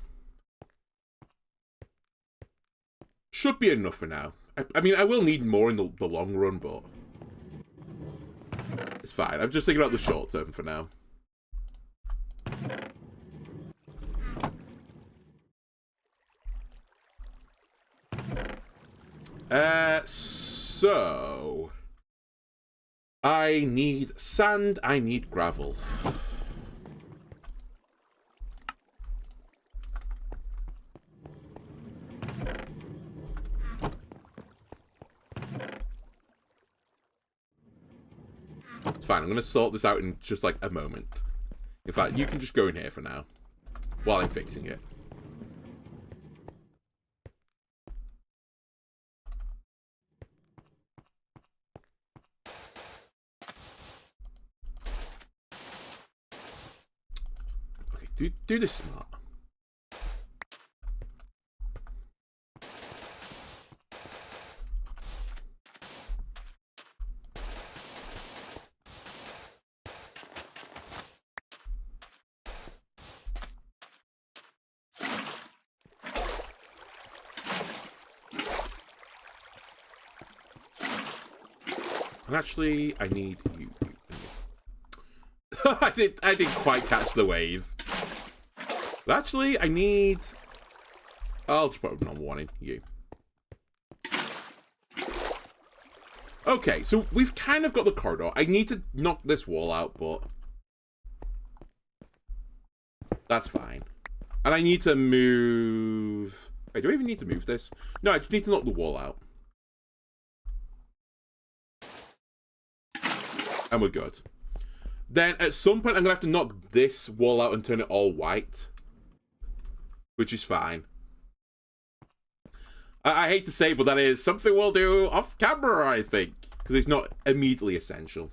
Should be enough for now. I mean, I will need more in the long run, but it's fine. I'm just thinking about the short term for now. So I need sand, I need gravel. It's fine, I'm gonna sort this out in just like a moment. In fact, you can just go in here for now while I'm fixing it. Do this smart. And actually, I need you. I didn't quite catch the wave. But actually, I need... I'll just put number one in. You. Okay, so we've kind of got the corridor. I need to knock this wall out, but... that's fine. And I need to move... Wait, do I even need to move this? No, I just need to knock the wall out. And we're good. Then, at some point, I'm going to have to knock this wall out and turn it all white. Which is fine. I hate to say, but that is something we'll do off camera, I think. Because it's not immediately essential.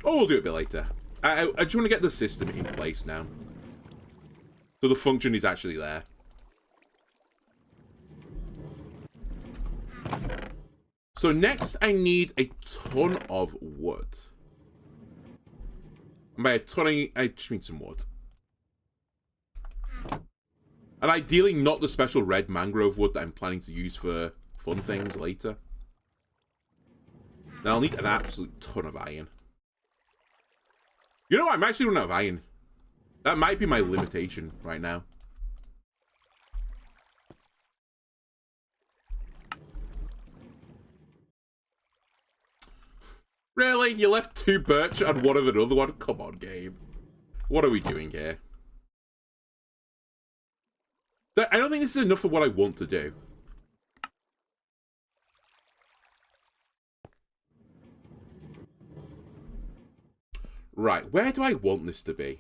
Oh, we'll do it a bit later. I just want to get the system in place now. So the function is actually there. So next, I need a ton of wood. And by a ton, I just mean some wood. And ideally not the special red mangrove wood that I'm planning to use for fun things later. Now I'll need an absolute ton of iron. You know what? I'm actually running out of iron. That might be my limitation right now. Really? You left 2 birch and one of another one? Come on, Gabe. What are we doing here? I don't think this is enough for what I want to do. Right, where do I want this to be?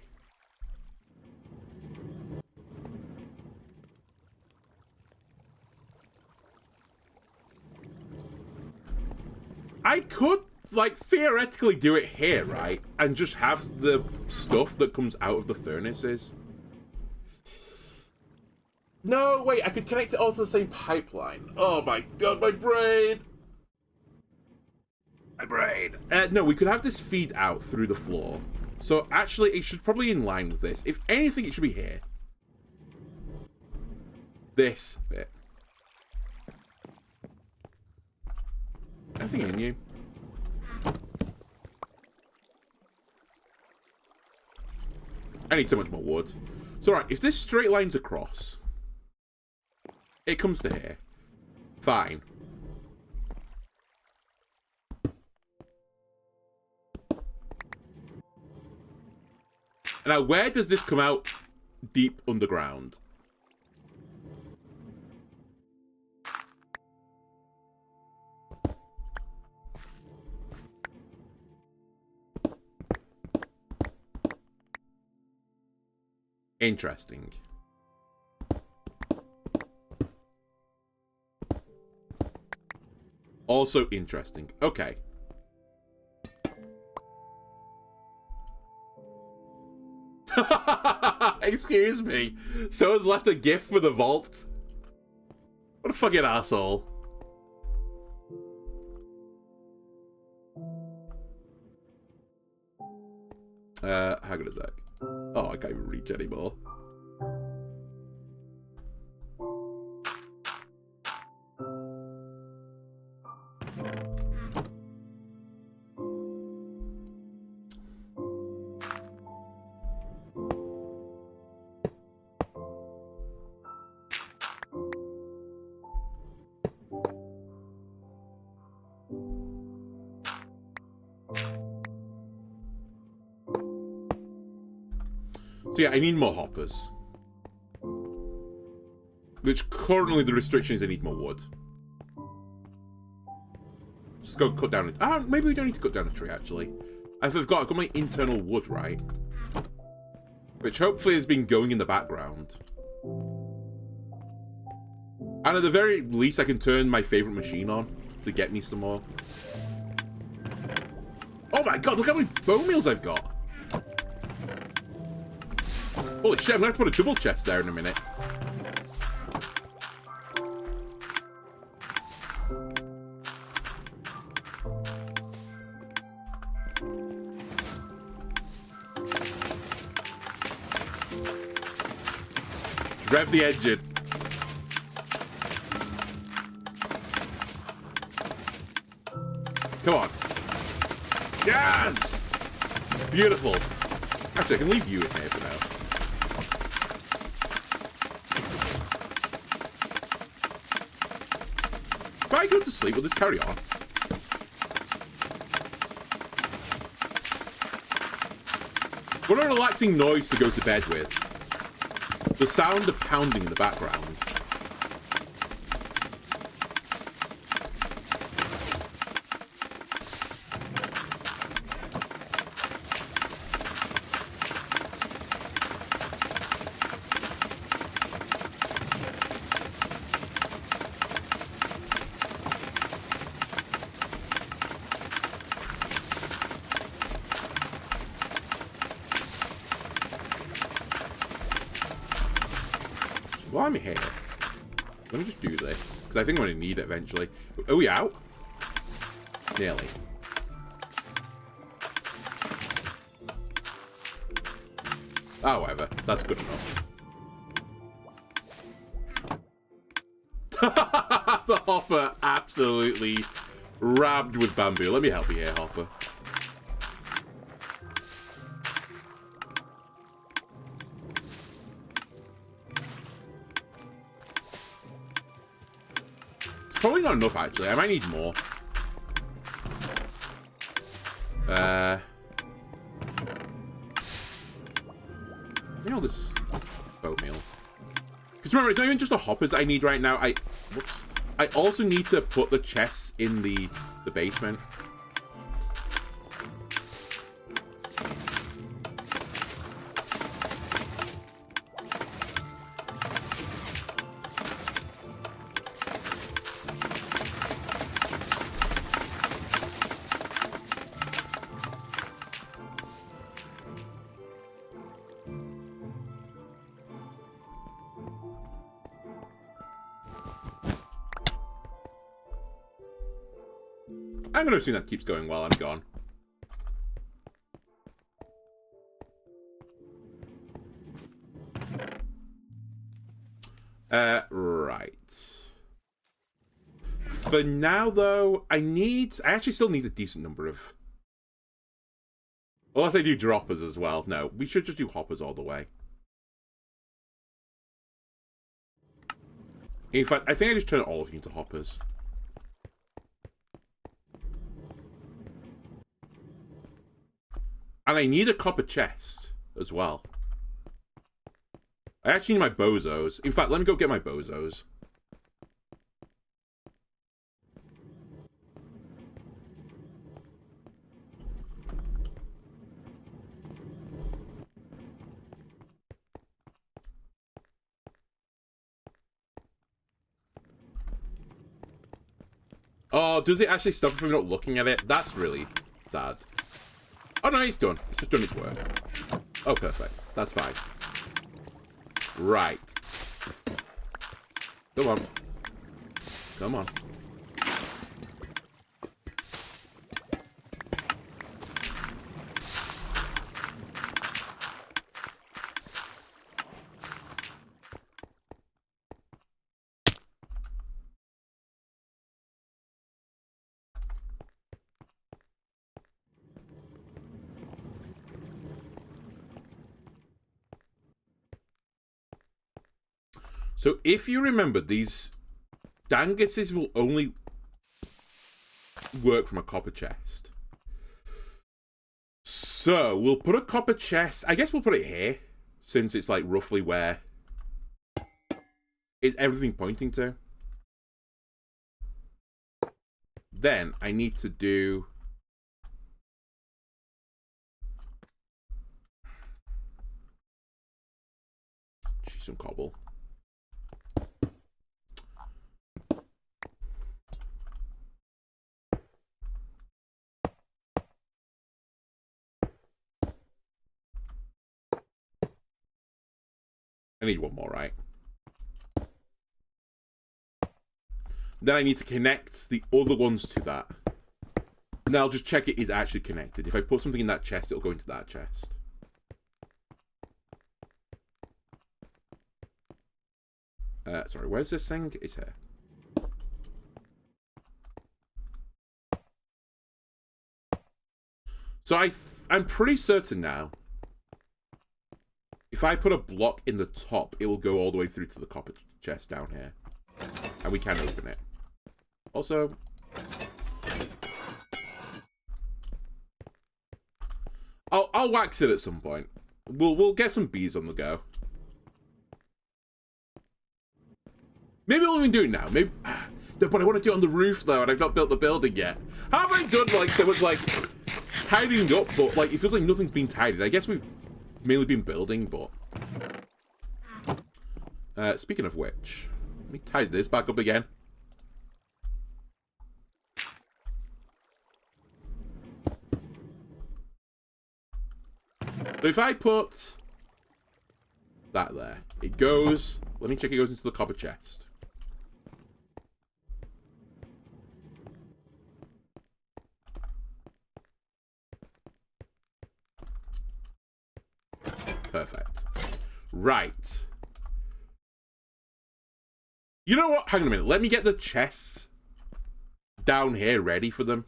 I could, like, theoretically do it here, right? And just have the stuff that comes out of the furnaces. No, wait, I could connect it all to the same pipeline. Oh my god, my brain! My brain! No, we could have this feed out through the floor. So actually, it should probably in line with this. If anything, it should be here. This bit. Anything in you? I need so much more wood. So right, if this straight line's across, it comes to here. Fine. Now, where does this come out deep underground? Interesting. Also interesting. Okay. Excuse me. Someone's left a gift for the vault. What a fucking asshole. How good is that? Oh, I can't even reach anymore. So yeah, I need more hoppers. Which currently the restriction is I need more wood. Just go cut down it. Maybe we don't need to cut down a tree actually. I forgot, I've got my internal wood, right? Which hopefully has been going in the background. And at the very least I can turn my favourite machine on to get me some more. Oh my god, look how many bone meals I've got. Holy shit, I'm gonna have to put a double chest there in a minute. Rev the engine. Come on. Yes! Beautiful. Actually, I can leave you in here for now. If I go to sleep, will this carry on? What a relaxing noise to go to bed with. The sound of pounding in the background. While I'm here, let me just do this, because I think I'm going to need it eventually. Are we out? Nearly. Oh, whatever. That's good enough. The Hopper absolutely rammed with bamboo. Let me help you here, Hopper. Probably not enough, actually. I might need more. You know this oatmeal. Because remember, it's not even just the hoppers I need right now. Whoops. I also need to put the chests in the basement. I'm going to assume that keeps going while I'm gone. Right. For now, though, I actually still need a decent number of... Unless I do droppers as well. No, we should just do hoppers all the way. In fact, I think I just turn all of you into hoppers. And I need a copper chest as well. I actually need my bozos. In fact, let me go get my bozos. Oh, does it actually stop if I'm not looking at it? That's really sad. Oh no, it's done. It's just done its work. Oh, perfect. That's fine. Right. Come on. Come on. So if you remember, these danguses will only work from a copper chest. So we'll put a copper chest. I guess we'll put it here, since it's like roughly where is everything pointing to. Then I need to do... some cobble. I need one more, right? Then I need to connect the other ones to that. And then I'll just check it is actually connected. If I put something in that chest, it'll go into that chest. Sorry, where's this thing? It's here. So I'm pretty certain now, if I put a block in the top, it will go all the way through to the copper chest down here. And we can open it. Also, I'll wax it at some point. We'll get some bees on the go. Maybe we'll even do it now. Maybe, but I want to do it on the roof though, and I've not built the building yet. How have I done like so much like tidying up, but like it feels like nothing's been tidied. I guess we've mainly been building, but speaking of which, let me tidy this back up again. So if I put that there, it goes, let me check, it goes into the copper chest. Perfect. Right. You know what? Hang on a minute. Let me get the chests down here ready for them.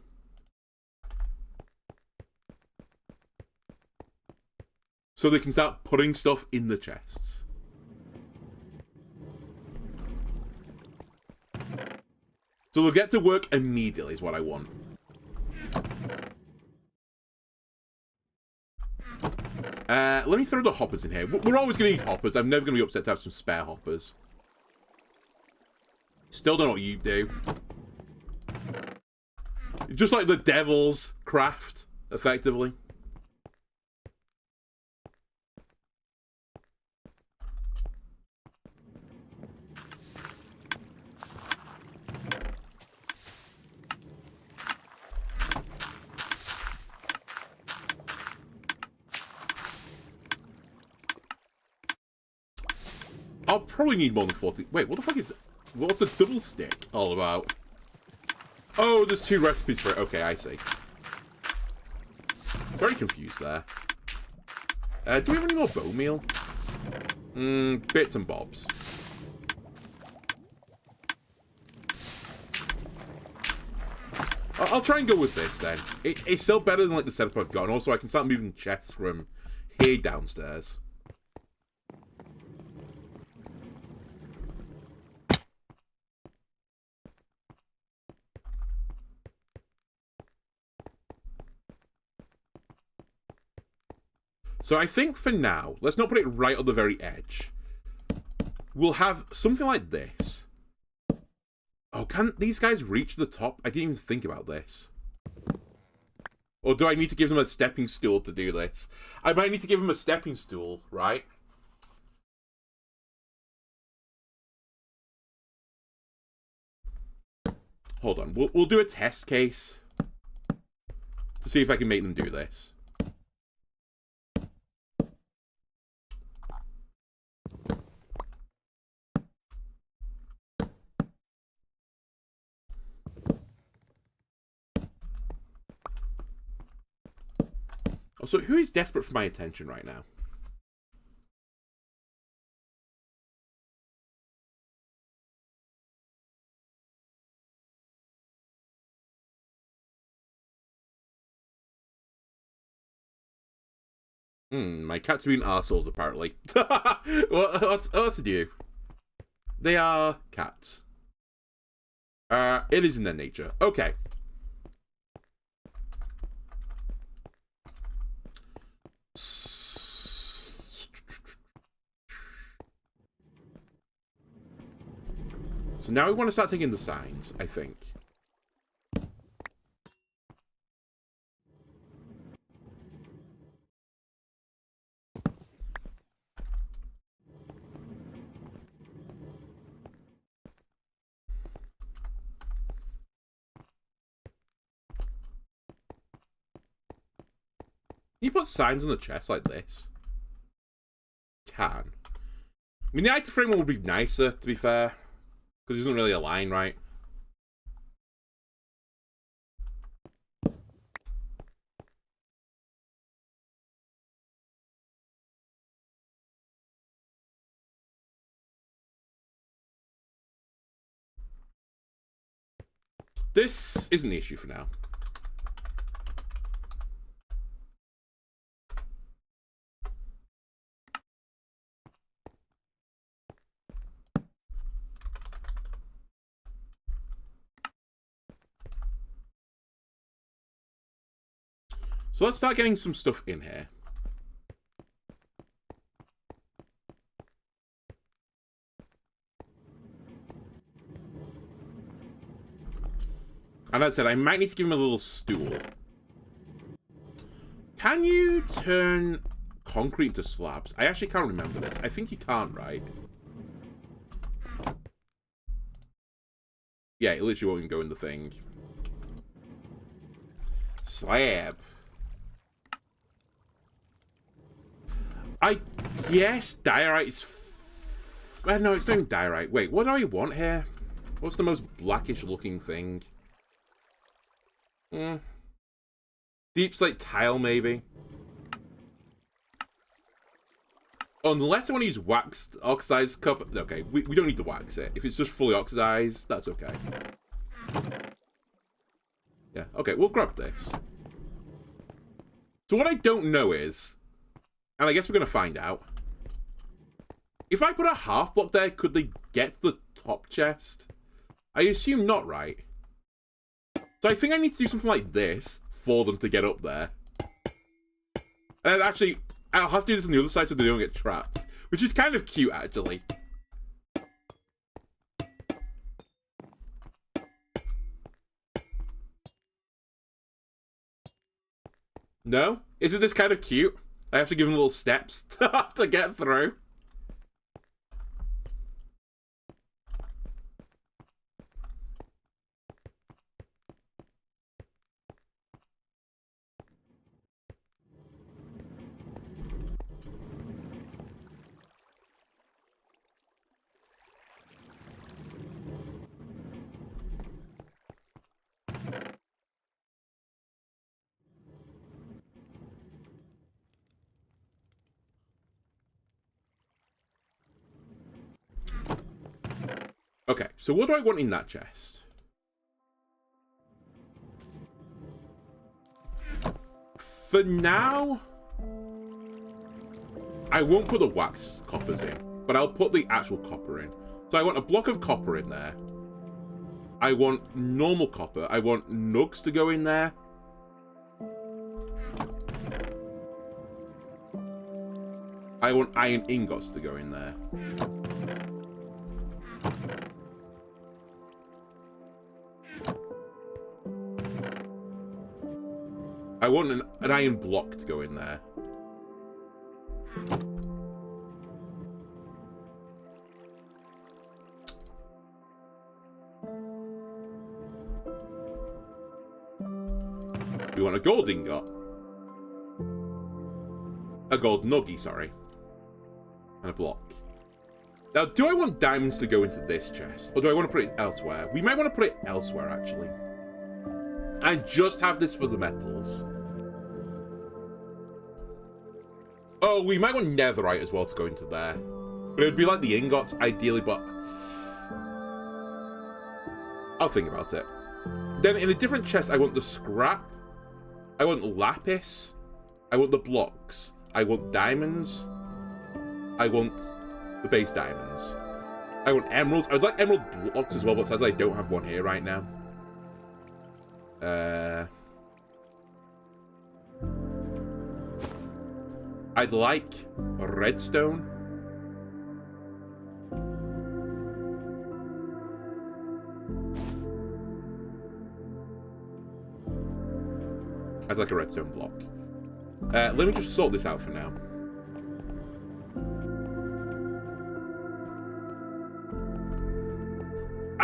So they can start putting stuff in the chests. So they'll get to work immediately is what I want. Let me throw the hoppers in here. We're always going to need hoppers. I'm never going to be upset to have some spare hoppers. Still don't know what you do. Just like the devil's craft, effectively. I'll probably need more than 40. Wait, what the fuck is that? What's the double stick all about? Oh, there's 2 recipes for it. Okay, I see. Very confused there. Do we have any more bone meal? Bits and bobs. I'll try and go with this then. It's still better than like the setup I've got, and also I can start moving chests from here downstairs. So I think for now, let's not put it right on the very edge. We'll have something like this. Oh, can these guys reach the top? I didn't even think about this. Or do I need to give them a stepping stool to do this? I might need to give them a stepping stool, right? Hold on, we'll do a test case to see if I can make them do this. Oh, so who is desperate for my attention right now? My cats are being arseholes, apparently. What's new? They are cats. It is in their nature. Okay. So now we want to start taking the signs, I think. Can you put signs on the chest like this? Can. mean, the item frame would be nicer, to be fair, because it doesn't really align right. This isn't the issue for now. So let's start getting some stuff in here. And as I said, I might need to give him a little stool. Can you turn concrete into slabs? I actually can't remember this. I think you can't, right? Yeah, it literally won't even go in the thing. Slab. I guess diorite is... no, it's not even diorite. Wait, what do I want here? What's the most blackish looking thing? Deep slate tile, maybe. Unless I want to use waxed oxidized copper. Okay, we don't need to wax it. If it's just fully oxidized, that's okay. Yeah, okay, we'll grab this. So what I don't know is, and I guess we're going to find out, if I put a half block there, could they get to the top chest? I assume not, right? So I think I need to do something like this for them to get up there. And actually, I'll have to do this on the other side so they don't get trapped. Which is kind of cute, actually. No? Isn't this kind of cute? I have to give them little steps to get through. Okay, so what do I want in that chest? For now, I won't put the wax coppers in, but I'll put the actual copper in. So I want a block of copper in there. I want normal copper. I want nugs to go in there. I want iron ingots to go in there. I want an iron block to go in there. We want a gold ingot. A gold nugget, sorry. And a block. Now, do I want diamonds to go into this chest? Or do I want to put it elsewhere? We might want to put it elsewhere, actually. And just have this for the metals. Oh, we might want netherite as well to go into there. But it would be like the ingots, ideally, but... I'll think about it. Then in a different chest, I want the scrap. I want lapis. I want the blocks. I want diamonds. I want the base diamonds. I want emeralds. I would like emerald blocks as well, but sadly I don't have one here right now. I'd like redstone. I'd like a redstone block. Let me just sort this out for now.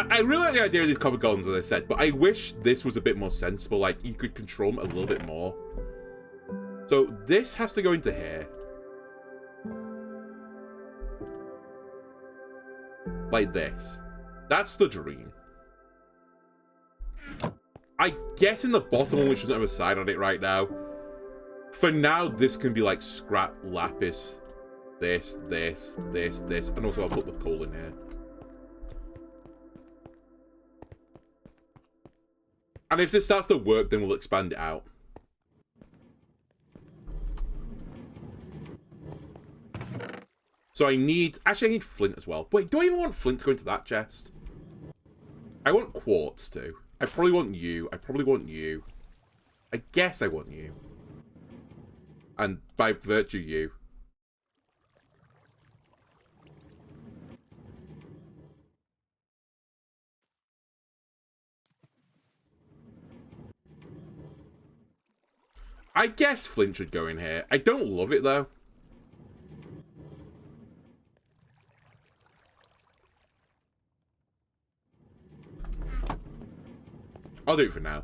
I really like the idea of these copper golems, as I said, but I wish this was a bit more sensible. Like, you could control them a little bit more. So, this has to go into here. Like this. That's the dream. I guess in the bottom one, which doesn't have a side on it right now. For now, this can be like scrap lapis. This. And also I'll put the coal in here. And if this starts to work, then we'll expand it out. So I need flint as well. Wait, do I even want flint to go into that chest? I want quartz too. I probably want you. I guess I want you. And by virtue, you. I guess flint should go in here. I don't love it though. I'll do it for now.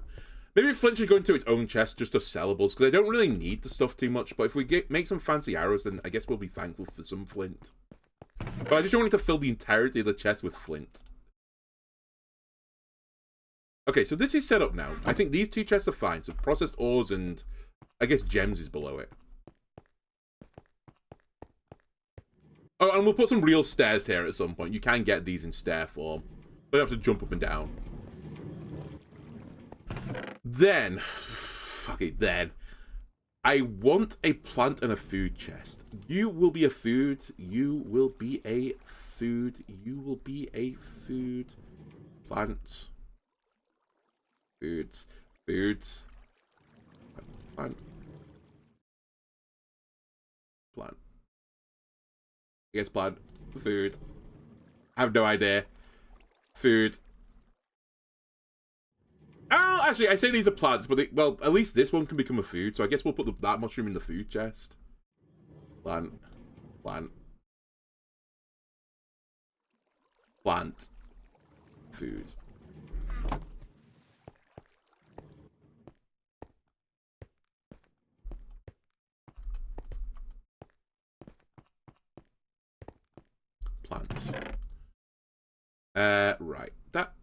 Maybe flint should go into its own chest just of sellables, because I don't really need the stuff too much, but if we make some fancy arrows, then I guess we'll be thankful for some flint. But I just don't want to fill the entirety of the chest with flint. Okay, so this is set up now. I think these two chests are fine, so processed ores and, I guess, gems is below it. Oh, and we'll put some real stairs here at some point. You can get these in stair form. You don't have to jump up and down. Then, I want a plant and a food chest. You will be a food. You will be a food. You will be a food. Plant. Foods. Plant. I guess plant. Food. I have no idea. Food. Oh, actually, I say these are plants, but well, at least this one can become a food, so I guess we'll put that mushroom in the food chest. Plant. Food. Plants. Right. That.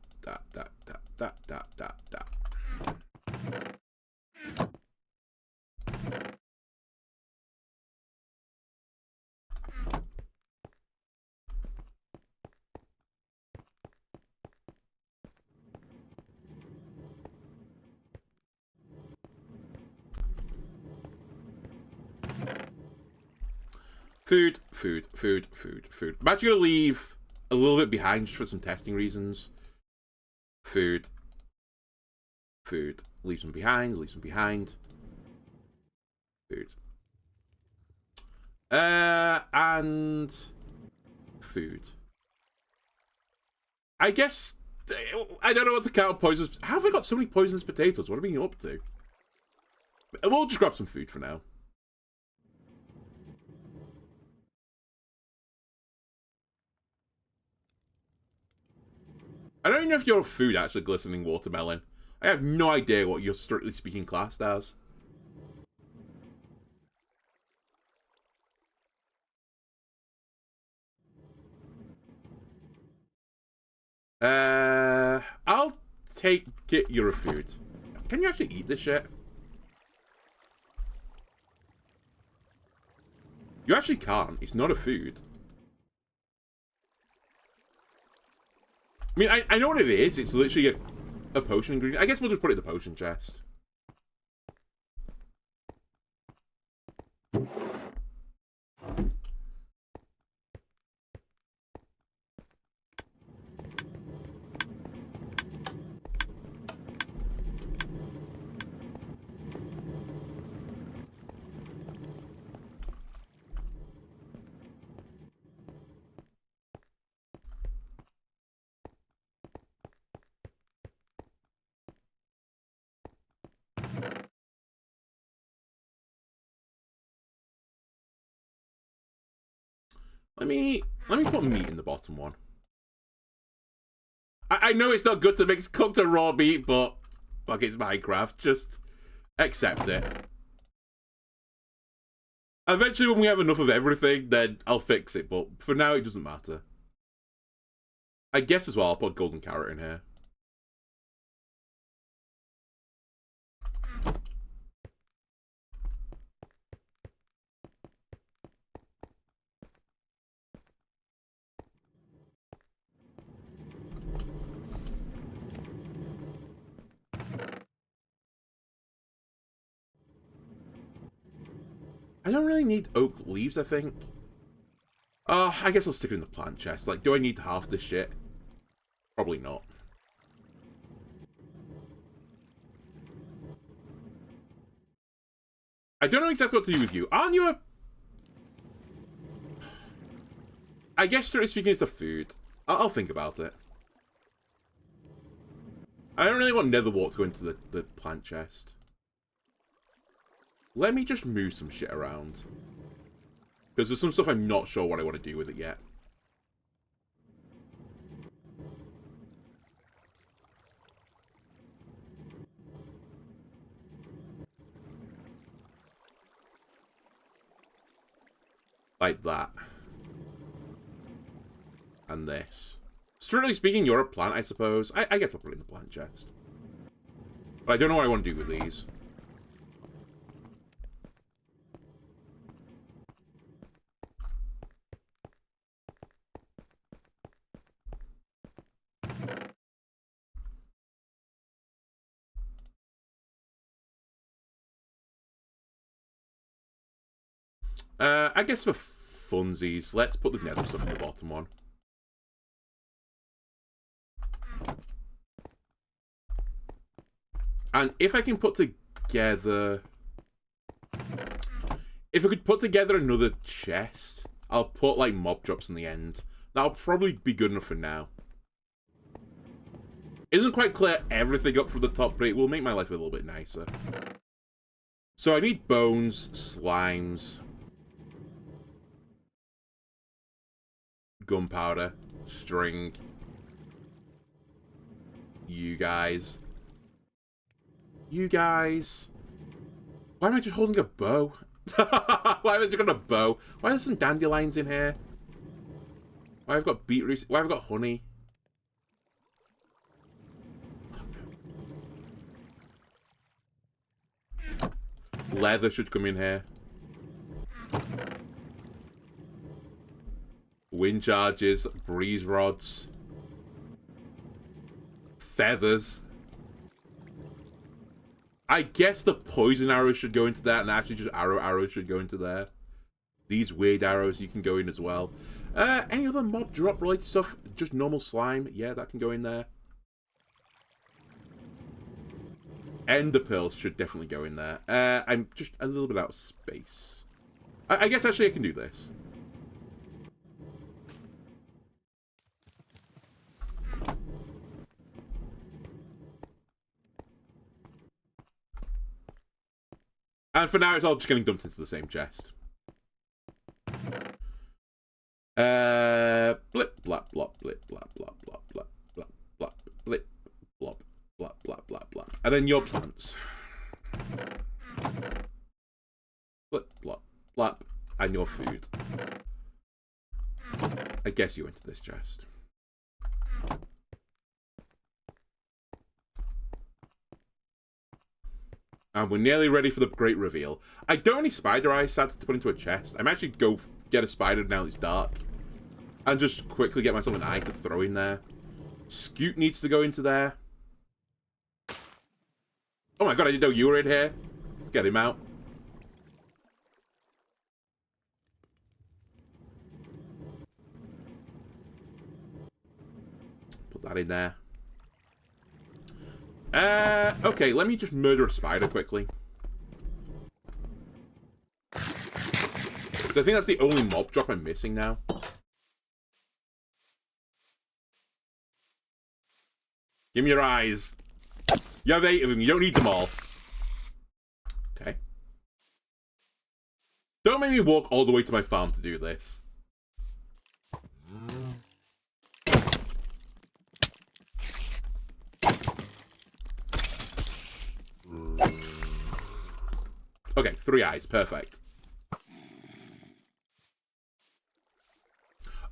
Food. I'm actually gonna leave a little bit behind just for some testing reasons. Food. Leave some behind. Food. And food. I guess I don't know what to count poisonous. How have I got so many poisonous potatoes? What are we up to? We'll just grab some food for now. I don't even know if you're food, actually, glistening watermelon. I have no idea what you're strictly speaking classed as. I'll take it you're a food. Can you actually eat this shit? You actually can't. It's not a food. I mean, I know what it is. It's literally a potion ingredient. I guess we'll just put it in the potion chest. Let me put meat in the bottom one. I know it's not good to mix cooked and raw meat, but fuck, it's Minecraft. Just accept it. Eventually, when we have enough of everything, then I'll fix it. But for now, it doesn't matter. I guess as well, I'll put golden carrot in here. I don't really need oak leaves, I think. I guess I'll stick it in the plant chest. Like, do I need half this shit? Probably not. I don't know exactly what to do with you. Aren't you a... I guess, strictly speaking, it's a food. I'll think about it. I don't really want nether wart to go into the plant chest. Let me just move some shit around. Because there's some stuff I'm not sure what I want to do with it yet. Like that. And this. Strictly speaking, you're a plant, I suppose. I guess I'll put it in the plant chest. But I don't know what I want to do with these. I guess for funsies, let's put the nether stuff in the bottom one. And if I can put together... If I could put together another chest, I'll put, like, mob drops in the end. That'll probably be good enough for now. It doesn't quite clear everything up from the top, but it will make my life a little bit nicer. So I need bones, slimes... gunpowder, string, you guys. Why am I just holding a bow? Why have I just got a bow? Why are there some dandelions in here? Why have I got beetroot? Why have I got honey? Leather should come in here. Wind charges, breeze rods, feathers. I guess the poison arrows should go into that, and actually just arrows should go into there. These weird arrows you can go in as well. Any other mob drop related stuff? Just normal slime? Yeah, that can go in there. Ender pearls should definitely go in there. I'm just a little bit out of space. I guess actually I can do this. And for now, it's all just getting dumped into the same chest. Blip, blop, blop, blip, blop, blop, blop, blop, blop, blop, blip, blop, blop, blop, blop, blop. And then your plants. Blip, blop, blop, and your food. I guess you into this chest. And we're nearly ready for the great reveal. I don't have any spider eyes sad to put into a chest. I'm actually go get a spider now it's dark. And just quickly get myself an eye to throw in there. Scoot needs to go into there. Oh my god, I didn't know you were in here. Let's get him out. Put that in there. Okay, let me just murder a spider quickly. I think that's the only mob drop I'm missing now. Give me your eyes. You have 8 of them, you don't need them all. Okay. Don't make me walk all the way to my farm to do this. Okay, 3 eyes, perfect.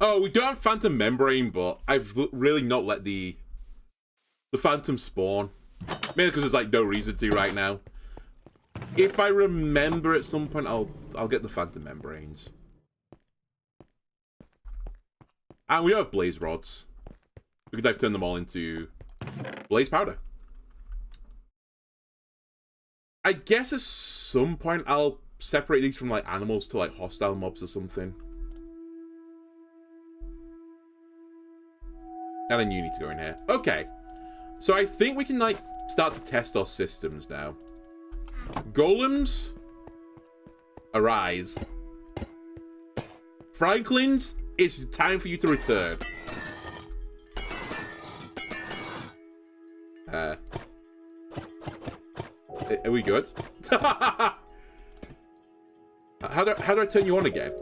Oh, we don't have Phantom Membrane, but I've really not let the Phantom spawn. Mainly because there's like no reason to right now. If I remember at some point, I'll get the Phantom Membranes. And we don't have Blaze Rods, because I've turned them all into Blaze Powder. I guess at some point I'll separate these from like animals to like hostile mobs or something. And then you need to go in here. Okay. So I think we can like start to test our systems now. Golems, arise. Franklins, it's time for you to return. Are we good? How do I turn you on again?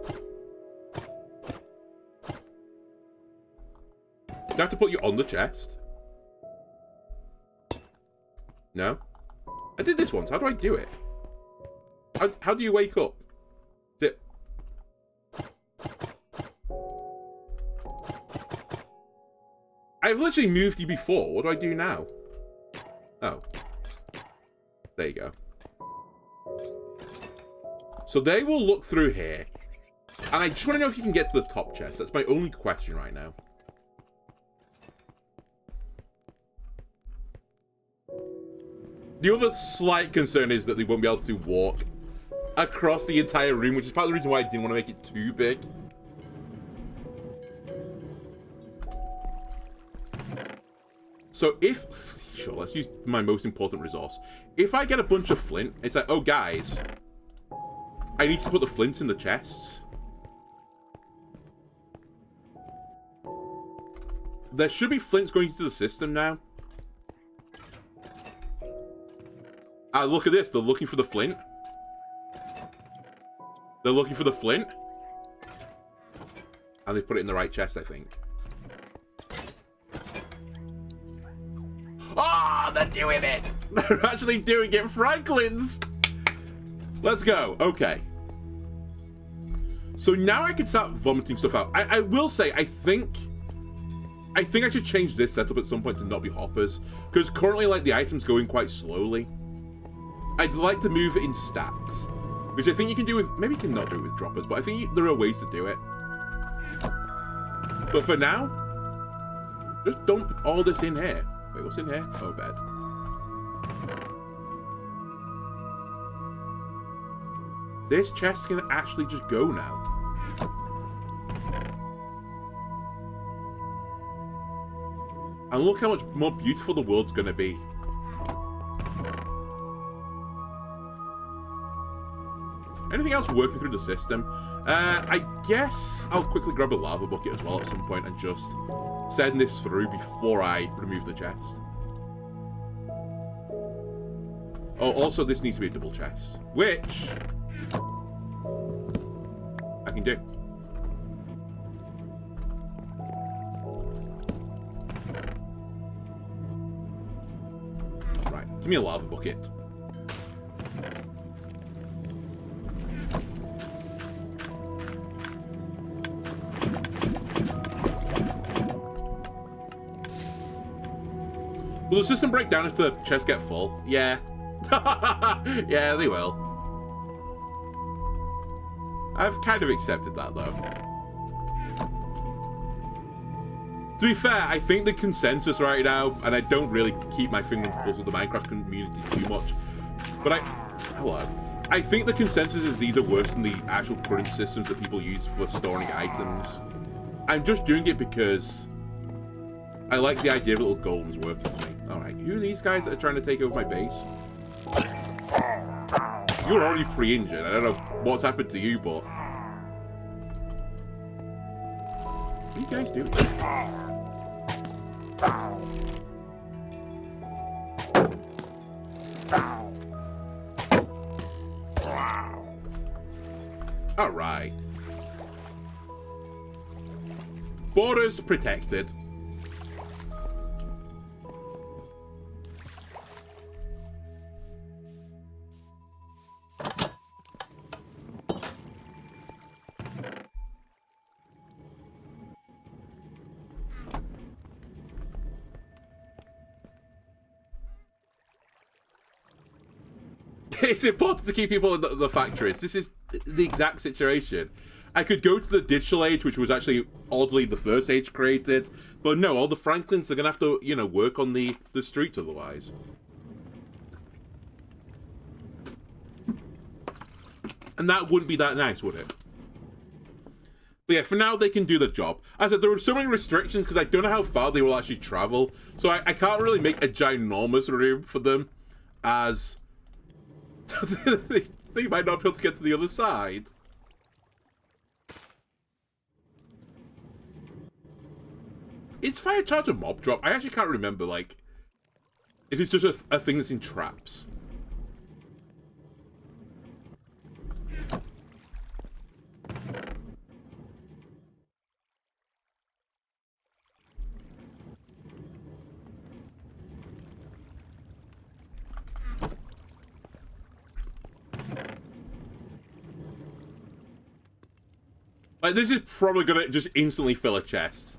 Do I have to put you on the chest? No? I did this once. How do I do it? How do you wake up? Is it... I've literally moved you before. What do I do now? Oh. There you go. So they will look through here. And I just want to know if you can get to the top chest. That's my only question right now. The other slight concern is that they won't be able to walk across the entire room, which is part of the reason why I didn't want to make it too big. So if... Sure, let's use my most important resource. If I get a bunch of flint, it's like, oh, guys, I need to put the flints in the chests. There should be flints going into the system now. Ah, look at this. They're looking for the flint. They're looking for the flint. And they put it in the right chest, I think. Oh, they're doing it! They're actually doing it, Franklins! Let's go. Okay. So now I can start vomiting stuff out. I will say, I think I should change this setup at some point to not be hoppers. Because currently, like, the items go in quite slowly. I'd like to move it in stacks. Which I think you can do with... Maybe you can not do it with droppers, but I think there are ways to do it. But for now, just dump all this in here. Wait, what's in here? Oh, bed. This chest can actually just go now. And look how much more beautiful the world's gonna be. Anything else working through the system? I guess I'll quickly grab a lava bucket as well at some point and just send this through before I remove the chest. Oh, also this needs to be a double chest, which I can do. Right, give me a lava bucket. Will the system break down if the chests get full? Yeah. Yeah, they will. I've kind of accepted that, though. To be fair, I think the consensus right now, and I don't really keep my finger on the pulse with the Minecraft community too much, but hello. I think the consensus is these are worse than the actual current systems that people use for storing items. I'm just doing it because I like the idea of little golems working for me. Alright, who are these guys that are trying to take over my base? You're already pre-injured. I don't know what's happened to you, but... What are you guys doing? Alright. Borders protected. It's important to keep people in the factories. This is the exact situation. I could go to the digital age, which was actually, oddly, the first age created. But no, all the Franklins are going to have to, you know, work on the streets otherwise. And that wouldn't be that nice, would it? But yeah, for now, they can do the job. As I said, there are so many restrictions because I don't know how far they will actually travel. So I can't really make a ginormous room for them, as they might not be able to get to the other side. Is fire charge a mob drop? I actually can't remember, like, if it's just a thing that's in traps. Like, this is probably gonna just instantly fill a chest.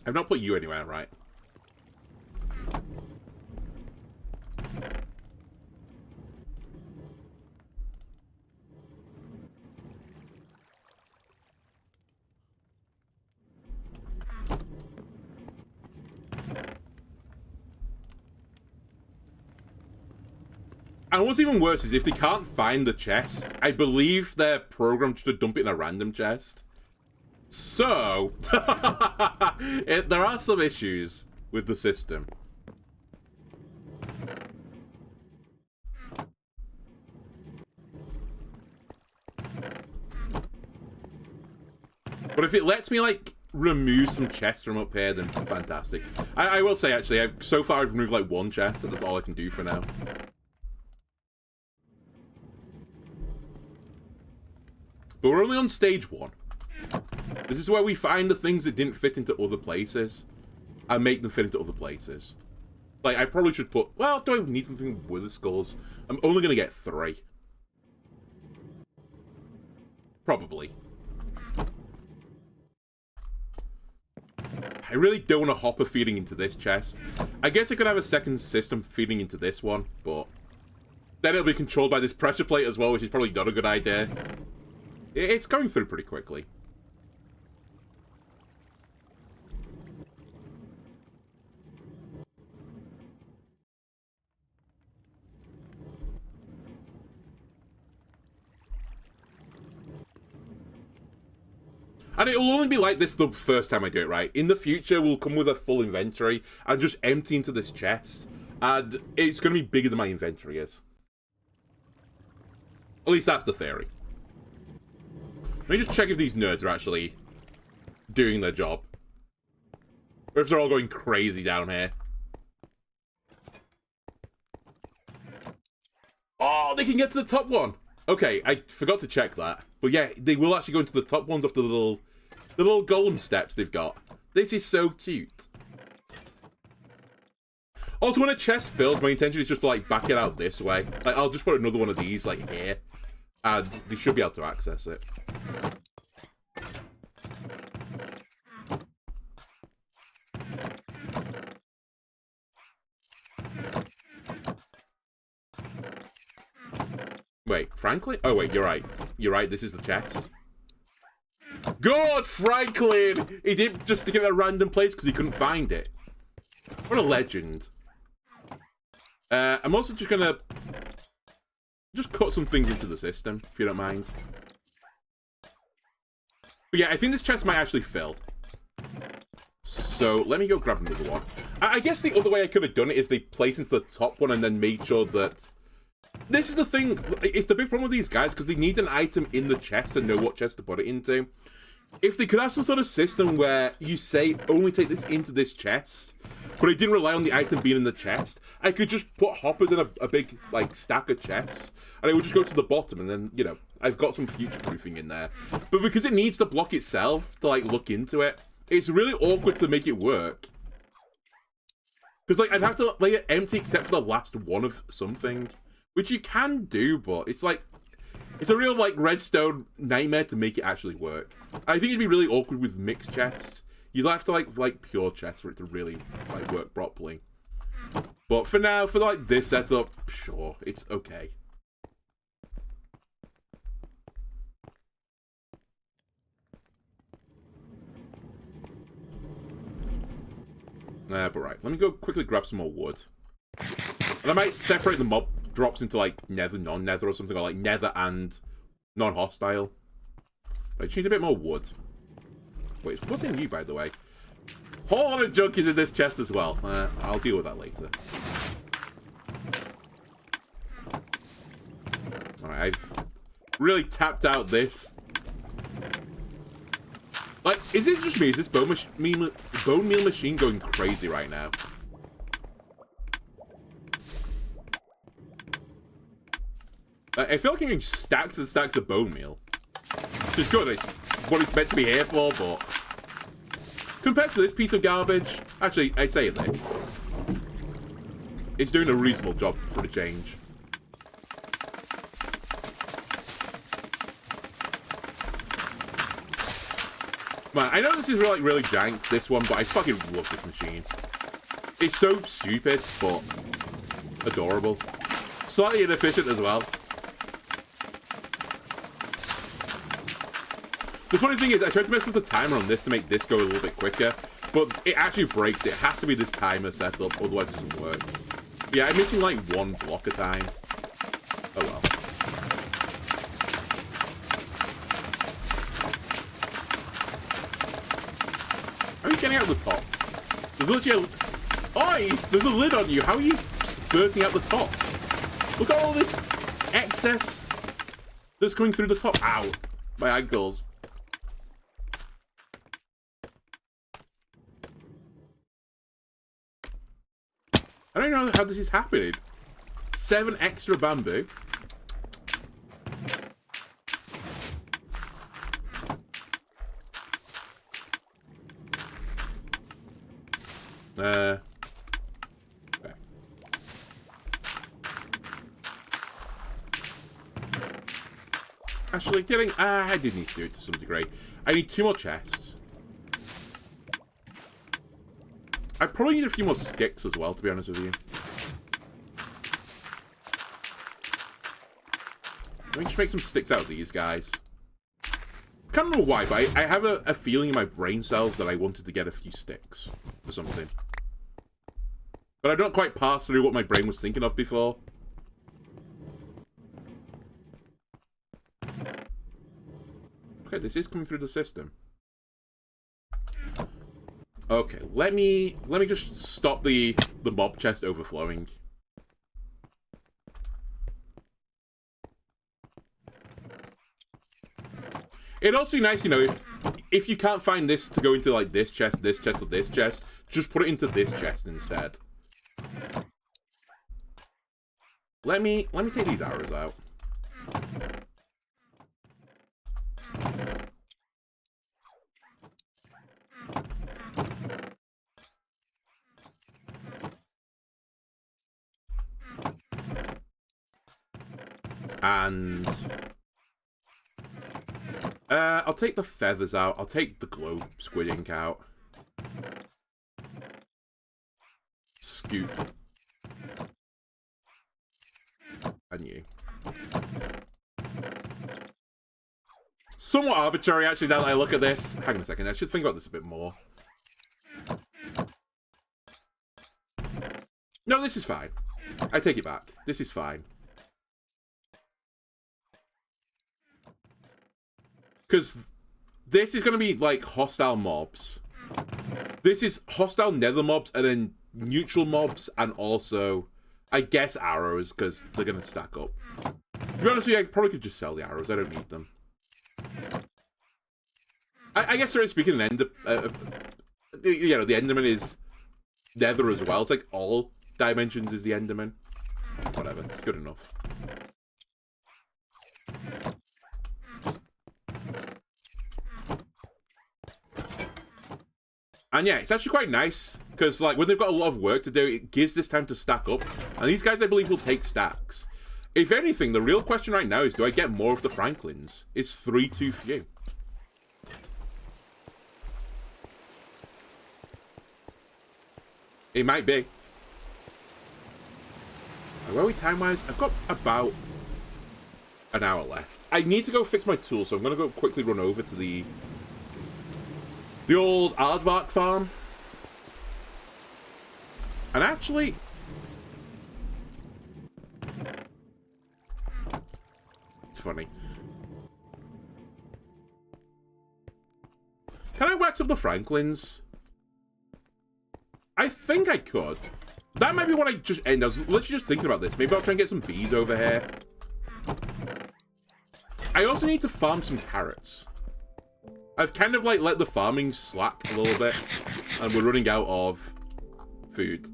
I've not put you anywhere, right? And what's even worse is if they can't find the chest, I believe they're programmed to dump it in a random chest. So, there are some issues with the system. But if it lets me, like, remove some chests from up here, then fantastic. I will say, actually, so far I've removed, like, one chest, so that's all I can do for now. But we're only on stage 1. This is where we find the things that didn't fit into other places and make them fit into other places. Like, I probably should put... Well, do I need something with the skulls? I'm only going to get 3. Probably. I really don't want a hopper feeding into this chest. I guess I could have a second system feeding into this one, but... Then it'll be controlled by this pressure plate as well, which is probably not a good idea. It's going through pretty quickly. And it'll only be like this the first time I do it, right? In the future, we'll come with a full inventory and just empty into this chest. And it's going to be bigger than my inventory is. At least that's the theory. Let me just check if these nerds are actually doing their job. Or if they're all going crazy down here. Oh, they can get to the top one! Okay, I forgot to check that. But yeah, they will actually go into the top ones off the little golden steps they've got. This is so cute. Also, when a chest fills, my intention is just to, like, back it out this way. Like, I'll just put another one of these, like, here. And they should be able to access it. Wait, Franklin? Oh, wait, you're right. You're right, this is the chest. Good, Franklin! He didn't just stick it in a random place because he couldn't find it. What a legend. I'm also just gonna... just cut some things into the system, if you don't mind. But yeah, I think this chest might actually fill. So, let me go grab another one. I guess the other way I could have done it is they place into the top one and then made sure that... This is the thing, it's the big problem with these guys, because they need an item in the chest to know what chest to put it into. If they could have some sort of system where you say, only take this into this chest, but it didn't rely on the item being in the chest, I could just put hoppers in a big, like, stack of chests, and it would just go to the bottom, and then, you know, I've got some future-proofing in there. But because it needs the block itself to, like, look into it, it's really awkward to make it work. Because, like, I'd have to lay it empty except for the last one of something. Which you can do, but it's like... It's a real, like, redstone nightmare to make it actually work. I think it'd be really awkward with mixed chests. You'd have to, like pure chests for it to really, like, work properly. But for now, for like this setup, sure, it's okay. But right, let me go quickly grab some more wood. And I might separate the mob drops into like nether, non-nether or something, or like nether and non-hostile. Right, just need a bit more wood. Wait, what's in you, by the way? Whole lot of junk is in this chest as well. I'll deal with that later. Alright, I've really tapped out this. Like, is it just me? Is this bone meal machine going crazy right now? I feel like I'm getting stacks and stacks of bone meal. Which is good. It's what it's meant to be here for, but compared to this piece of garbage, actually, I say this, it's doing a reasonable job for the change. Man, I know this is really jank, this one, but I fucking love this machine. It's so stupid, but adorable. Slightly inefficient as well. The funny thing is, I tried to mess with the timer on this to make this go a little bit quicker, but it actually breaks. It has to be this timer setup, otherwise it doesn't work. Yeah, I'm missing like one block a time. Oh well. How are you getting out the top? There's literally Oi! There's a lid on you. How are you spurting out the top? Look at all this excess that's coming through the top. Ow. My ankles. I don't know how this is happening. 7 extra bamboo. Okay. Actually, getting... I did need to do it to some degree. I need 2 more chests. I probably need a few more sticks as well, to be honest with you. Let me just make some sticks out of these guys. Can't remember why, but I have a feeling in my brain cells that I wanted to get a few sticks or something. But I don't quite pass through what my brain was thinking of before. Okay, this is coming through the system. Okay, let me just stop the mob chest overflowing. It'd also be nice, you know, if you can't find this to go into like this chest, or this chest, just put it into this chest instead. Let me take these arrows out. And I'll take the feathers out. I'll take the glow squid ink out. Scoot. And you. Somewhat arbitrary, actually, now that I look at this. Hang on a second, I should think about this a bit more. No, this is fine. I take it back. This is fine. Because this is going to be, like, hostile mobs. This is hostile nether mobs, and then neutral mobs, and also, I guess, arrows, because they're going to stack up. To be honest with you, I probably could just sell the arrows. I don't need them. I guess, sorry, speaking of you know, the Enderman is nether as well. It's like all dimensions is the Enderman. Whatever. Good enough. And yeah, it's actually quite nice, because like when they've got a lot of work to do, it gives this time to stack up. And these guys, I believe, will take stacks. If anything, the real question right now is, do I get more of the Franklins? Is 3 too few? It might be. Where are we time-wise? I've got about an hour left. I need to go fix my tools, so I'm going to go quickly run over to the old Aardvark farm. And actually... It's funny. Can I wax up the Franklins? I think I could. That might be what I just end. I was literally just thinking about this. Maybe I'll try and get some bees over here. I also need to farm some carrots. I've kind of like let the farming slack a little bit, and we're running out of food.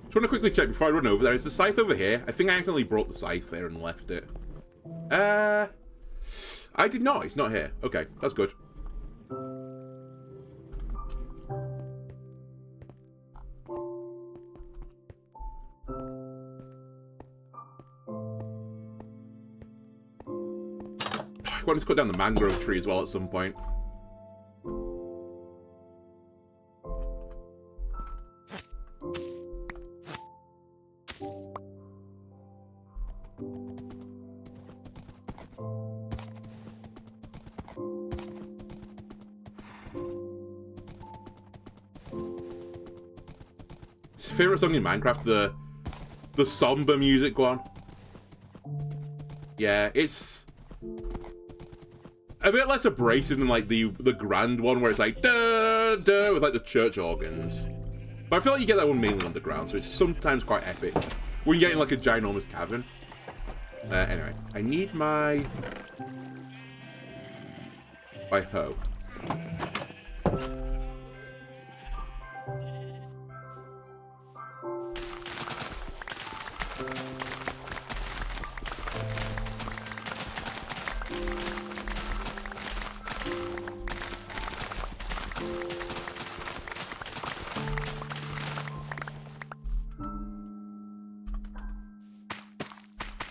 Just want to quickly check before I run over there. Is the scythe over here? I think I accidentally brought the scythe there and left it. I did not. It's not here. Okay, that's good. I want to cut down the mangrove tree as well at some point. Favorite song in Minecraft, the somber music one. Yeah, it's a bit less abrasive than like the grand one where it's like da da with like the church organs. But I feel like you get that one mainly underground, so it's sometimes quite epic when you get in like a ginormous cavern. Anyway, I need my hoe.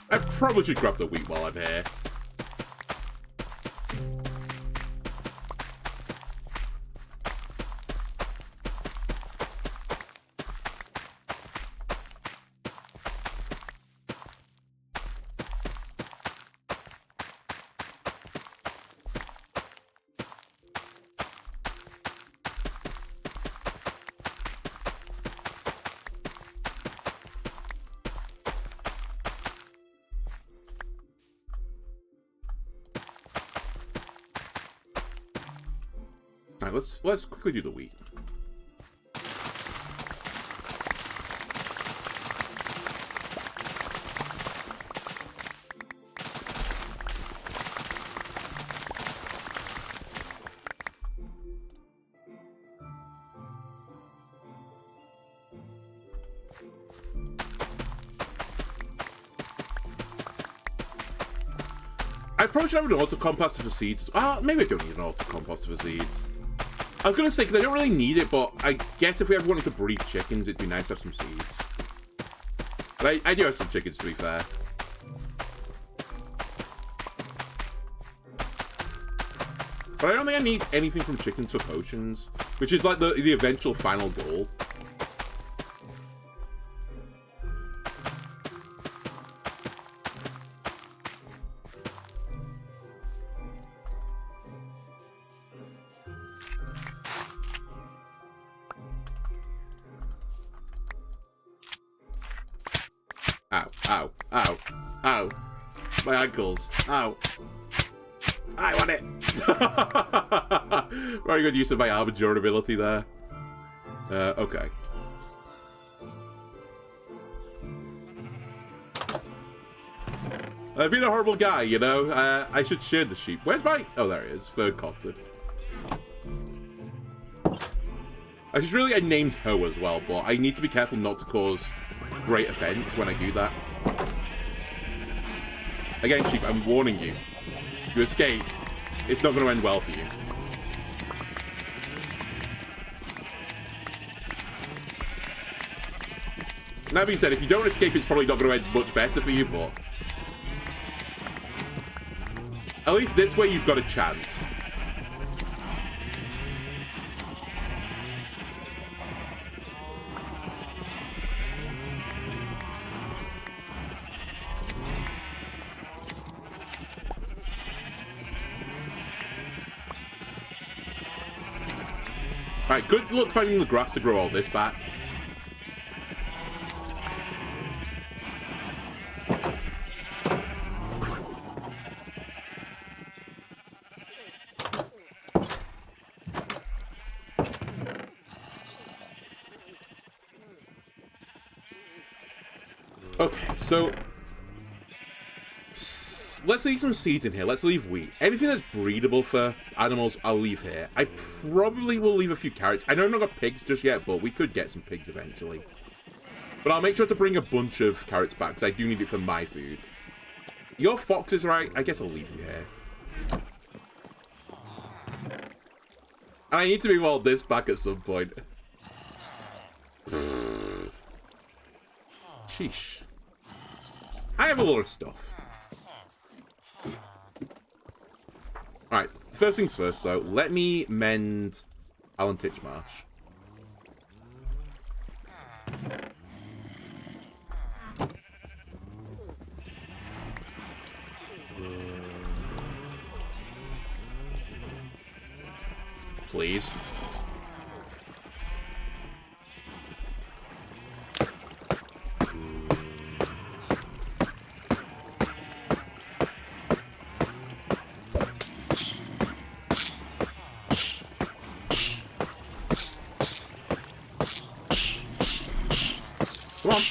I probably should grab the wheat while I'm here. Alright, let's quickly do the wheat. I probably should have an auto-composter for seeds. Maybe I don't need an auto-composter for seeds. I was going to say, because I don't really need it, but I guess if we ever wanted to breed chickens, it'd be nice to have some seeds. But I do have some chickens, to be fair. But I don't think I need anything from chickens for potions, which is like the eventual final goal. Ow, ow, ow, ow. My ankles. Ow. I want it. Very good use of my armor durability there. Okay. I've been a horrible guy, you know. I should share the sheep. Where's my... Oh, there he is. Third cotton. I should really... I named her as well, but I need to be careful not to cause great offense when I do that. Again, sheep, I'm warning you. If you escape, it's not going to end well for you. That being said, if you don't escape, it's probably not going to end much better for you, but... At least this way you've got a chance. Right, good luck finding the grass to grow all this back. Okay, so let's leave some seeds in here. Let's leave wheat. Anything that's breedable for animals, I'll leave here. I probably will leave a few carrots. I know I've not got pigs just yet, but we could get some pigs eventually. But I'll make sure to bring a bunch of carrots back, because I do need it for my food. Your fox is right. I guess I'll leave you here. And I need to move all this back at some point. Sheesh. I have a lot of stuff. Alright, first things first though, let me mend Alan Titchmarsh. Please. Come on.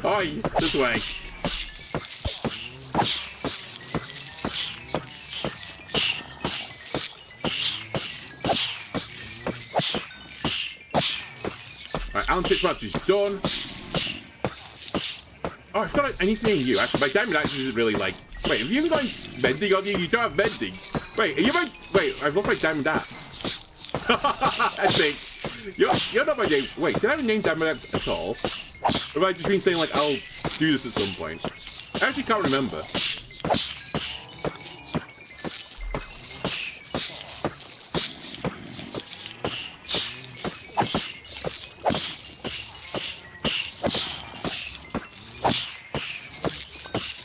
Oi, this way. Alan Titchmarsh is done. Oh, I need to name you. Actually, my diamond axe isn't really like... Wait, have you even got mending on you? You don't have mending. Wait, are you my... Wait, I've lost my diamond axe. I think. You're not my name. Wait, did I have a name diamond axe at all? Or have I just been saying, like, I'll do this at some point? I actually can't remember.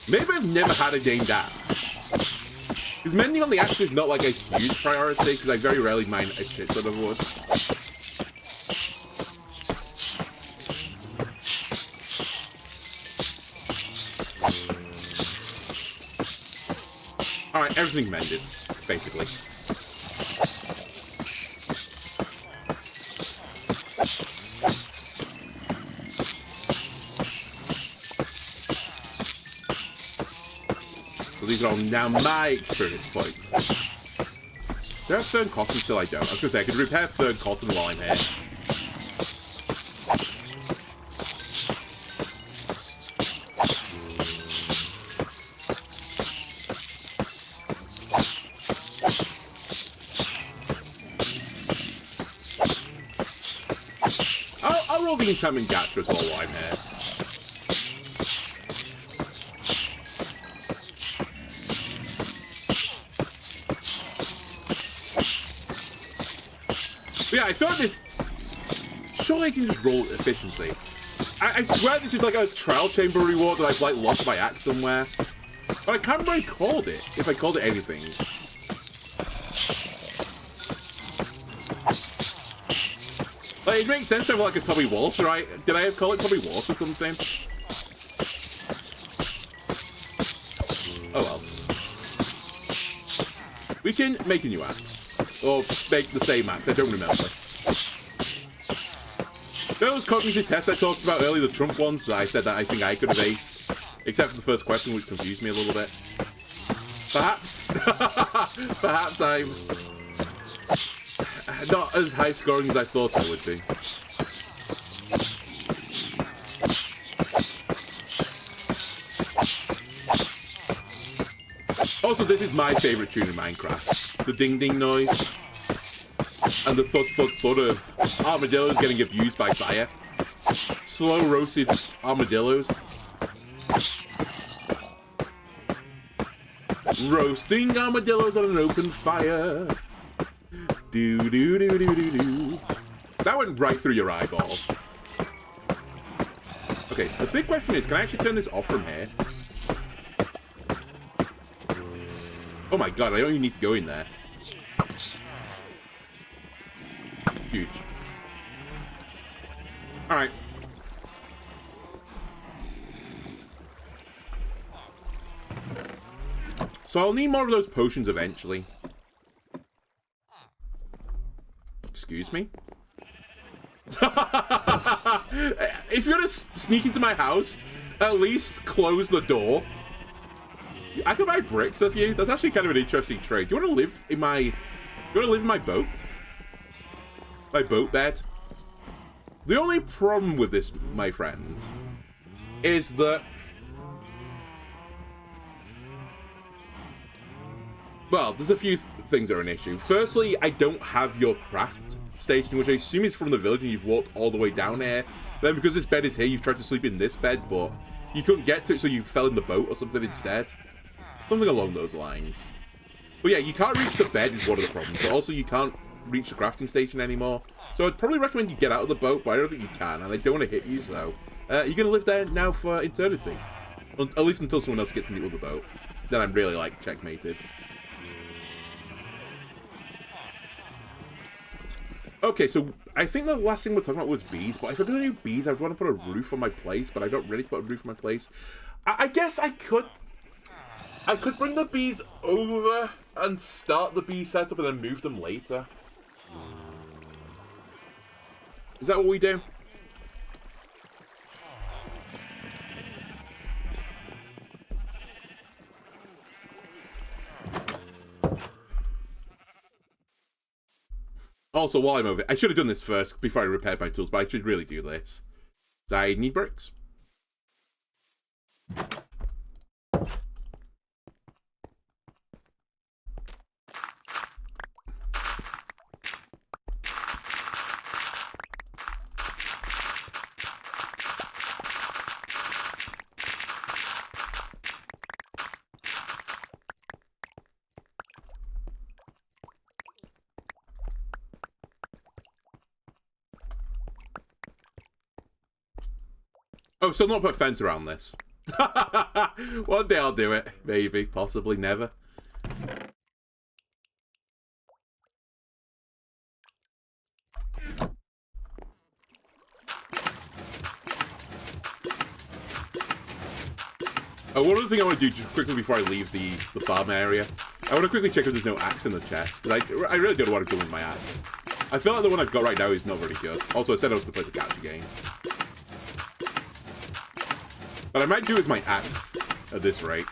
Maybe I've never had a named axe. Because mending on the axe is not like a huge priority, because I very rarely mine a shit ton of wood. Alright, everything mended, basically. These are all now my experience points. Do I have third cotton still? I don't. I was going to say, I could repair third cotton while I'm here. I'll roll the enchantment gacha as well while I'm here. Yeah, I thought this... Surely I can just roll efficiency. I swear this is like a trial chamber reward that I've like lost my axe somewhere. But I can't remember what I called it, if I called it anything. Like, it makes sense to have like a Tommy Walsh, right? Did I call it Tommy Walsh or something? Oh well. We can make a new axe. Or make the same axe, I don't remember. Those cognitive tests I talked about earlier, the Trump ones, that I said that I think I could have aced. Except for the first question, which confused me a little bit. Perhaps... perhaps I'm... not as high scoring as I thought I would be. Also, this is my favourite tune in Minecraft. The ding ding noise. And the thud thud thud of armadillos getting abused by fire. Slow roasted armadillos. Roasting armadillos on an open fire. Do do do do do do. That went right through your eyeball. Okay, the big question is, can I actually turn this off from here? Oh my god, I don't even need to go in there. Huge. Alright. So I'll need more of those potions eventually. Excuse me? If you're gonna sneak into my house, at least close the door. I could buy bricks of you. That's actually kind of an interesting trade. Do you want to live in my... boat? My boat bed? The only problem with this, my friend, is that... Well, there's a few things that are an issue. Firstly, I don't have your craft station, which I assume is from the village and you've walked all the way down here. Then because this bed is here, you've tried to sleep in this bed, but you couldn't get to it, so you fell in the boat or something instead. Something along those lines. But yeah, you can't reach the bed is one of the problems, but also you can't reach the crafting station anymore. So I'd probably recommend you get out of the boat, but I don't think you can, and I don't want to hit you, so... you're going to live there now for eternity. At least until someone else gets in the other boat. Then I'm really, like, checkmated. Okay, so I think the last thing we're talking about was bees, but if I'm going to do bees, I'd want to put a roof on my place, but I don't really put a roof on my place. I guess I could bring the bees over and start the bee setup and then move them later. Is that what we do? Also, while I'm over it, I should have done this first before I repaired my tools, but I should really do this. So I need bricks. Oh, so not put a fence around this. One day I'll do it. Maybe, possibly, never. Oh, one other thing I want to do just quickly before I leave the farm area. I want to quickly check if there's no axe in the chest. Because I really don't want to go with my axe. I feel like the one I've got right now is not very good. Also, I said I was going to play the gacha game. But I might do with my axe at this rate.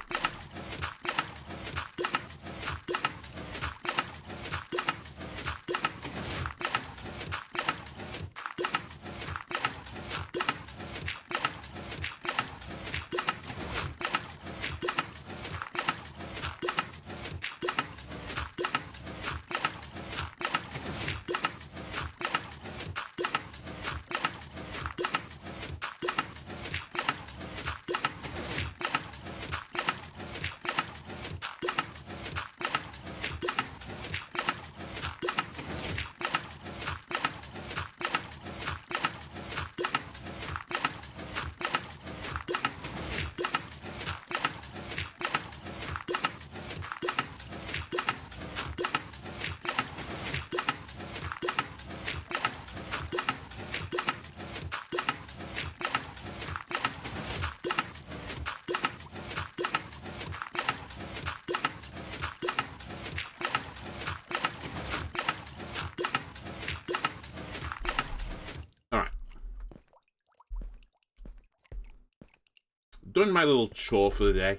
Done my little chore for the day.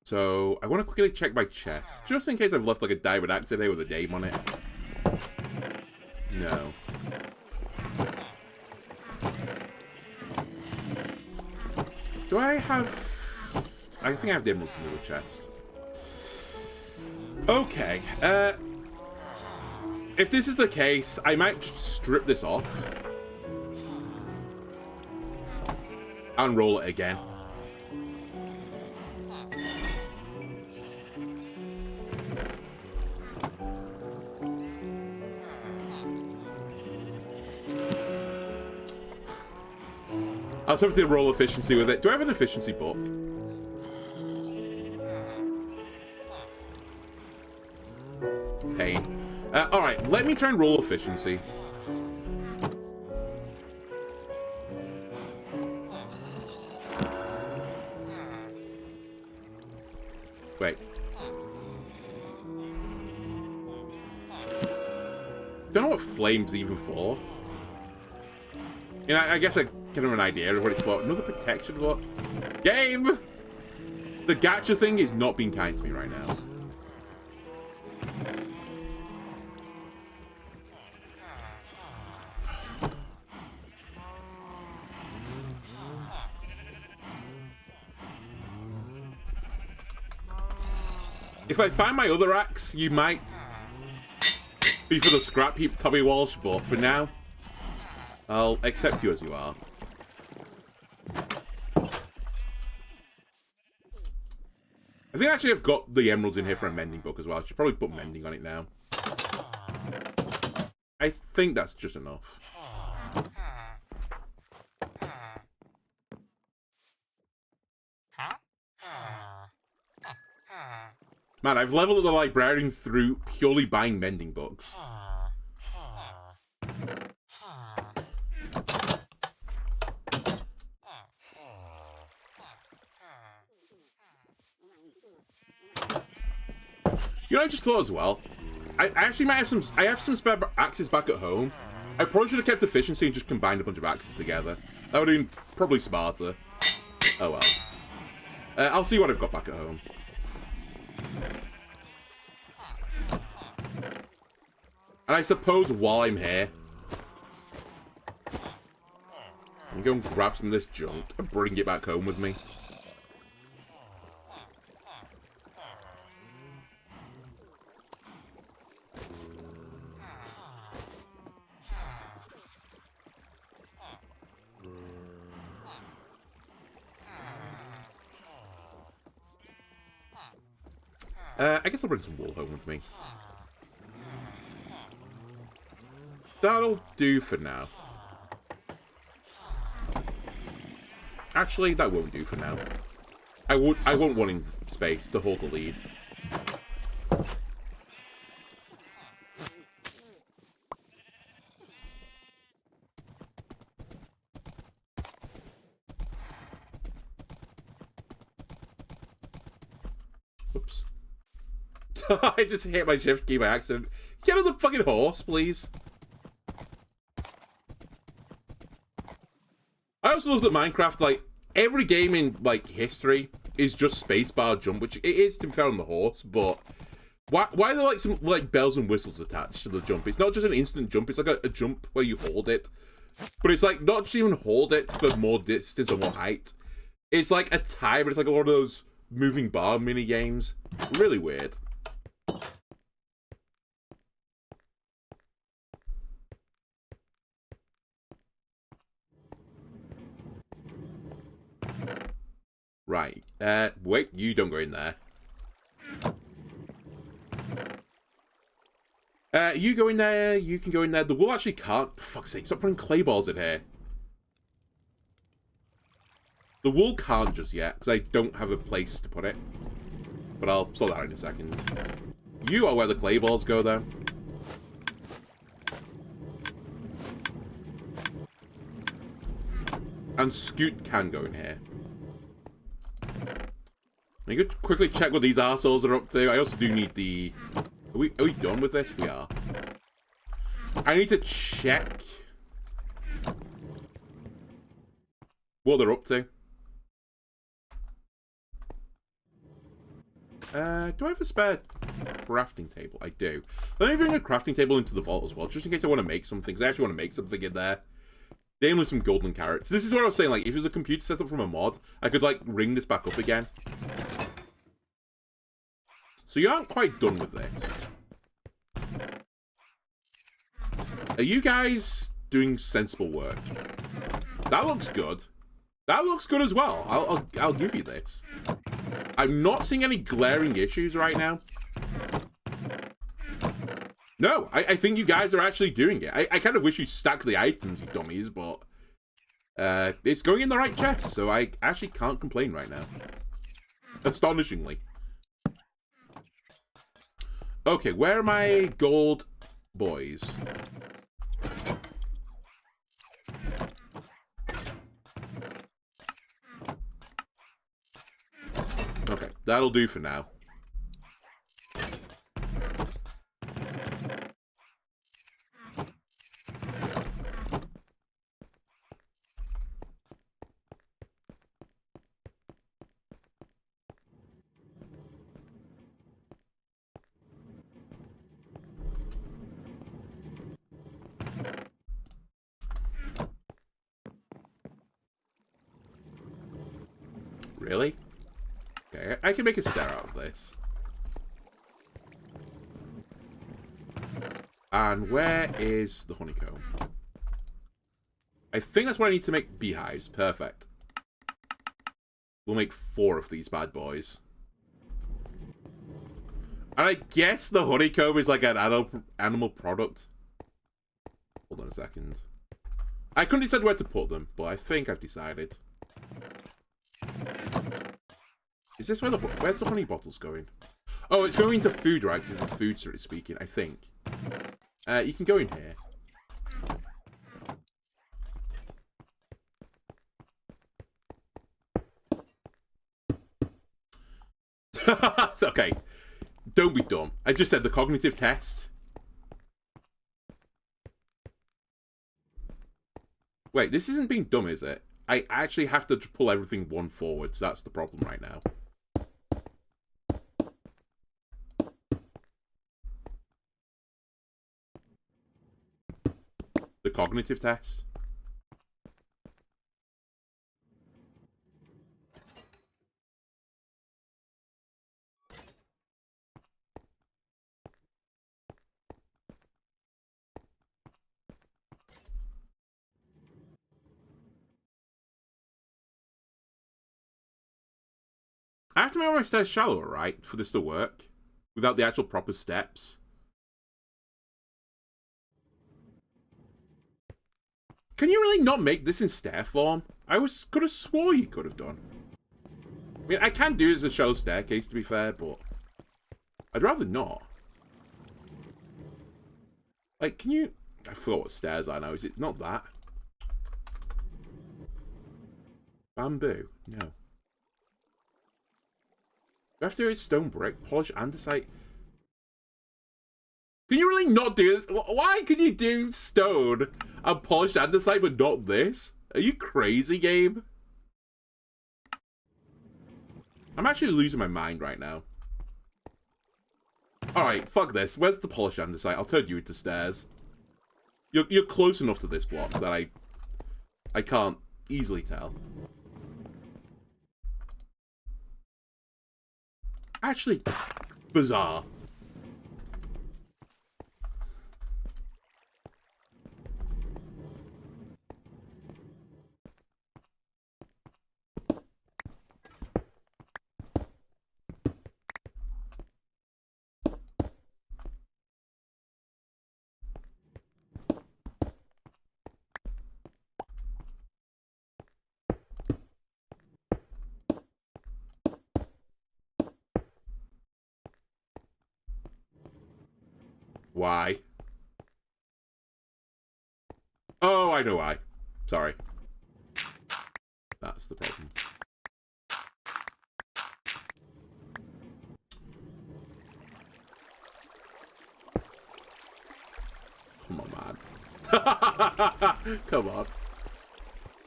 So, I want to quickly check my chest, just in case I've left like a diamond axe today with a name on it. No. Do I have... I think I have the emeralds in the chest. Okay, if this is the case, I might strip this off. And roll it again. I was hoping to roll efficiency with it. Do I have an efficiency book? Pain. Alright, let me try and roll efficiency. Wait. Don't know what flame's even for. You know, I guess I kind of an idea of what it's for. Another protection book. Game! The gacha thing is not being kind to me right now. If I find my other axe, you might be for the scrap heap, Tommy Walsh, but for now, I'll accept you as you are. I think actually I've got the emeralds in here for a mending book as well. I should probably put mending on it now. I think that's just enough. Man, I've leveled up the librarian through purely buying mending books. You know, I just thought as well. I actually might have some. I have some spare axes back at home. I probably should have kept efficiency and just combined a bunch of axes together. That would have been probably smarter. Oh well. I'll see what I've got back at home. And I suppose while I'm here, I'm going to grab some of this junk and bring it back home with me. I guess I'll bring some wool home with me. That'll do for now. Actually, that won't do for now. I won't want in space to hold the lead. Oops. I just hit my shift key by accident. Get on the fucking horse, please. I also love that Minecraft, like, every game in, like, history is just spacebar jump, which it is, to be fair, on the horse, but why are there, like, some, like, bells and whistles attached to the jump? It's not just an instant jump, it's like a jump where you hold it. But it's, like, not just even hold it for more distance or more height. It's, like, a time, but it's like one of those moving bar mini games. Really weird. Right. Wait, you don't go in there. You go in there, you can go in there. The wool actually can't. For fuck's sake, stop putting clay balls in here. The wool can't just yet, because I don't have a place to put it. But I'll sort that out in a second. You are where the clay balls go, though. And Scoot can go in here. I could quickly check what these arseholes are up to. I also do need the... Are we done with this? We are. I need to check what they're up to. Do I have a spare crafting table? I do. Let me bring a crafting table into the vault as well, just in case I want to make something, because I actually want to make something in there. Then with some golden carrots. This is what I was saying, like, if it was a computer set up from a mod, I could, like, ring this back up again. So you aren't quite done with this. Are you guys doing sensible work? That looks good. That looks good as well. I'll give you this. I'm not seeing any glaring issues right now. No, I think you guys are actually doing it. I kind of wish you stacked the items, you dummies, but it's going in the right chest, so I actually can't complain right now. Astonishingly. Okay, where are my gold boys? Okay, that'll do for now. Really? Okay, I can make a stair out of this. And where is the honeycomb? I think that's what I need to make beehives. Perfect. We'll make 4 of these bad boys. And I guess the honeycomb is like an animal product. Hold on a second. I couldn't decide where to put them, but I think I've decided. Is this where's the honey bottles going? Oh, it's going into food, right? Because it's a food, so to speaking, I think. You can go in here. Okay. Don't be dumb. I just said the cognitive test. Wait, this isn't being dumb, is it? I actually have to pull everything one forward, so that's the problem right now. The cognitive test. I have to make my stairs shallower, right? For this to work. Without the actual proper steps. Can you really not make this in stair form? I could have swore you could have done. I mean, I can do it as a shallow staircase, to be fair, but I'd rather not. Like, can you... I forgot what stairs are now. Is it not that? Bamboo? No. Do I have to do it stone brick, polish, andesite? Can you really not do this? Why could you do stone and polished andesite but not this? Are you crazy, Gabe? I'm actually losing my mind right now. Alright, fuck this. Where's the polished andesite? I'll turn you into stairs. You're close enough to this block that I can't easily tell. Actually, bizarre. Why? Oh, I know why. Sorry. That's the problem. Come on, man. Come on.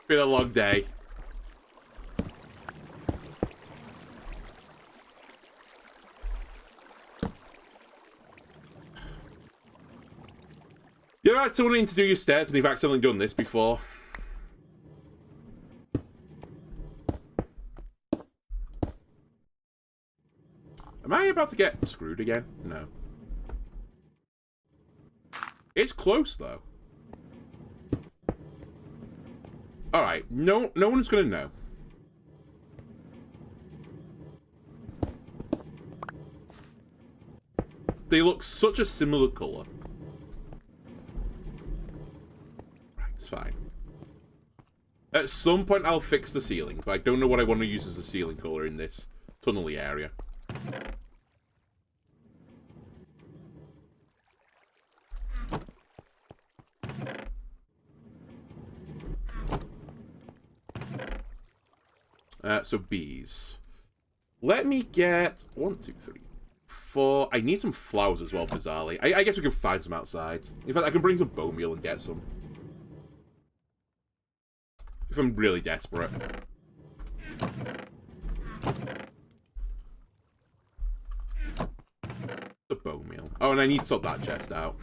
Been a long day. You ever had someone in to do your stairs and they've accidentally done this before? Am I about to get screwed again? No. It's close, though. Alright, no one's gonna know. They look such a similar colour. Right, it's fine. At some point I'll fix the ceiling, but I don't know what I want to use as a ceiling colour in this tunnel-y area. So bees. Let me get 1, 2, 3, 4. I need some flowers as well, bizarrely. I guess we can find some outside. In fact, I can bring some bone meal and get some. If I'm really desperate. The bone meal. Oh, and I need to sort that chest out.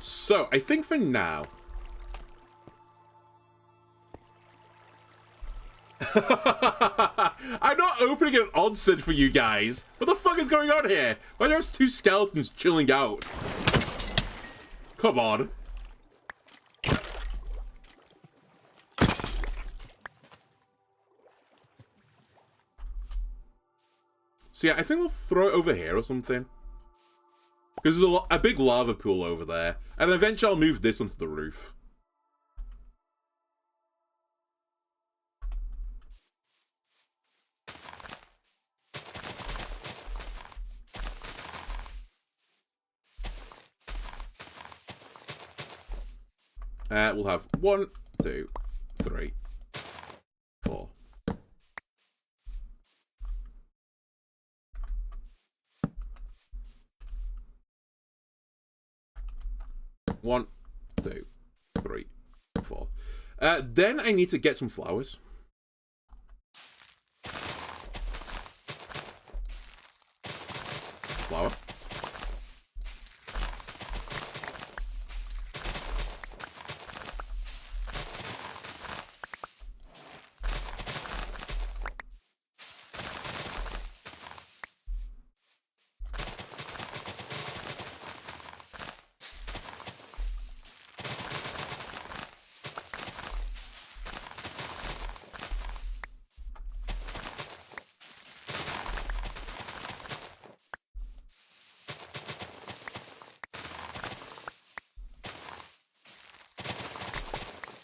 So, I think for now... I'm not opening an onsen for you guys! What the fuck is going on here? Why are there 2 skeletons chilling out? Come on. So yeah, I think we'll throw it over here or something. Because there's a big lava pool over there. And eventually I'll move this onto the roof. We'll have 1, 2, 3, 4. One, 2, 3, 4. Then I need to get some flowers. Flower.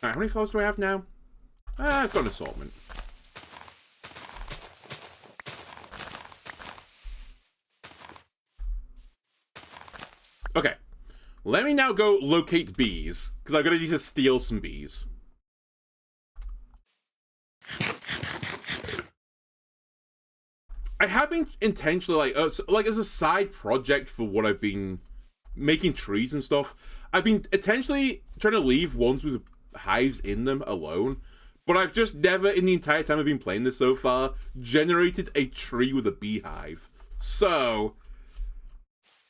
Alright, how many flowers do I have now? I've got an assortment. Okay. Let me now go locate bees, because I'm going to need to steal some bees. I have been intentionally, like as a side project for what I've been making trees and stuff, I've been intentionally trying to leave ones with hives in them alone, but I've just never, in the entire time I've been playing this so far, generated a tree with a beehive. So,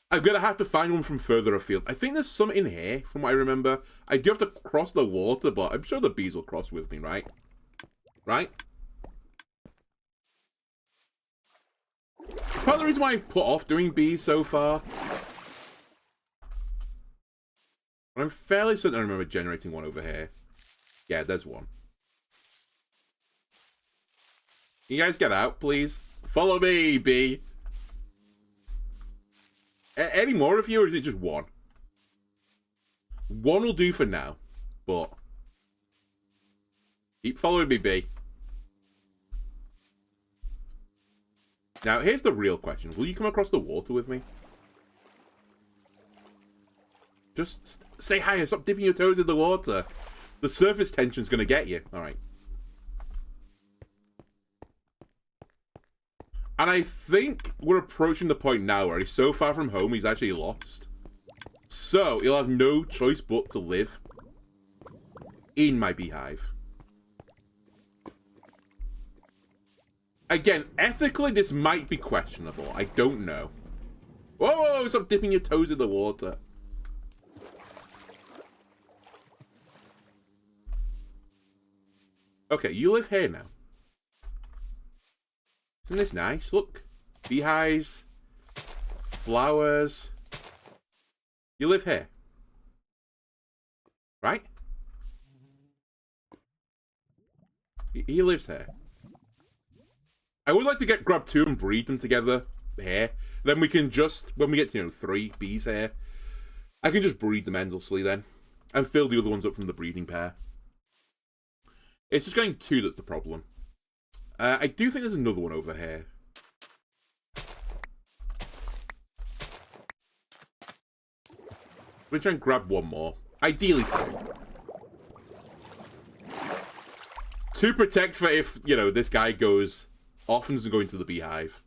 I'm gonna have to find one from further afield. I think there's some in here, from what I remember. I do have to cross the water, but I'm sure the bees will cross with me, right? Right? It's part of the reason why I've put off doing bees so far. But I'm fairly certain I remember generating one over here. Yeah, there's one. Can you guys get out, please? Follow me, bee. Any more of you, or is it just one? One will do for now, but keep following me, bee. Now, here's the real question. Will you come across the water with me? Just stay higher. Stop dipping your toes in the water. The surface tension's going to get you. All right. And I think we're approaching the point now where he's so far from home, he's actually lost. So, he'll have no choice but to live in my beehive. Again, ethically, this might be questionable. I don't know. Whoa, whoa, whoa, stop dipping your toes in the water. Okay, you live here now. Isn't this nice? Look. Beehives. Flowers. You live here. Right? He lives here. I would like to grab 2 and breed them together here. Then we can just, when we get to, 3 bees here, I can just breed them endlessly then. And fill the other ones up from the breeding pair. It's just getting 2 that's the problem. I do think there's another one over here. We're trying to grab 1 more. Ideally 2. 2 protects for if, this guy goes off and doesn't go into the beehive.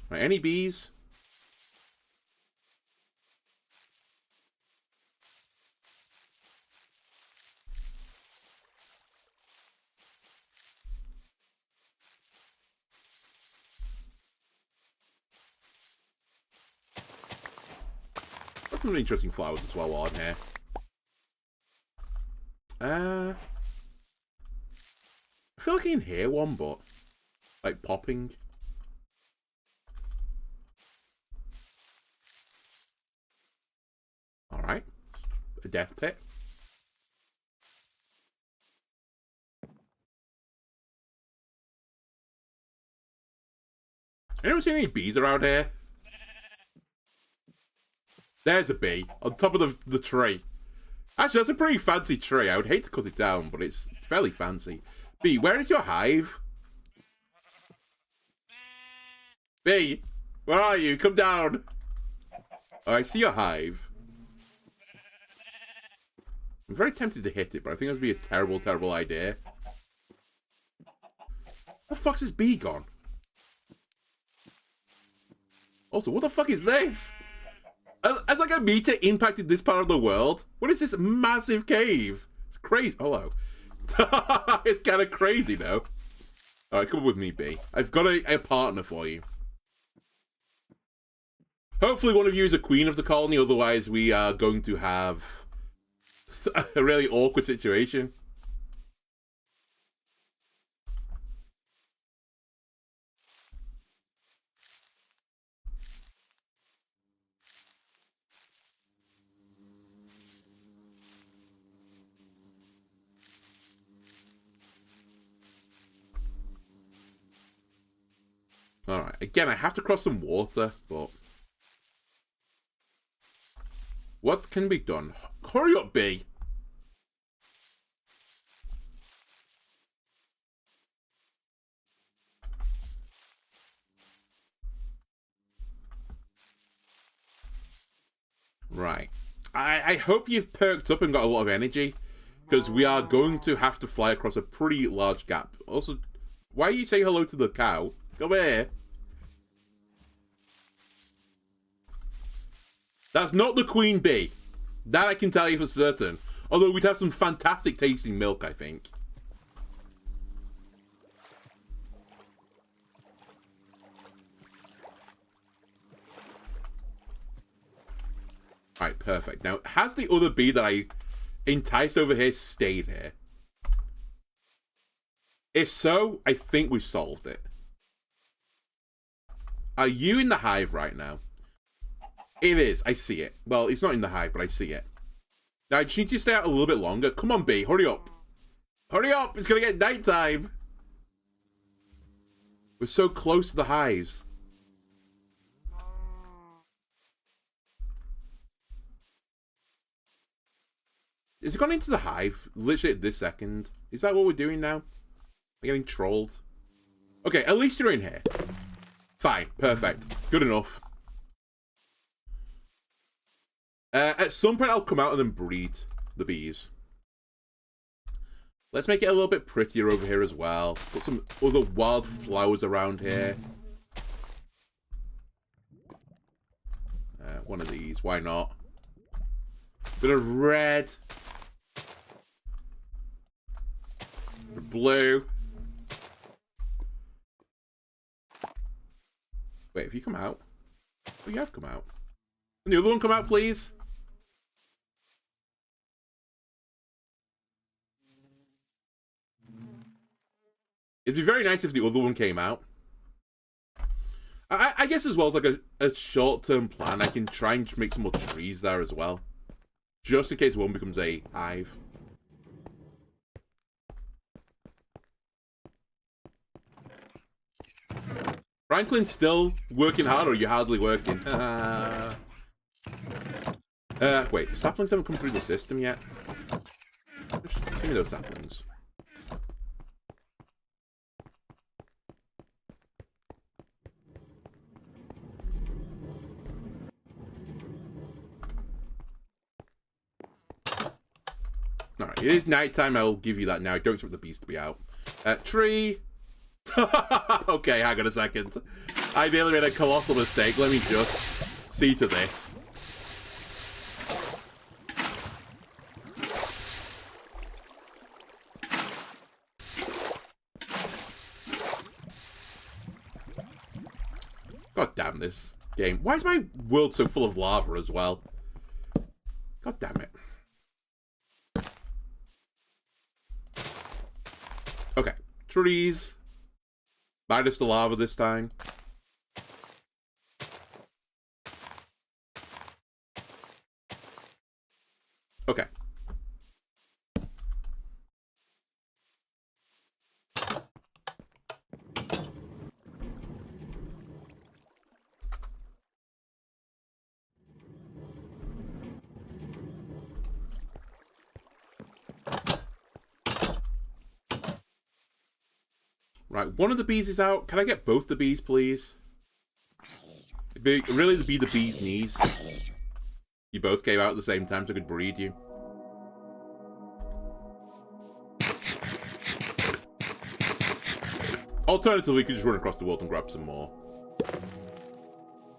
Right, any bees? Some interesting flowers as well on here. I feel like I can hear one, but like popping. All right, a death pit. Anyone seen any bees around here? There's a bee on top of the tree. Actually, that's a pretty fancy tree. I would hate to cut it down, but it's fairly fancy. Bee, where is your hive? Bee, where are you? Come down. Oh, I see your hive. I'm very tempted to hit it, but I think that would be a terrible, terrible idea. Where the fuck's this bee gone? Also, what the fuck is this? As like a meteor impacted this part of the world? What is this massive cave? It's crazy. Hello. It's kind of crazy now. Alright, come with me, Bee. I've got a partner for you. Hopefully one of you is a queen of the colony, otherwise we are going to have a really awkward situation. Alright, again, I have to cross some water, but... what can be done? Hurry up, Bee! Right. I hope you've perked up and got a lot of energy, because we are going to have to fly across a pretty large gap. Also, why are you saying hello to the cow? Come here. That's not the queen bee. That I can tell you for certain. Although we'd have some fantastic tasting milk, I think. Alright, perfect. Now, has the other bee that I enticed over here stayed here? If so, I think we've solved it. Are you in the hive right now? It is. I see it. Well, it's not in the hive, but I see it. Now, I just need you to stay out a little bit longer. Come on, bee. Hurry up. Hurry up. It's going to get nighttime. We're so close to the hives. Is it gone into the hive? Literally at this second. Is that what we're doing now? We're getting trolled. Okay, at least you're in here. Fine. Perfect. Good enough. At some point, I'll come out and then breed the bees. Let's make it a little bit prettier over here as well. Put some other wild flowers around here. One of these. Why not? Bit of red. blue. Wait, have you come out? Oh, you have come out. Can the other one come out, please? It'd be very nice if the other one came out. I guess as well as like a short-term plan, I can try and make some more trees there as well. Just in case one becomes a hive. Franklin's still working hard, or are you hardly working? Wait, saplings haven't come through the system yet. Just give me those saplings. Alright, it is nighttime, I'll give you that now. I don't expect the beast to be out. Tree. Okay, hang on a second. I nearly made a colossal mistake. Let me just see to this. God damn this game. Why is my world so full of lava as well? God damn it. Okay, trees. Minus the lava this time. Okay. Right, one of the bees is out. Can I get both the bees, please? It'd be really be the bee's knees. You both came out at the same time so I could breed you. Alternatively, we could just run across the world and grab some more.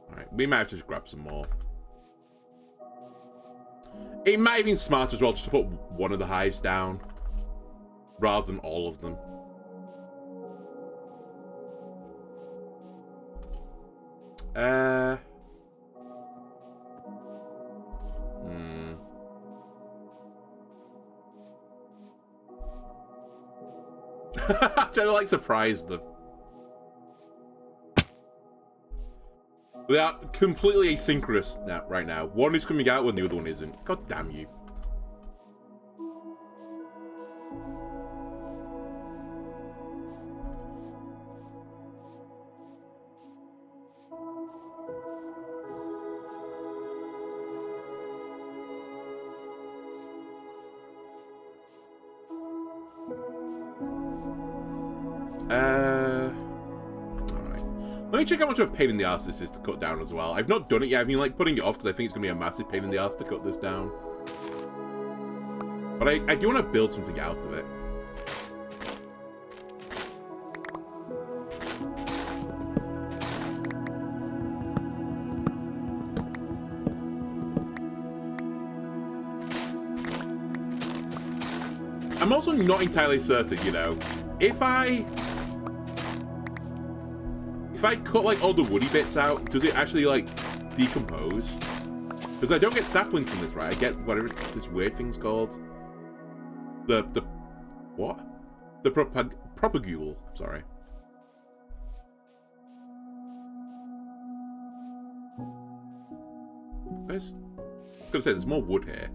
Alright, we might have to just grab some more. It might have been smart as well just to put one of the hives down rather than all of them. Trying to like surprise them. They are completely asynchronous now, right now. One is coming out when the other one isn't. God damn you. Check how much of a pain in the ass this is to cut down as well. I've not done it yet. I've been like putting it off because I think it's going to be a massive pain in the ass to cut this down. But I do want to build something out of it. I'm also not entirely certain, you know, if I cut, like, all the woody bits out, does it actually, like, decompose? Because I don't get saplings from this, right? I get whatever this weird thing's called. The what? The propagule, sorry. I was gonna say, there's more wood here.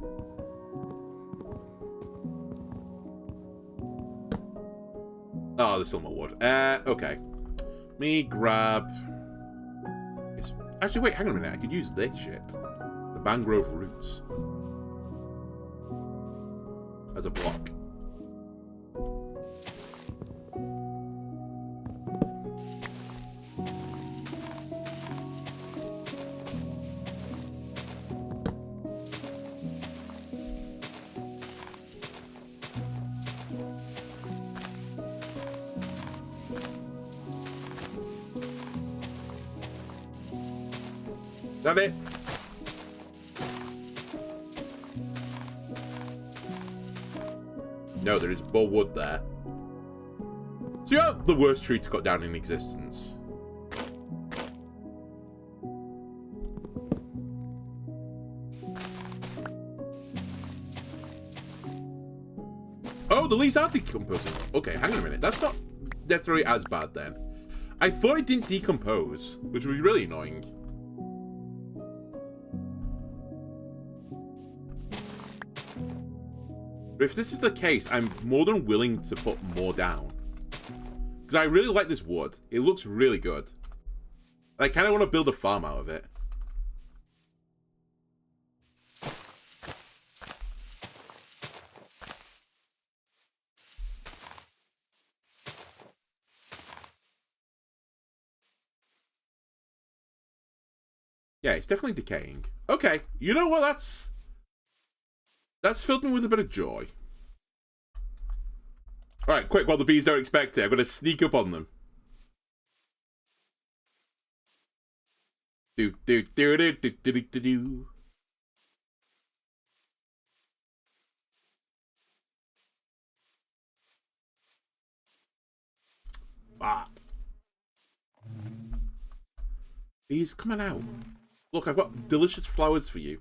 Oh, there's still more wood. Okay. Me grab... Actually, wait, hang on a minute. I could use this shit. The mangrove roots. As a block. Is that it? No, there is more wood there. So you're the worst tree to cut down in existence. Oh, the leaves are decomposing. Okay, hang on a minute. That's not necessarily as bad then. I thought it didn't decompose, which would be really annoying. But if this is the case, I'm more than willing to put more down. Because I really like this wood. It looks really good. I kind of want to build a farm out of it. Yeah, it's definitely decaying. Okay, you know what? That's filled me with a bit of joy. Alright, quick, while the bees don't expect it, I'm going to sneak up on them. Do, do, do, do, do, do, do, do. Ah. Bees, coming out. Look, I've got delicious flowers for you.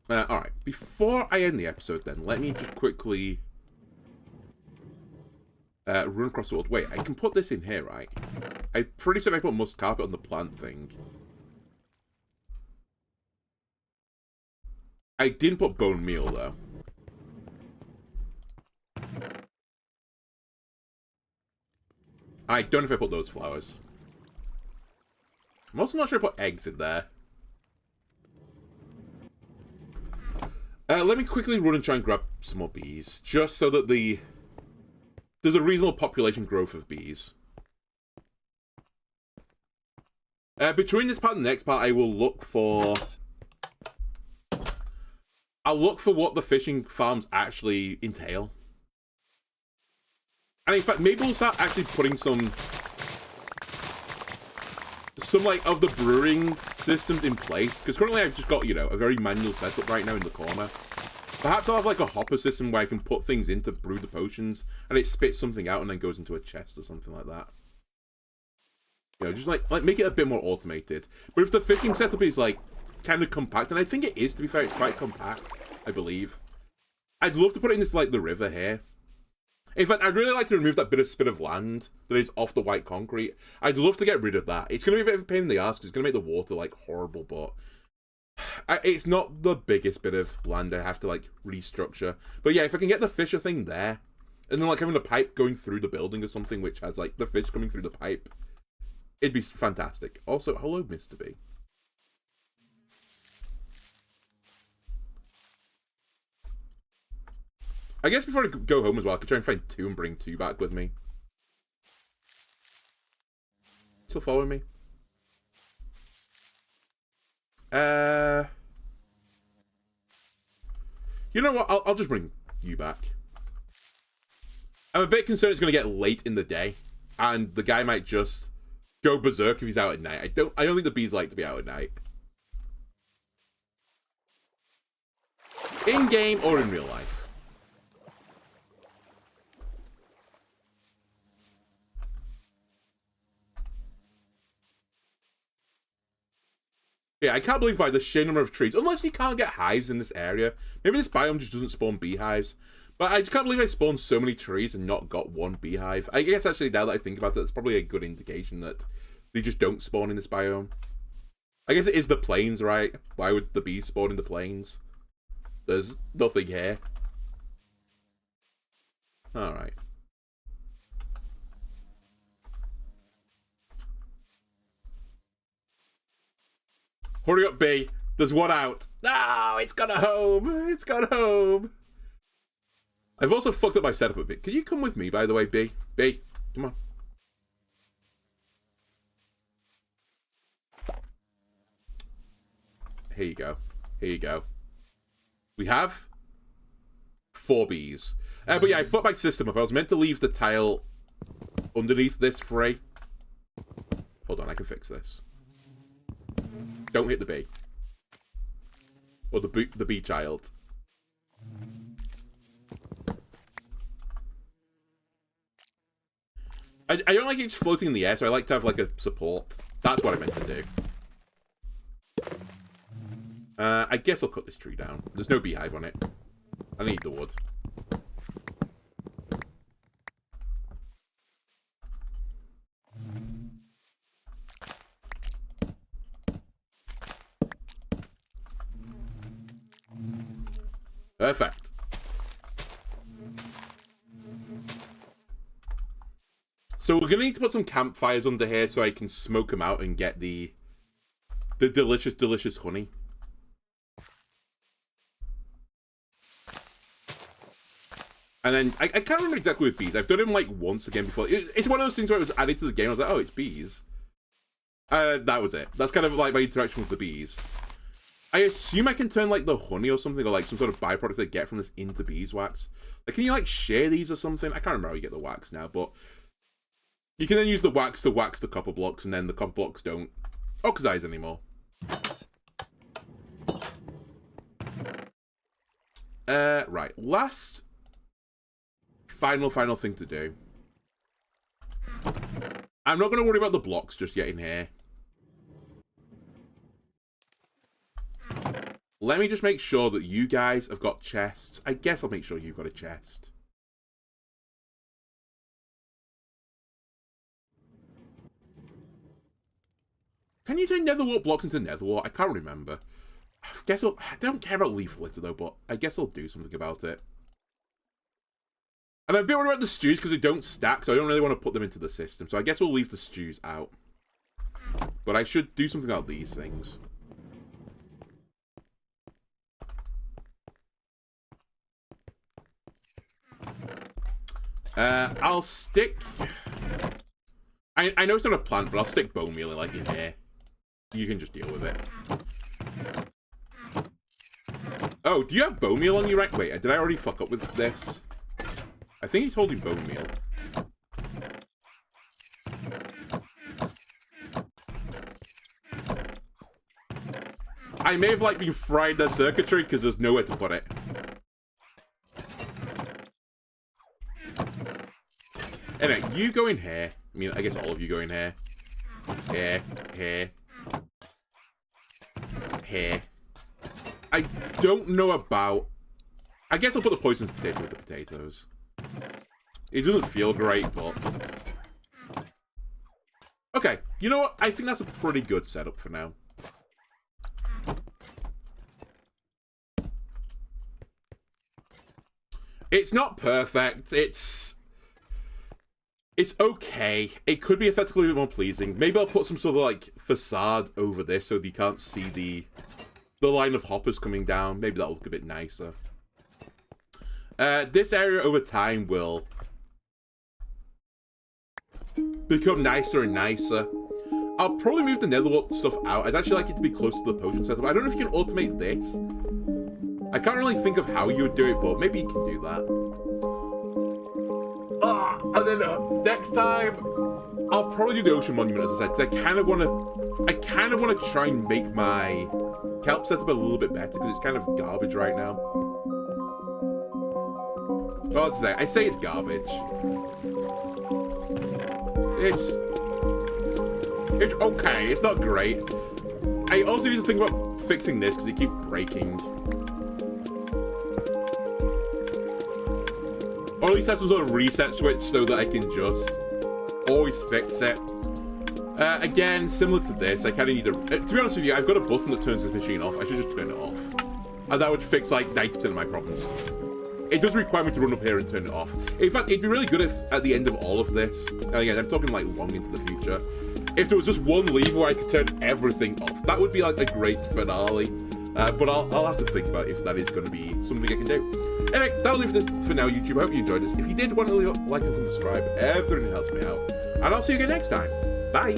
Alright, before I end the episode then, let me just quickly run across the world. Wait, I can put this in here, right? I'm pretty certain I put musk carpet on the plant thing. I didn't put bone meal, though. I don't know if I put those flowers. I'm also not sure I put eggs in there. Let me quickly run and try and grab some more bees, just so that there's a reasonable population growth of bees. Between this part and the next part, I will look for... I'll look for what the fishing farms actually entail. And in fact, maybe we'll start actually putting some like of the brewing systems in place, because currently I've just got, you know, a very manual setup right now in the corner. Perhaps I'll have like a hopper system where I can put things in to brew the potions and it spits something out and then goes into a chest or something like that. You know, just like make it a bit more automated. But if the fishing setup is like kind of compact, and I think it is, to be fair, it's quite compact, I believe. I'd love to put it in this, like, the river here. In fact, I'd really like to remove that spit of land that is off the white concrete. I'd love to get rid of that. It's going to be a bit of a pain in the ass because it's going to make the water, like, horrible, but it's not the biggest bit of land I have to, like, restructure. But yeah, if I can get the fisher thing there, and then, like, having a pipe going through the building or something which has, like, the fish coming through the pipe, it'd be fantastic. Also, hello, Mr. B. I guess before I go home as well, I could try and find 2 and bring 2 back with me. Still following me? You know what? I'll just bring you back. I'm a bit concerned it's going to get late in the day, and the guy might just go berserk if he's out at night. I don't think the bees like to be out at night. In game or in real life. Yeah, I can't believe by the sheer number of trees, unless you can't get hives in this area. Maybe this biome just doesn't spawn beehives. But I just can't believe I spawned so many trees and not got 1 beehive. I guess actually now that I think about it, that's probably a good indication that they just don't spawn in this biome. I guess it is the plains, right? Why would the bees spawn in the plains? There's nothing here. Alright. Hurry up, B. There's one out. No, it's gone home. It's gone home. I've also fucked up my setup a bit. Can you come with me, by the way, B? B, come on. Here you go. Here you go. We have 4 bees. But yeah, I fucked my system up. I was meant to leave the tile underneath this free. Hold on, I can fix this. Don't hit the bee. Or the bee child. I don't like it just floating in the air, so I like to have like a support. That's what I meant to do. I guess I'll cut this tree down. There's no beehive on it. I need the wood. Perfect. So we're gonna need to put some campfires under here so I can smoke them out and get the delicious, delicious honey. And then I can't remember exactly with bees. I've done him like once again before. It's one of those things where it was added to the game. I was like, oh, it's bees. That was it. That's kind of like my interaction with the bees. I assume I can turn like the honey or something, or like some sort of byproduct I get from this into beeswax. Like, can you like share these or something? I can't remember how you get the wax now, but you can then use the wax to wax the copper blocks, and then the copper blocks don't oxidize anymore. Right. Last, final thing to do. I'm not going to worry about the blocks just yet in here. Let me just make sure that you guys have got chests. I guess I'll make sure you've got a chest. Can you turn nether wart blocks into nether wart? I can't remember. I don't care about leaf litter though, but I guess I'll do something about it. And I'm a bit worried about the stews because they don't stack, so I don't really want to put them into the system. So I guess we'll leave the stews out. But I should do something about these things. I'll stick... I know it's not a plant, but I'll stick bone meal like in here. You can just deal with it. Oh, do you have bone meal on you right? Wait, did I already fuck up with this? I think he's holding bone meal. I may have like been fried their circuitry because there's nowhere to put it. Anyway, you go in here. I mean, I guess all of you go in here. Here. I don't know about... I guess I'll put the poisonous potato with the potatoes. It doesn't feel great, but... Okay, you know what? I think that's a pretty good setup for now. It's not perfect. It's okay. It could be aesthetically a bit more pleasing. Maybe I'll put some sort of like facade over this so you can't see the line of hoppers coming down. Maybe that'll look a bit nicer. This area over time will become nicer and nicer. I'll probably move the netherwart stuff out. I'd actually like it to be close to the potion setup. I don't know if you can automate this. I can't really think of how you would do it, but maybe you can do that. And then next time, I'll probably do the ocean monument, as I said, because I kind of want to try and make my kelp setup a little bit better, because it's kind of garbage right now. So I say it's garbage. It's okay. It's not great. I also need to think about fixing this because it keeps breaking. Or at least have some sort of reset switch so that I can just always fix it. Again, similar to this, I kind of need to be honest with you, I've got a button that turns this machine off. I should just turn it off. And that would fix like 90% of my problems. It does require me to run up here and turn it off. In fact, it'd be really good if at the end of all of this, and again, I'm talking like long into the future, if there was just one lever where I could turn everything off. That would be like a great finale. But I'll have to think about if that is going to be something I can do. Anyway, that'll do for now, YouTube. I hope you enjoyed this. If you did, want to like and subscribe, everything helps me out. And I'll see you again next time. Bye.